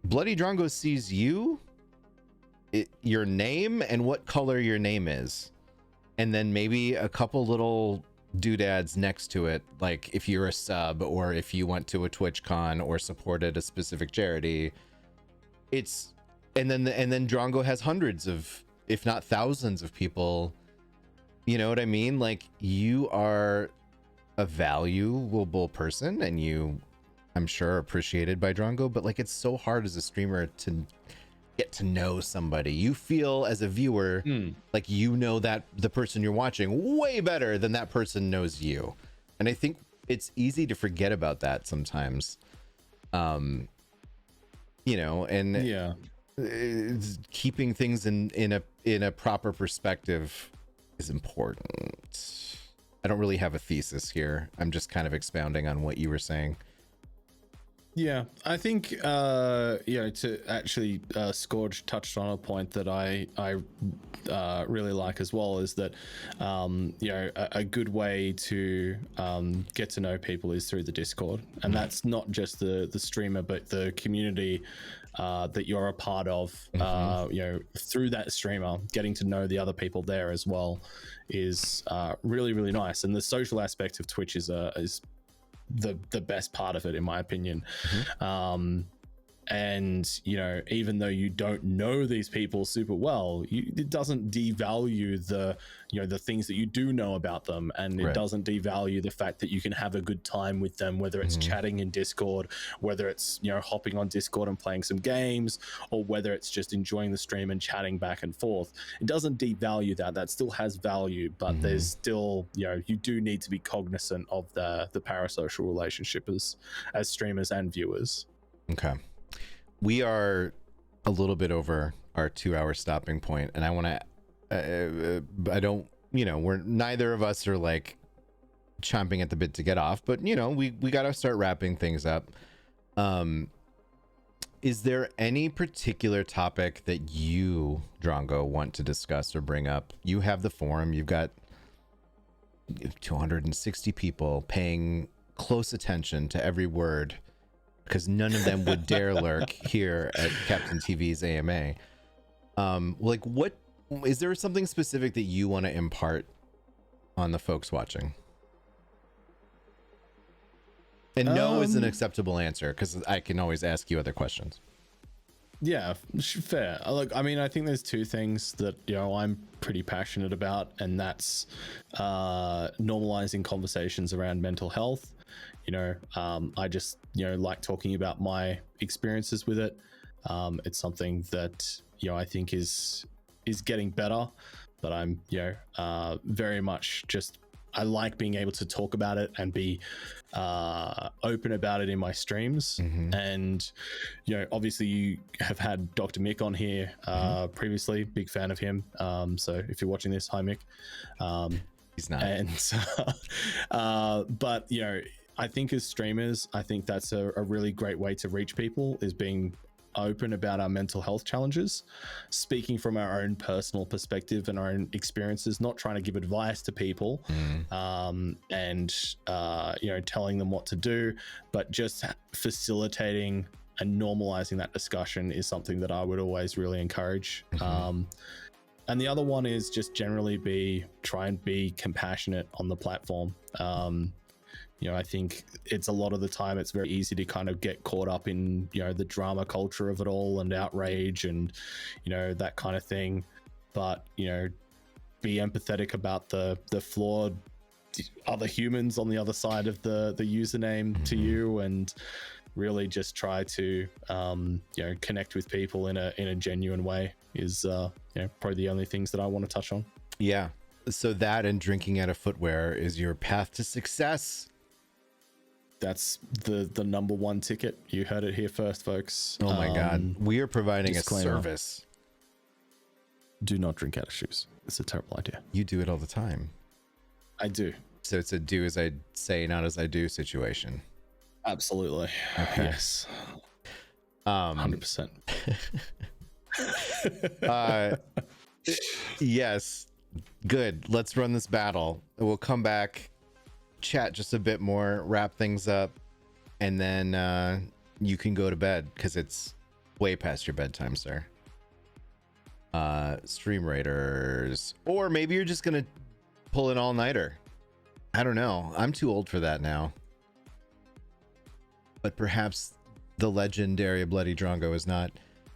BloodyDrongo sees you, your name, and what color your name is, and then maybe a couple little doodads next to it, like if you're a sub or if you went to a TwitchCon or supported a specific charity. And then Drongo has hundreds of, if not thousands of people. You know what I mean? Like, you are a valuable person and you, I'm sure, appreciated by Drongo, but like, it's so hard as a streamer to get to know somebody. You feel as a viewer like you know that the person you're watching way better than that person knows you. And I think it's easy to forget about that sometimes. You know, and yeah, keeping things in a proper perspective is important. I don't really have a thesis here. I'm just kind of expounding on what you were saying. Yeah, I think to actually Scourge touched on a point that I really like as well, is that a good way to get to know people is through the Discord, and that's not just the streamer but the community that you're a part of. Through that streamer, getting to know the other people there as well is really, really nice. And the social aspect of Twitch is the best part of it, in my opinion. And even though you don't know these people super well, it doesn't devalue the things that you do know about them, and it doesn't devalue the fact that you can have a good time with them, whether it's chatting in Discord, whether it's hopping on Discord and playing some games, or whether it's just enjoying the stream and chatting back and forth. It doesn't devalue that still has value, but there's still you do need to be cognizant of the parasocial relationship as streamers and viewers. Okay, we are a little bit over our 2-hour stopping point, and I want to we're neither of us are like chomping at the bit to get off, but you know, we got to start wrapping things up. Is there any particular topic that you, Drongo, want to discuss or bring up? You have the forum. You've got 260 people paying close attention to every word, because none of them would dare lurk here at Captain TV's AMA. Like, what is there something specific that you want to impart on the folks watching? And no is an acceptable answer, because I can always ask you other questions. Yeah, fair. Look, I mean, I think there's two things that, you know, I'm pretty passionate about, and that's normalizing conversations around mental health. You know, I just, you know, like talking about my experiences with it. It's something that, you know, I think is getting better, but I'm, you know, very much just, I like being able to talk about it and be open about it in my streams. And, you know, obviously you have had Dr. Mick on here previously, big fan of him. So if you're watching this, hi Mick. He's not. And, but, you know, I think as streamers, I think that's a really great way to reach people, is being open about our mental health challenges, speaking from our own personal perspective and our own experiences, not trying to give advice to people and you know, telling them what to do, but just facilitating and normalizing that discussion is something that I would always really encourage. And the other one is just generally try and be compassionate on the platform. You know, I think it's a lot of the time it's very easy to kind of get caught up in, you know, the drama culture of it all and outrage and, you know, that kind of thing. But, you know, be empathetic about the flawed other humans on the other side of the username to you, and really just try to, you know, connect with people in a genuine way is, you know, probably the only things that I want to touch on. Yeah. So that and drinking out of footwear is your path to success. That's the number one ticket. You heard it here first, folks. Oh my God. We are providing disclaimer. a service. Do not drink out of shoes. It's a terrible idea. You do it all the time. I do. So it's a do as I say, not as I do situation. Absolutely. Okay. Yes. 100%. Yes. Good. Let's run this battle. We'll come back, chat just a bit more, wrap things up, and then you can go to bed because it's way past your bedtime, sir. Stream Raiders, or maybe you're just gonna pull an all-nighter. I don't know. I'm too old for that now. But perhaps the legendary BloodyDrongo is not.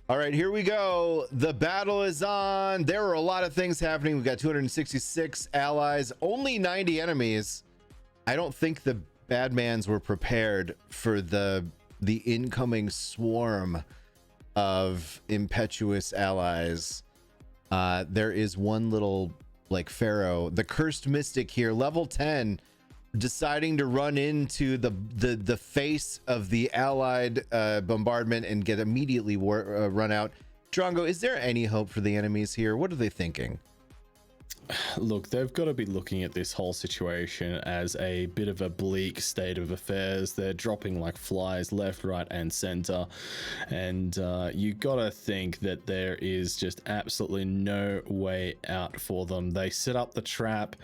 All right, here we go. The battle is on. There are a lot of things happening. We've got 266 allies, only 90 enemies. I don't think the Badmans were prepared for the incoming swarm of impetuous allies. There is one little like pharaoh, the cursed mystic here, level 10, deciding to run into the face of the allied bombardment and get immediately run out. Drongo, is there any hope for the enemies here? What are they thinking? Look, they've got to be looking at this whole situation as a bit of a bleak state of affairs. They're dropping like flies left, right, and center. And you got to think that there is just absolutely no way out for them. They set up the trap,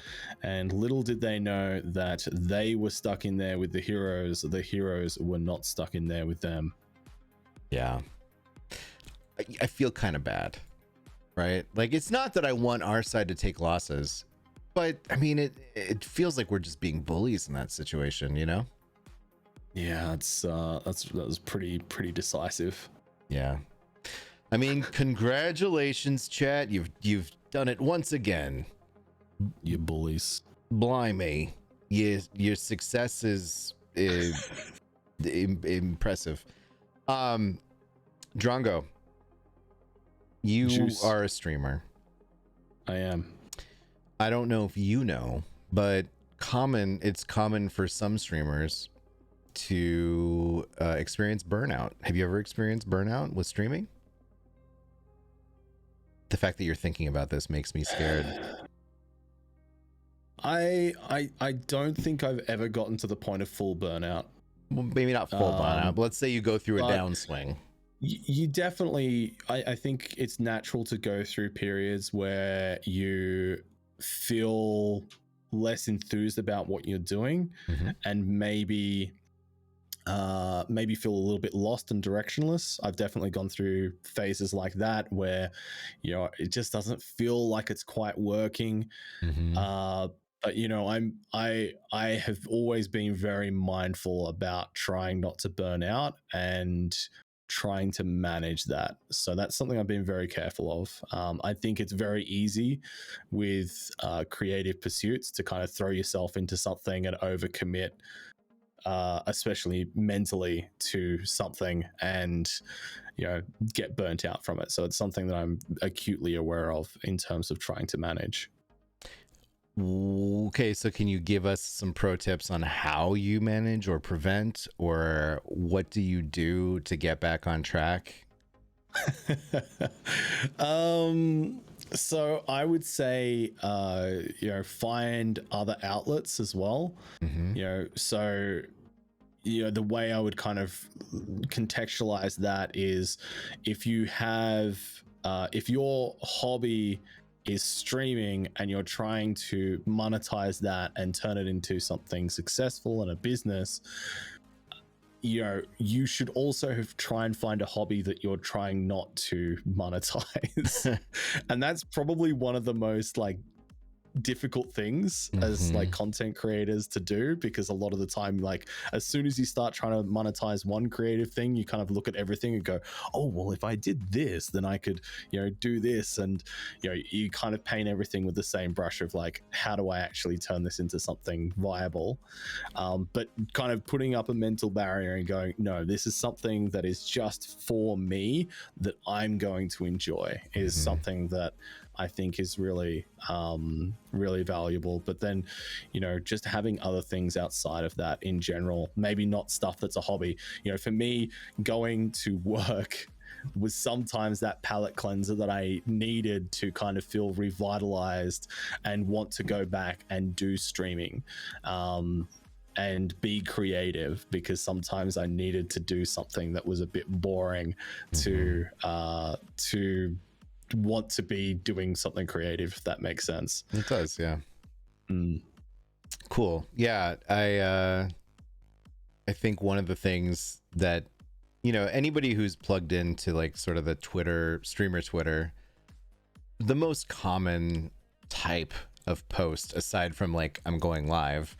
and little did they know that they were stuck in there with the heroes. The heroes were not stuck in there with them. Yeah. I feel kind of bad. Right? Like, it's not that I want our side to take losses, but I mean, it feels like we're just being bullies in that situation, you know? Yeah, that was pretty decisive. Yeah. I mean, congratulations, chat. You've done it once again. You bullies. Blimey. Your success is impressive. Drongo, you Juice. are a streamer. I am. I don't know if you know, but it's common for some streamers to experience burnout. Have you ever experienced burnout with streaming? The fact that you're thinking about this makes me scared. I don't think I've ever gotten to the point of full burnout. Well, maybe not full burnout, but let's say you go through a downswing. You definitely, I think it's natural to go through periods where you feel less enthused about what you're doing, and maybe feel a little bit lost and directionless. I've definitely gone through phases like that where, you know, it just doesn't feel like it's quite working. But you know, I have always been very mindful about trying not to burn out and trying to manage that. So that's something I've been very careful of. I think it's very easy with creative pursuits to kind of throw yourself into something and overcommit, especially mentally, to something, and you know, get burnt out from it. So it's something that I'm acutely aware of in terms of trying to manage. Okay, so can you give us some pro tips on how you manage or prevent, or what do you do to get back on track? So I would say, you know, find other outlets as well. You know, so, you know, the way I would kind of contextualize that is, if you have, if your hobby is streaming and you're trying to monetize that and turn it into something successful and a business, you know, you should also try and find a hobby that you're trying not to monetize. And that's probably one of the most like difficult things as like content creators to do, because a lot of the time, like, as soon as you start trying to monetize one creative thing, you kind of look at everything and go, oh well, if I did this, then I could, you know, do this. And you know, you kind of paint everything with the same brush of like, how do I actually turn this into something viable? But kind of putting up a mental barrier and going, no, this is something that is just for me, that I'm going to enjoy, is something that I think is really, really valuable. But then, you know, just having other things outside of that in general, maybe not stuff that's a hobby. You know, for me, going to work was sometimes that palate cleanser that I needed to kind of feel revitalized and want to go back and do streaming. And be creative, because sometimes I needed to do something that was a bit boring to want to be doing something creative, if that makes sense. It does, yeah. Cool. Yeah, I think one of the things that, you know, anybody who's plugged into like sort of the streamer Twitter, the most common type of post, aside from like I'm going live,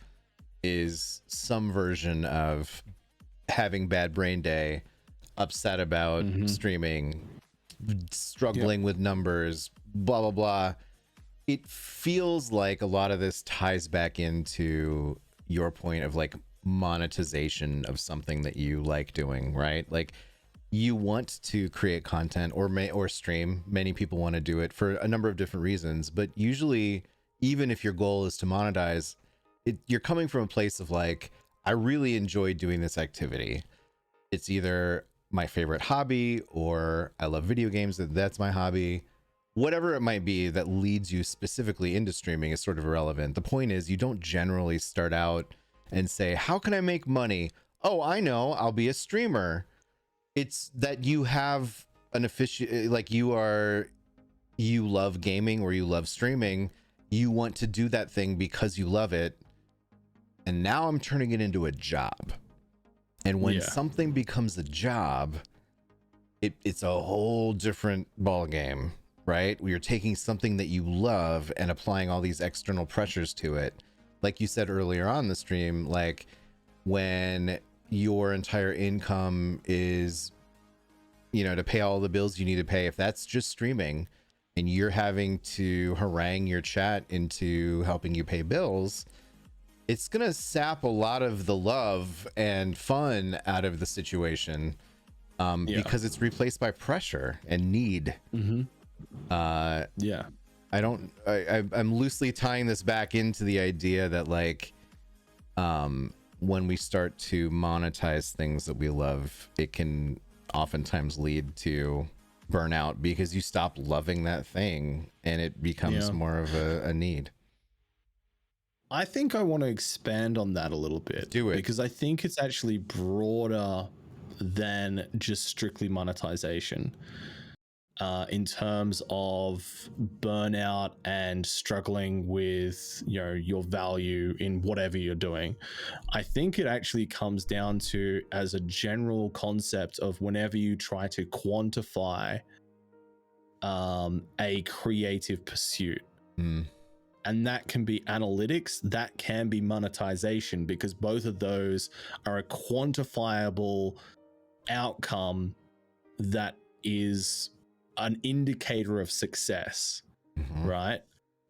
is some version of having bad brain day, upset about streaming, struggling with numbers, blah blah blah. It feels like a lot of this ties back into your point of like monetization of something that you like doing, right? Like, you want to create content or stream. Many people want to do it for a number of different reasons, but usually, even if your goal is to monetize, you're coming from a place of like, I really enjoy doing this activity. It's either my favorite hobby, or I love video games, that's my hobby. Whatever it might be that leads you specifically into streaming is sort of irrelevant. The point is, you don't generally start out and say, how can I make money? Oh, I know, I'll be a streamer. It's that you have an like you love gaming or you love streaming. You want to do that thing because you love it. And now I'm turning it into a job. And when something becomes a job, it's a whole different ball game, right? Where you're taking something that you love and applying all these external pressures to it. Like you said earlier on the stream, like when your entire income is, you know, to pay all the bills you need to pay, if that's just streaming and you're having to harangue your chat into helping you pay bills, it's gonna sap a lot of the love and fun out of the situation, because it's replaced by pressure and need. I'm loosely tying this back into the idea that like, when we start to monetize things that we love, it can oftentimes lead to burnout, because you stop loving that thing and it becomes more of a need. I think I want to expand on that a little bit. Do it. Because I think it's actually broader than just strictly monetization. In terms of burnout and struggling with, you know, your value in whatever you're doing. I think it actually comes down to, as a general concept of whenever you try to quantify a creative pursuit. And that can be analytics, that can be monetization, because both of those are a quantifiable outcome that is an indicator of success, right?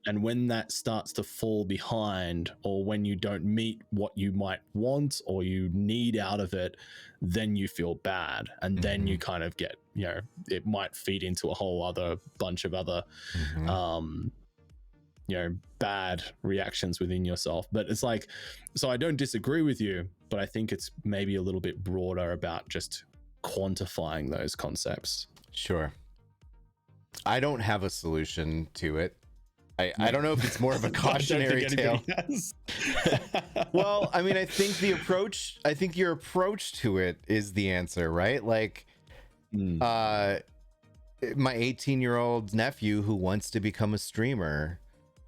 And when that starts to fall behind, or when you don't meet what you might want or you need out of it, then you feel bad. And then you kind of get, you know, it might feed into a whole other bunch of other you know, bad reactions within yourself. But it's like, so I don't disagree with you, but I think it's maybe a little bit broader about just quantifying those concepts. Sure. I don't have a solution to it. I don't know if it's more of a cautionary tale. Well, I mean, I think your approach to it is the answer, right? Like, my 18-year-old nephew who wants to become a streamer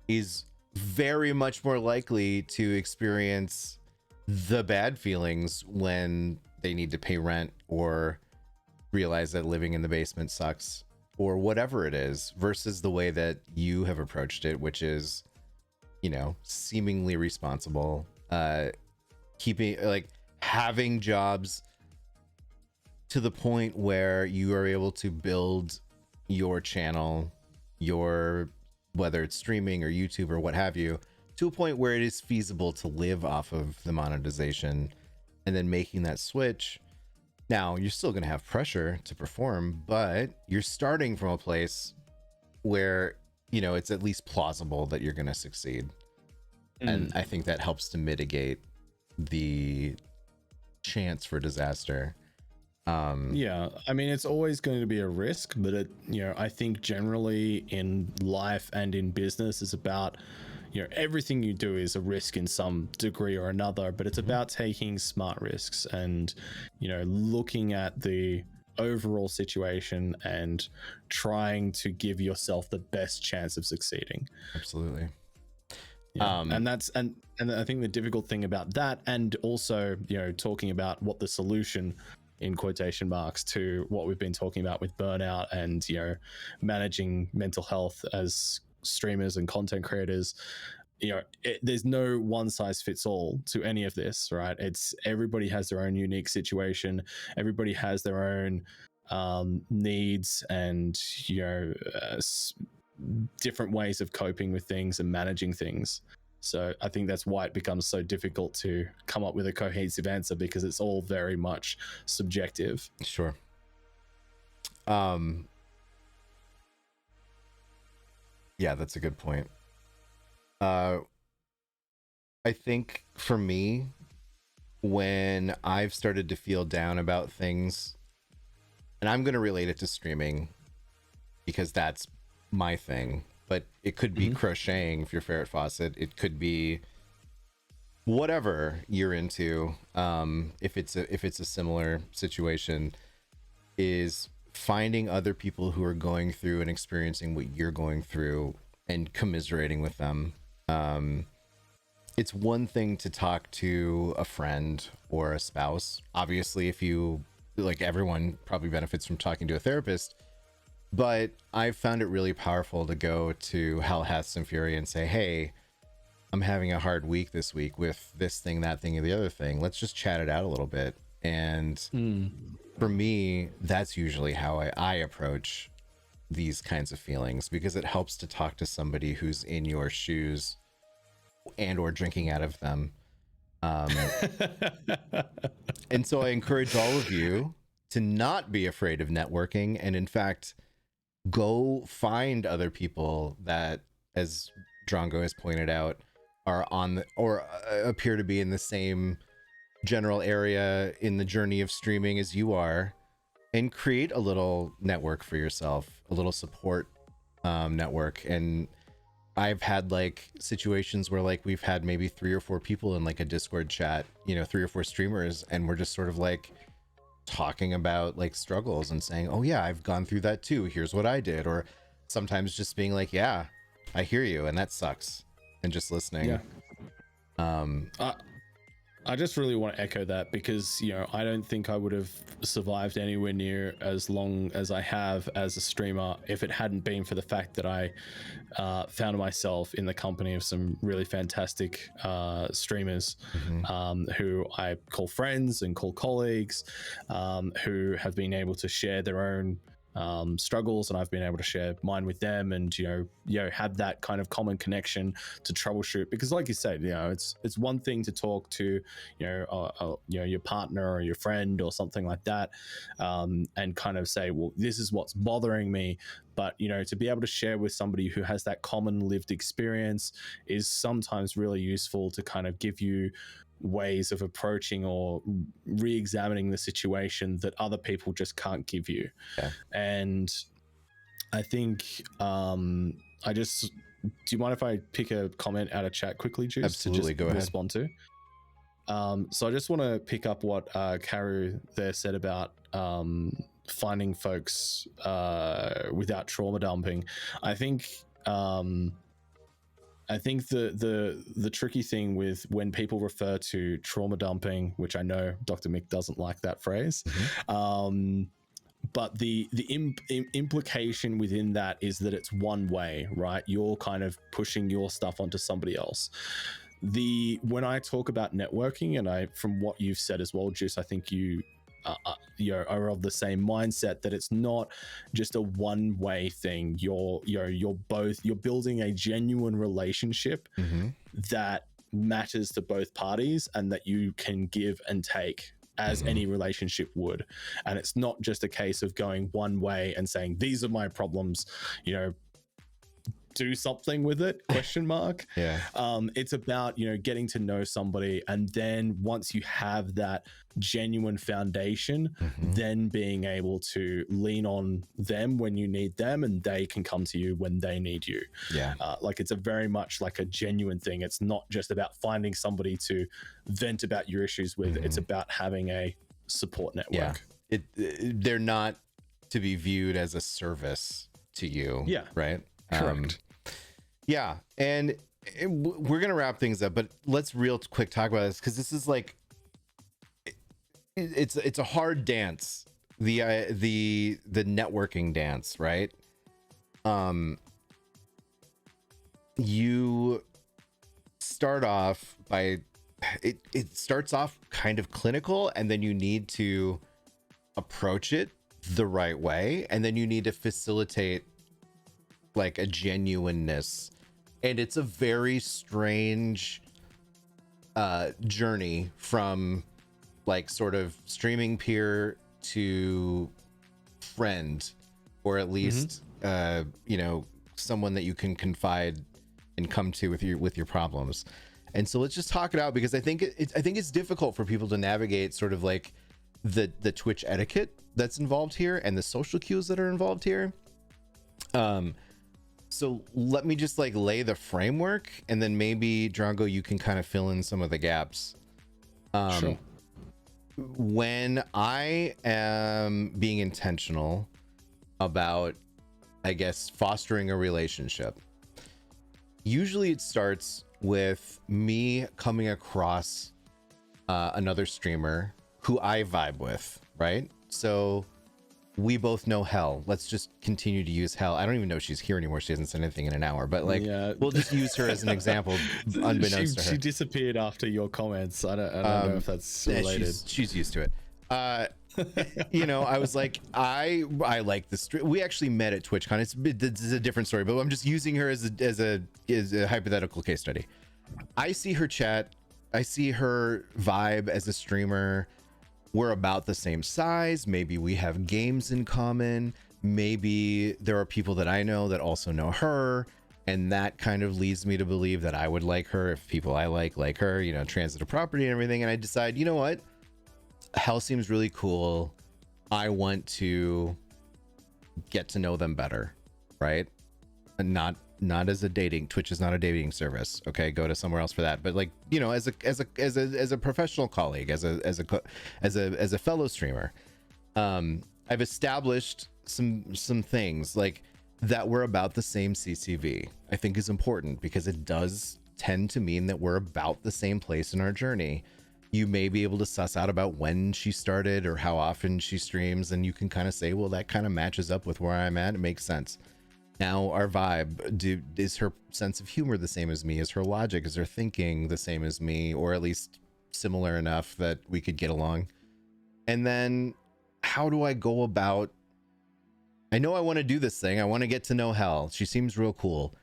is very much more likely to experience the bad feelings when they need to pay rent or realize that living in the basement sucks or whatever it is, versus the way that you have approached it, which is, you know, seemingly responsible, keeping, like, having jobs to the point where you are able to build your channel, whether it's streaming or YouTube or what have you, to a point where it is feasible to live off of the monetization, and then making that switch. Now, you're still going to have pressure to perform, but you're starting from a place where, you know, it's at least plausible that you're going to succeed. And I think that helps to mitigate the chance for disaster. Yeah, I mean, it's always going to be a risk, but it, you know, I think generally in life and in business is about, you know, everything you do is a risk in some degree or another, but it's about taking smart risks and, you know, looking at the overall situation and trying to give yourself the best chance of succeeding. Absolutely. Yeah. And that's, and I think the difficult thing about that, and also, you know, talking about what the solution in quotation marks to what we've been talking about with burnout and, you know, managing mental health as streamers and content creators, you know, there's no one size fits all to any of this, right? It's everybody has their own unique situation. Everybody has their own needs and, you know, different ways of coping with things and managing things. So I think that's why it becomes so difficult to come up with a cohesive answer, because it's all very much subjective. Sure. Yeah, that's a good point. I think for me, when I've started to feel down about things, and I'm going to relate it to streaming because that's my thing, but it could be crocheting if you're Ferret Fawcett. It could be whatever you're into. If it's a similar situation, is finding other people who are going through and experiencing what you're going through and commiserating with them. It's one thing to talk to a friend or a spouse. Obviously, if you, like, everyone probably benefits from talking to a therapist. But I've found it really powerful to go to Hell Hath Some Fury and say, hey, I'm having a hard week this week with this thing, that thing, and the other thing. Let's just chat it out a little bit. And for me, that's usually how I approach these kinds of feelings, because it helps to talk to somebody who's in your shoes and or drinking out of them. And so I encourage all of you to not be afraid of networking, and in fact, go find other people that, as Drongo has pointed out, are on the, or appear to be in the same general area in the journey of streaming as you are, and create a little network for yourself, a little support network. And I've had like situations where like we've had maybe 3 or 4 people in like a Discord chat, 3 or 4 streamers, and we're just sort of like talking about like struggles and saying, oh yeah, I've gone through that too, here's what I did. Or sometimes just being like, yeah, I hear you, and that sucks, and just listening. I just really want to echo that, because I don't think I would have survived anywhere near as long as I have as a streamer if it hadn't been for the fact that I found myself in the company of some really fantastic streamers, who I call friends and call colleagues, who have been able to share their own struggles, and I've been able to share mine with them, and have that kind of common connection to troubleshoot. Because like you said, it's one thing to talk to your partner or your friend or something like that, and kind of say, well, this is what's bothering me. But to be able to share with somebody who has that common lived experience is sometimes really useful to kind of give you ways of approaching or re-examining the situation that other people just can't give you. And I think do you mind if I pick a comment out of chat quickly, Juice? Absolutely, go ahead. Respond to. So I just want to pick up what Karu there said about finding folks without trauma dumping. I think the tricky thing with when people refer to trauma dumping, which I know Dr. Mick doesn't like that phrase, but the implication within that is that it's one way, right? You're kind of pushing your stuff onto somebody else. When I talk about networking, and from what you've said as well, Juice, I think you are of the same mindset that it's not just a one-way thing. You're building a genuine relationship that matters to both parties, and that you can give and take as any relationship would. And it's not just a case of going one way and saying, these are my problems, do something with it, question mark. It's about getting to know somebody, and then once you have that genuine foundation, then being able to lean on them when you need them, and they can come to you when they need you. Like it's a very much like a genuine thing. It's not just about finding somebody to vent about your issues with. It's about having a support network. They're not to be viewed as a service to you. Right. Correct. And we're gonna wrap things up, but let's real quick talk about this, because this is like it's a hard dance, the networking dance, right? You start off by it starts off kind of clinical, and then you need to approach it the right way, and then you need to facilitate like a genuineness. And it's a very strange journey from like sort of streaming peer to friend, or at least someone that you can confide and come to with your problems. And so let's just talk it out, because I think it's difficult for people to navigate sort of like the Twitch etiquette that's involved here and the social cues that are involved here. So let me just like lay the framework, and then maybe Drongo, you can kind of fill in some of the gaps. Sure. When I am being intentional about, I guess, fostering a relationship, usually it starts with me coming across another streamer who I vibe with, right? So we both know Hell. Let's just continue to use Hell. I don't even know if she's here anymore. She hasn't said anything in an hour, but like, we'll just use her as an example, unbeknownst to her. She disappeared after your comments. I don't know if that's related. She's used to it. I was like, I like this. We actually met at TwitchCon. It's a different story, but I'm just using her as a hypothetical case study. I see her chat. I see her vibe as a streamer. We're about the same size. Maybe we have games in common. Maybe there are people that I know that also know her. And that kind of leads me to believe that I would like her if people I like her, transitive property and everything. And I decide, you know what? Hell seems really cool. I want to get to know them better, right? And not not as a dating. Twitch is not a dating service. Okay, go to somewhere else for that. But like, you know, as a professional colleague, as a fellow streamer, I've established some things like that we're about the same CCV. I think is important because it does tend to mean that we're about the same place in our journey. You may be able to suss out about when she started or how often she streams, and you can kind of say, well, that kind of matches up with where I'm at. It makes sense. Now our vibe, is her sense of humor the same as me? Is her logic, is her thinking the same as me, or at least similar enough that we could get along? And then how do I go about, I know I want to do this thing. I want to get to know Hel. She seems real cool.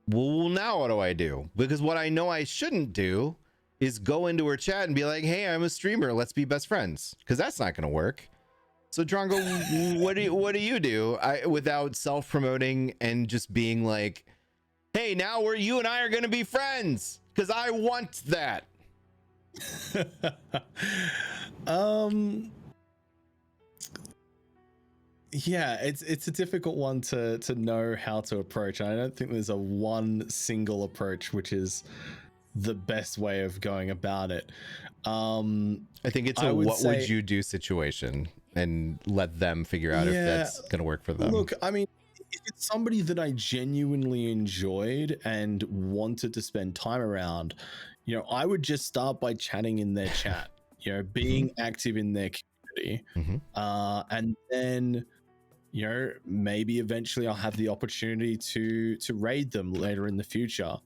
Well, now what do I do? Because what I know I shouldn't do is go into her chat and be like, hey, I'm a streamer, let's be best friends, because that's not going to work. So Drongo, what do you do without self-promoting and just being like, hey, now you and I are going to be friends because I want that? Yeah, it's a difficult one to know how to approach. I don't think there's a one single approach which is the best way of going about it. I think it's would you do situation and let them figure out if that's gonna work for them. Look, I mean, if it's somebody that I genuinely enjoyed and wanted to spend time around, you know, I would just start by chatting in their chat, you know, being active in their community, and then, you know, maybe eventually I'll have the opportunity to raid them later in the future.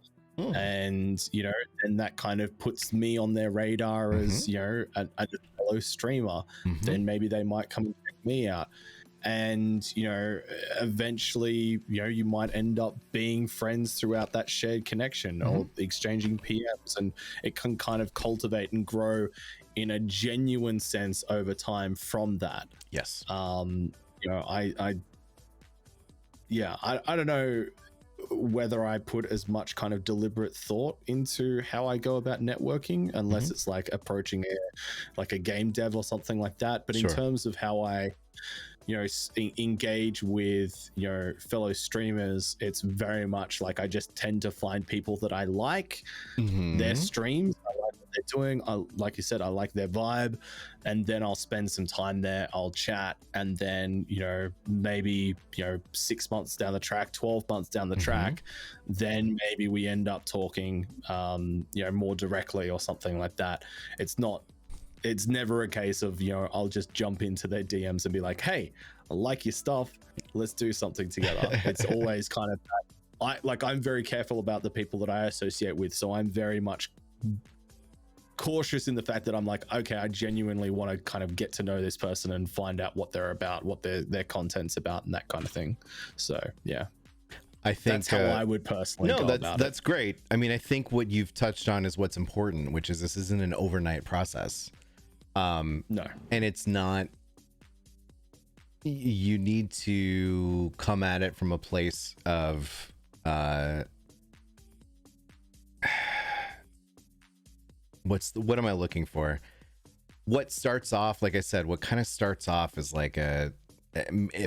And, you know, then that kind of puts me on their radar as, you know, a fellow streamer. Then maybe they might come and check me out. And, you know, eventually, you know, you might end up being friends throughout that shared connection or exchanging PMs, and it can kind of cultivate and grow in a genuine sense over time from that. Yes. You know, I don't know whether I put as much kind of deliberate thought into how I go about networking, unless it's like approaching a game dev or something like that. But in terms of how I, you know, engage with, you know, fellow streamers, it's very much like I just tend to find people that I like their streams. I like what they're doing. Like you said, I like their vibe, and then I'll spend some time there. I'll chat, and then, you know, maybe, you know, 6 months down the track, 12 months down the track, then maybe we end up talking, you know, more directly or something like that. It's never a case of, you know, I'll just jump into their DMs and be like, hey, I like your stuff, let's do something together. It's always kind of I'm very careful about the people that I associate with, so I'm very much cautious in the fact that I'm like, okay, I genuinely want to kind of get to know this person and find out what they're about, what their content's about, and that kind of thing. So yeah, I think that's how I would personally go about that's great. I mean, I think what you've touched on is what's important, which is this isn't an overnight process. No, and it's not, you need to come at it from a place of what am I looking for? What starts off, like I said, what kind of starts off is like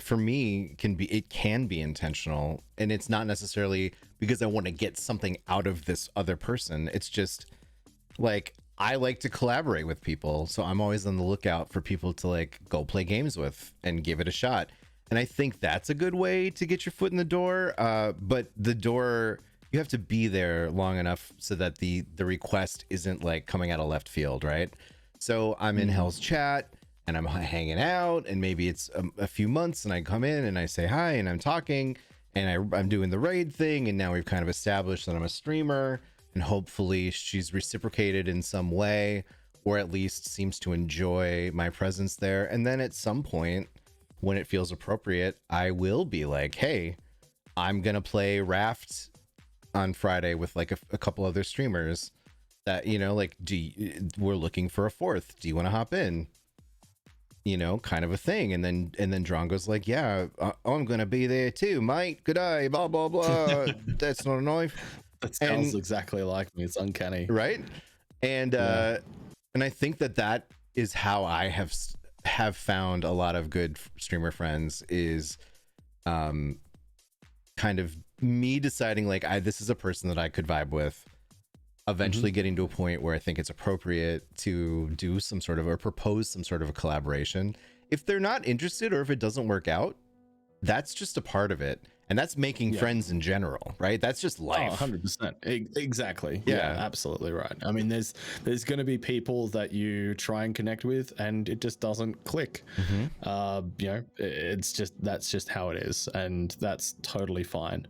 for me it can be intentional, and it's not necessarily because I want to get something out of this other person. It's just like, I like to collaborate with people, so I'm always on the lookout for people to like go play games with and give it a shot. And I think that's a good way to get your foot in the door. But the door, you have to be there long enough so that the request isn't like coming out of left field, right? So I'm in Hel's chat and I'm hanging out, and maybe it's a few months, and I come in and I say hi and I'm talking and I'm doing the raid thing, and now we've kind of established that I'm a streamer. And hopefully she's reciprocated in some way, or at least seems to enjoy my presence there. And then at some point, when it feels appropriate, I will be like, hey, I'm going to play Raft on Friday with like a couple other streamers that, you know, like, we're looking for a fourth. Do you want to hop in? You know, kind of a thing. And then Drongo's like, yeah, I'm going to be there too, mate. Good day, blah, blah, blah. That's not a knife. That sounds exactly like me. It's uncanny, right? And and I think that is how I have found a lot of good streamer friends, is kind of me deciding like this is a person that I could vibe with, eventually getting to a point where I think it's appropriate to do some sort of or propose some sort of a collaboration. If they're not interested or if it doesn't work out, that's just a part of it. And that's making friends in general, right? That's just life. 100%. Exactly. Yeah, absolutely right. I mean, there's going to be people that you try and connect with and it just doesn't click. That's just how it is, and that's totally fine.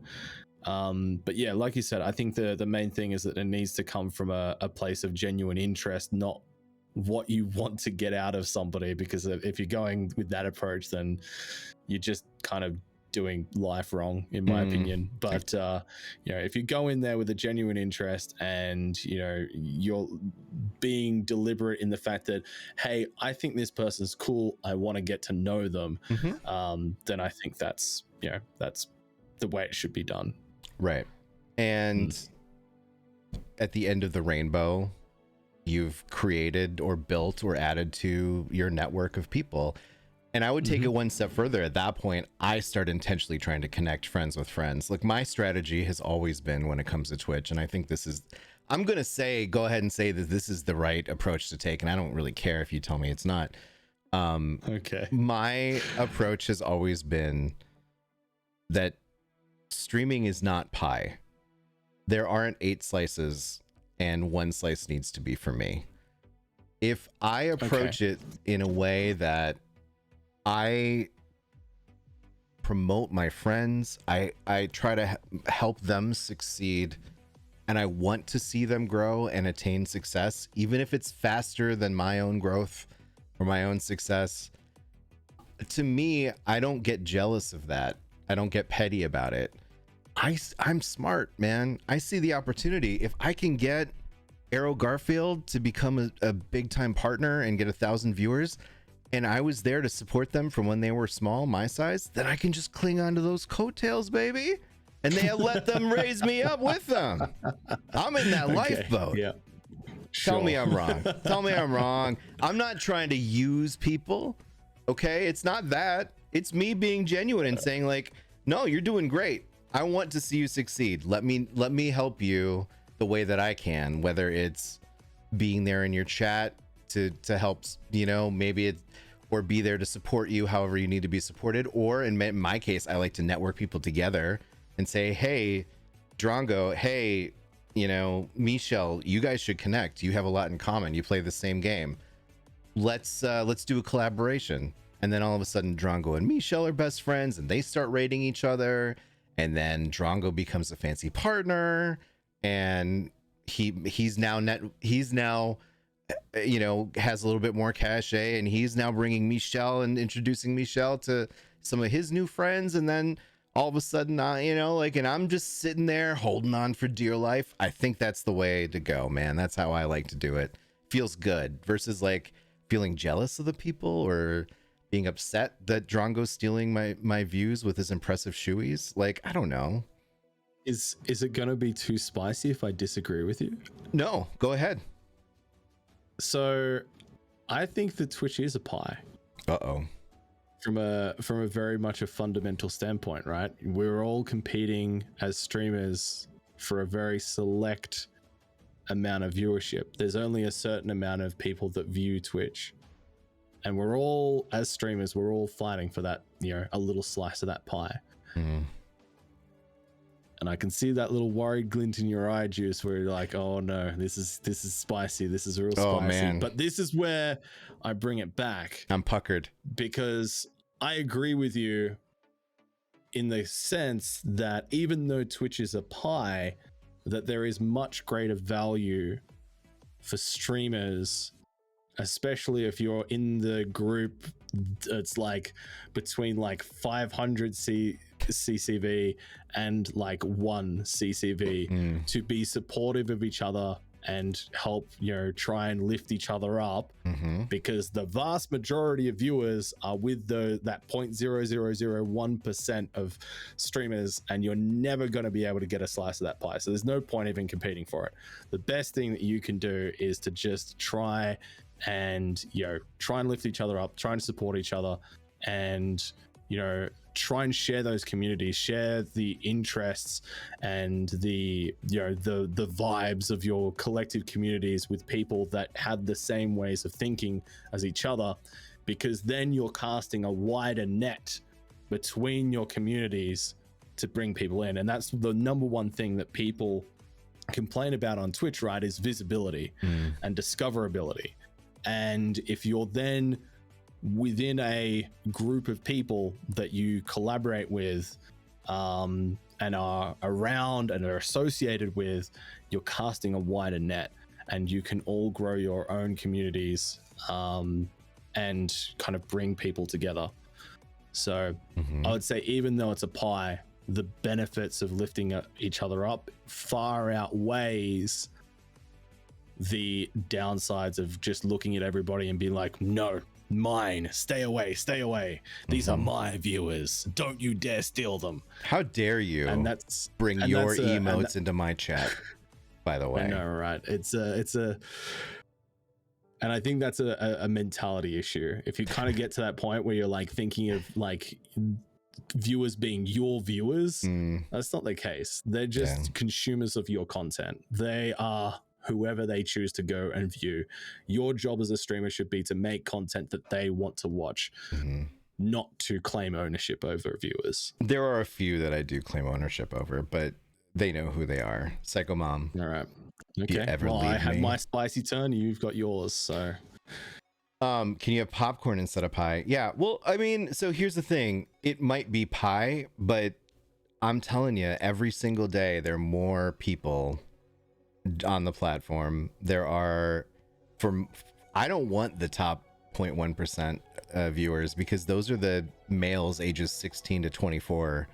But yeah, like you said, I think the main thing is that it needs to come from a place of genuine interest, not what you want to get out of somebody, because if you're going with that approach, then you're just kind of doing life wrong, in my opinion. But if you go in there with a genuine interest and you're being deliberate in the fact that, hey, I think this person's cool, I want to get to know them, then I think that's the way it should be done. Right. And at the end of the rainbow, you've created or built or added to your network of people. And I would take it one step further. At that point, I start intentionally trying to connect friends with friends. Like, my strategy has always been when it comes to Twitch, and I think this is, I'm going to go ahead and say that this is the right approach to take, and I don't really care if you tell me it's not. Okay. My approach has always been that streaming is not pie. There aren't 8 slices, and 1 slice needs to be for me. If I approach it in a way that I promote my friends, I try to help them succeed, and I want to see them grow and attain success, even if it's faster than my own growth or my own success. To me, I don't get jealous of that. I don't get petty about it. I'm smart, man. I see the opportunity. If I can get Arrow Garfield to become a big time partner and get 1,000 viewers, and I was there to support them from when they were small, my size, then I can just cling on to those coattails, baby. And they let them raise me up with them. I'm in that lifeboat. Yeah. Tell me I'm wrong. Tell me I'm wrong. I'm not trying to use people. Okay. It's not that. It's me being genuine and saying like, no, you're doing great. I want to see you succeed. Let me help you the way that I can, whether it's being there in your chat to help, maybe it's, or be there to support you however you need to be supported. Or in my case, I like to network people together and say, hey, Drongo, hey, Michelle, you guys should connect. You have a lot in common. You play the same game. Let's do a collaboration. And then all of a sudden, Drongo and Michelle are best friends, and they start rating each other. And then Drongo becomes a fancy partner, and he's now has a little bit more cachet, and he's now bringing Michelle and introducing Michelle to some of his new friends. And then all of a sudden, and I'm just sitting there holding on for dear life. I think that's the way to go, man. That's how I like to do it. Feels good versus like feeling jealous of the people or being upset that Drongo's stealing my views with his impressive shoeys. Like, I don't know. Is it gonna be too spicy if I disagree with you? No, go ahead. So I think that Twitch is a pie. Uh-oh. From a very much a fundamental standpoint, right? We're all competing as streamers for a very select amount of viewership. There's only a certain amount of people that view Twitch. And we're all, as streamers, we're all fighting for that, a little slice of that pie. Mm. And I can see that little worried glint in your eye, Juice, where you're like, oh no, this is spicy. This is real spicy. Oh, man. But this is where I bring it back. I'm puckered. Because I agree with you in the sense that even though Twitch is a pie, that there is much greater value for streamers, especially if you're in the group it's like between like 500 CCV and like 1 CCV to be supportive of each other and help try and lift each other up, because the vast majority of viewers are with that 0.0001% of streamers, and you're never going to be able to get a slice of that pie. So there's no point even competing for it. The best thing that you can do is to just try and lift each other up, try and support each other, and try and share those communities, share the interests and the vibes of your collective communities with people that had the same ways of thinking as each other, because then you're casting a wider net between your communities to bring people in. And that's the number one thing that people complain about on Twitch, right, is visibility and discoverability. And if you're then within a group of people that you collaborate with and are around and are associated with, you're casting a wider net, and you can all grow your own communities and kind of bring people together. So I would say, even though it's a pie, the benefits of lifting each other up far outweighs the downsides of just looking at everybody and being like, no, mine, stay away, these are my viewers, don't you dare steal them. How dare you bring your emotes into my chat, by the way. I know, right? It's a and I think that's a mentality issue. If you kind of get to that point where you're like thinking of like viewers being your viewers, that's not the case. They're just consumers of your content. They are whoever they choose to go and view. Your job as a streamer should be to make content that they want to watch, not to claim ownership over viewers. There are a few that I do claim ownership over, but they know who they are. Psycho Mom. All right. Okay. Well, I had my spicy turn. You've got yours. So, can you have popcorn instead of pie? Yeah. Well, I mean, so here's the thing. It might be pie, but I'm telling you, every single day there are more people on the platform. There are, I don't want the top 0.1% viewers, because those are the males ages 16 to 24,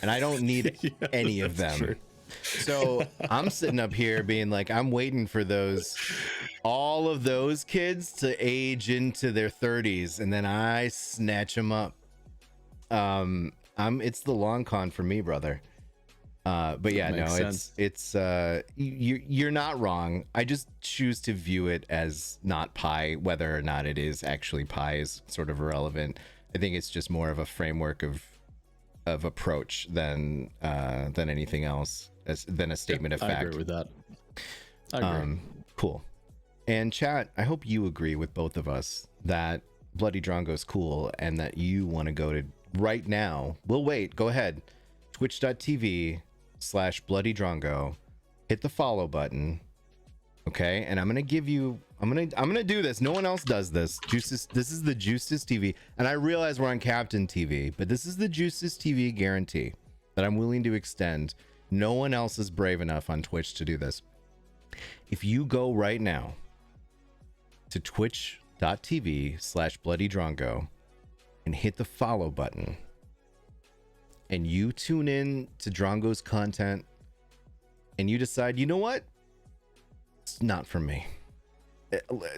and I don't need any of them. True. So I'm sitting up here being like, I'm waiting for all of those kids to age into their 30s, and then I snatch them up. It's the long con for me, brother. But yeah, no, sense. it's you're not wrong. I just choose to view it as not pie. Whether or not it is actually pie is sort of irrelevant. I think it's just more of a framework of approach than anything else, than a statement of fact. I agree with that. I agree. Cool. And chat, I hope you agree with both of us that BloodyDrongo is cool, and that you want to go to right now. We'll wait. Go ahead. Twitch.tv/BloodyDrongo. Hit the follow button. Okay, and I'm gonna give you. I'm gonna do this. No one else does this. Juices. This is the Juices TV, and I realize we're on Captain TV, but this is the Juices TV guarantee that I'm willing to extend. No one else is brave enough on Twitch to do this. If you go right now to twitch.tv/BloodyDrongo and hit the follow button, and you tune in to Drongo's content, and you decide, you know what? It's not for me.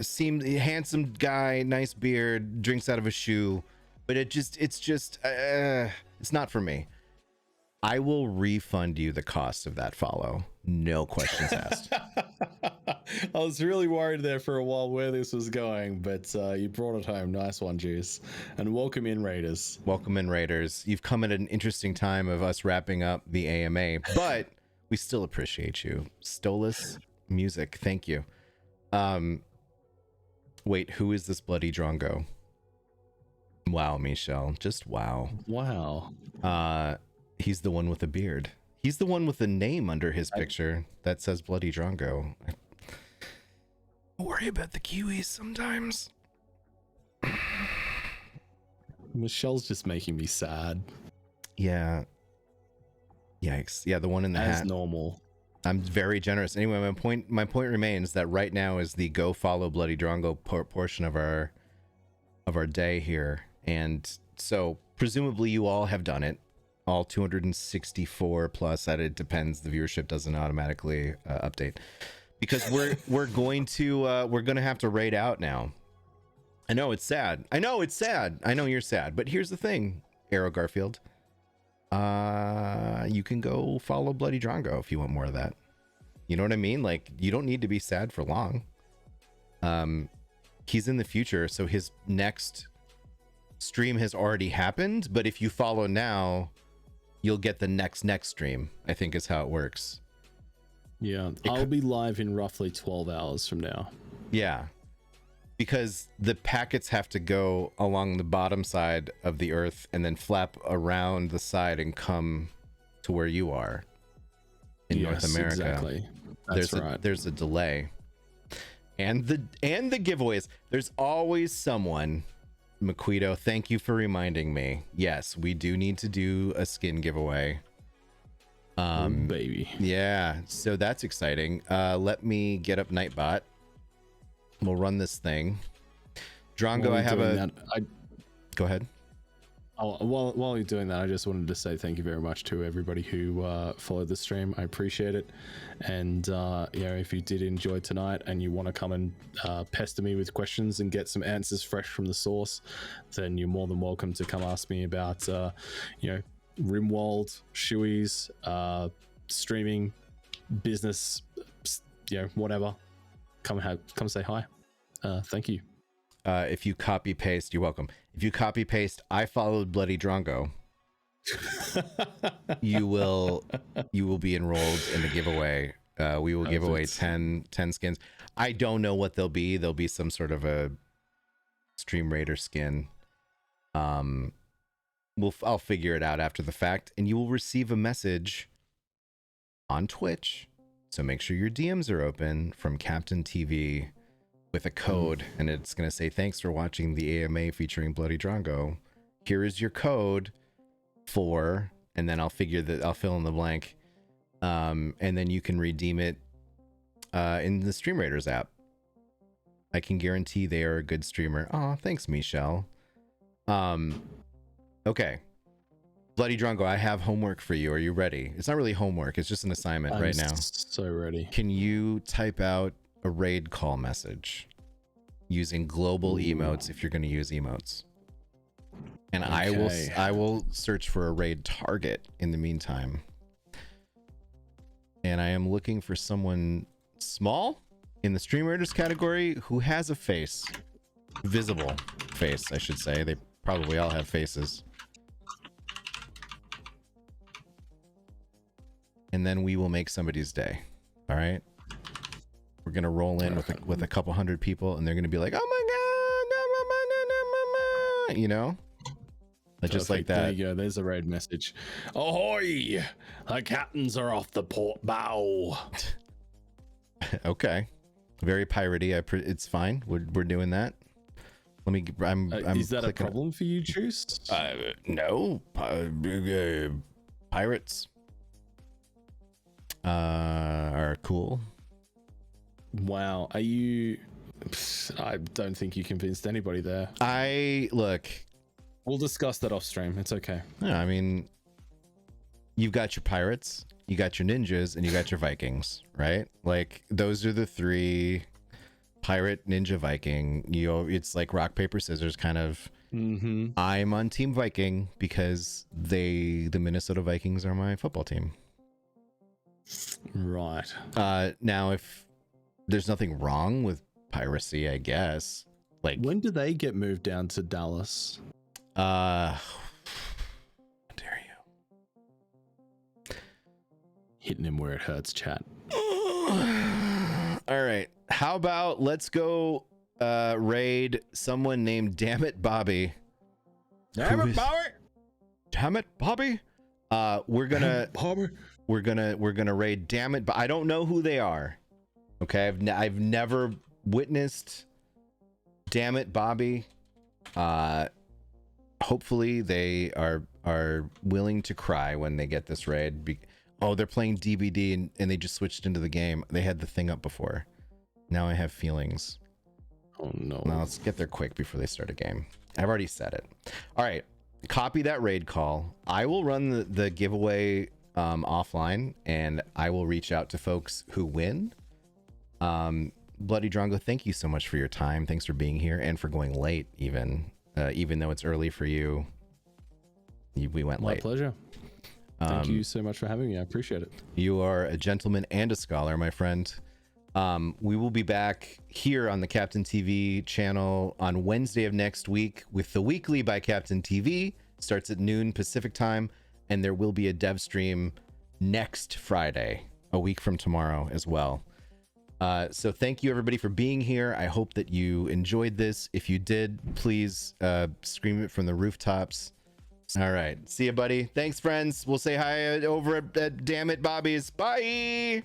Seemed handsome guy, nice beard, drinks out of a shoe, but it's not for me. I will refund you the cost of that follow. No questions asked. I was really worried there for a while where this was going, but you brought it home. Nice one, Juice. And welcome in, Raiders. Welcome in, Raiders. You've come at an interesting time of us wrapping up the AMA, but we still appreciate you. Stolas Music, thank you. Wait, who is this BloodyDrongo? Wow, Michelle, just wow. Wow. He's the one with the beard. He's the one with the name under his picture that says BloodyDrongo. I worry about the Kiwis sometimes. Michelle's just making me sad. Yeah. Yikes. Yeah, the one in the hat. As normal. I'm very generous. Anyway, my point remains that right now is the go follow BloodyDrongo portion of our day here, and so presumably you all have done it. All 264 plus. That it depends. The viewership doesn't automatically update, because we're going to have to raid out now. I know it's sad. I know you're sad, but here's the thing, Arrow Garfield. You can go follow BloodyDrongo if you want more of that. You know what I mean? Like, you don't need to be sad for long. He's in the future, so his next stream has already happened, but if you follow now, you'll get the next stream, I think is how it works. Yeah, I'll be live in roughly 12 hours from now. Yeah, because the packets have to go along the bottom side of the Earth and then flap around the side and come to where you are in North America. Exactly. That's right. There's a delay. And the giveaways. There's always someone. Maquito, thank you for reminding me. Yes, we do need to do a skin giveaway. Oh, baby. Yeah, so that's exciting. Let me get up Nightbot. We'll run this thing. Drongo, I have a... Go ahead. Oh, while you're doing that, I just wanted to say thank you very much to everybody who followed the stream. I appreciate it. And, if you did enjoy tonight and you want to come and pester me with questions and get some answers fresh from the source, then you're more than welcome to come ask me about, Rimworld, Shoey's, streaming, business, whatever. Come say hi. Thank you. If you copy paste, you're welcome. If you copy paste, I followed BloodyDrongo. you will be enrolled in the giveaway. We will give away 10 skins. I don't know what they'll be. There'll be some sort of a Stream Raider skin. I'll figure it out after the fact, and you will receive a message on Twitch. So make sure your DMs are open from Captain TV with a code, and it's going to say, thanks for watching the AMA featuring BloodyDrongo. Here is your code for, and then I'll fill in the blank. And then you can redeem it in the Stream Raiders app. I can guarantee they are a good streamer. Oh, thanks, Michelle. Okay. BloodyDrongo, I have homework for you. Are you ready? It's not really homework. It's just an assignment right now. So ready. Can you type out a raid call message using global emotes if you're going to use emotes? And okay. I will search for a raid target in the meantime. And I am looking for someone small in the Stream Raiders category who has a face. Visible face, I should say. They probably all have faces. And then we will make somebody's day. All right? We're going to roll in with a couple hundred people, and they're going to be like, oh my God, you know? Just like that. There you go. There's a raid message. Ahoy! The captains are off the port bow. Okay. Very piratey. It's fine. We're doing that. Let me. I'm is that a problem for you, Juice? No. Pirates are cool. Wow. Are you? I don't think you convinced anybody there. Look. We'll discuss that off stream. It's okay. Yeah, I mean, you've got your pirates, you got your ninjas, and you got your Vikings, right? Like, those are the three: pirate, ninja, Viking. It's like rock, paper, scissors kind of. Mm-hmm. I'm on Team Viking because the Minnesota Vikings are my football team. Right. Now, if there's nothing wrong with piracy, I guess. Like, when do they get moved down to Dallas? How dare you? Hitting him where it hurts, chat. All right. How about let's go raid someone named Damn It Bobby. Damn it, Bobby. Damn it, Bobby. We're gonna raid Damn It, but I don't know who they are. Okay, I've never witnessed Damn It Bobby. Hopefully they are willing to cry when they get this raid. They're playing DBD and they just switched into the game. They had the thing up before. Now I have feelings. Oh no. Now let's get there quick before they start a game. I've already said it. All right, copy that raid call. I will run the giveaway offline, and I will reach out to folks who win. BloodyDrongo, thank you so much for your time. Thanks for being here and for going late, even though it's early for you. We went late. My pleasure. Thank you so much for having me. I appreciate it. You are a gentleman and a scholar, my friend. We will be back here on the Captain TV channel on Wednesday of next week with the weekly by Captain TV. Starts at noon Pacific time, and there will be a dev stream next Friday, a week from tomorrow as well. So thank you everybody for being here. I hope that you enjoyed this. If you did, please scream it from the rooftops. All right, see you, buddy. Thanks, friends. We'll say hi over at Damn It Bobby's. Bye.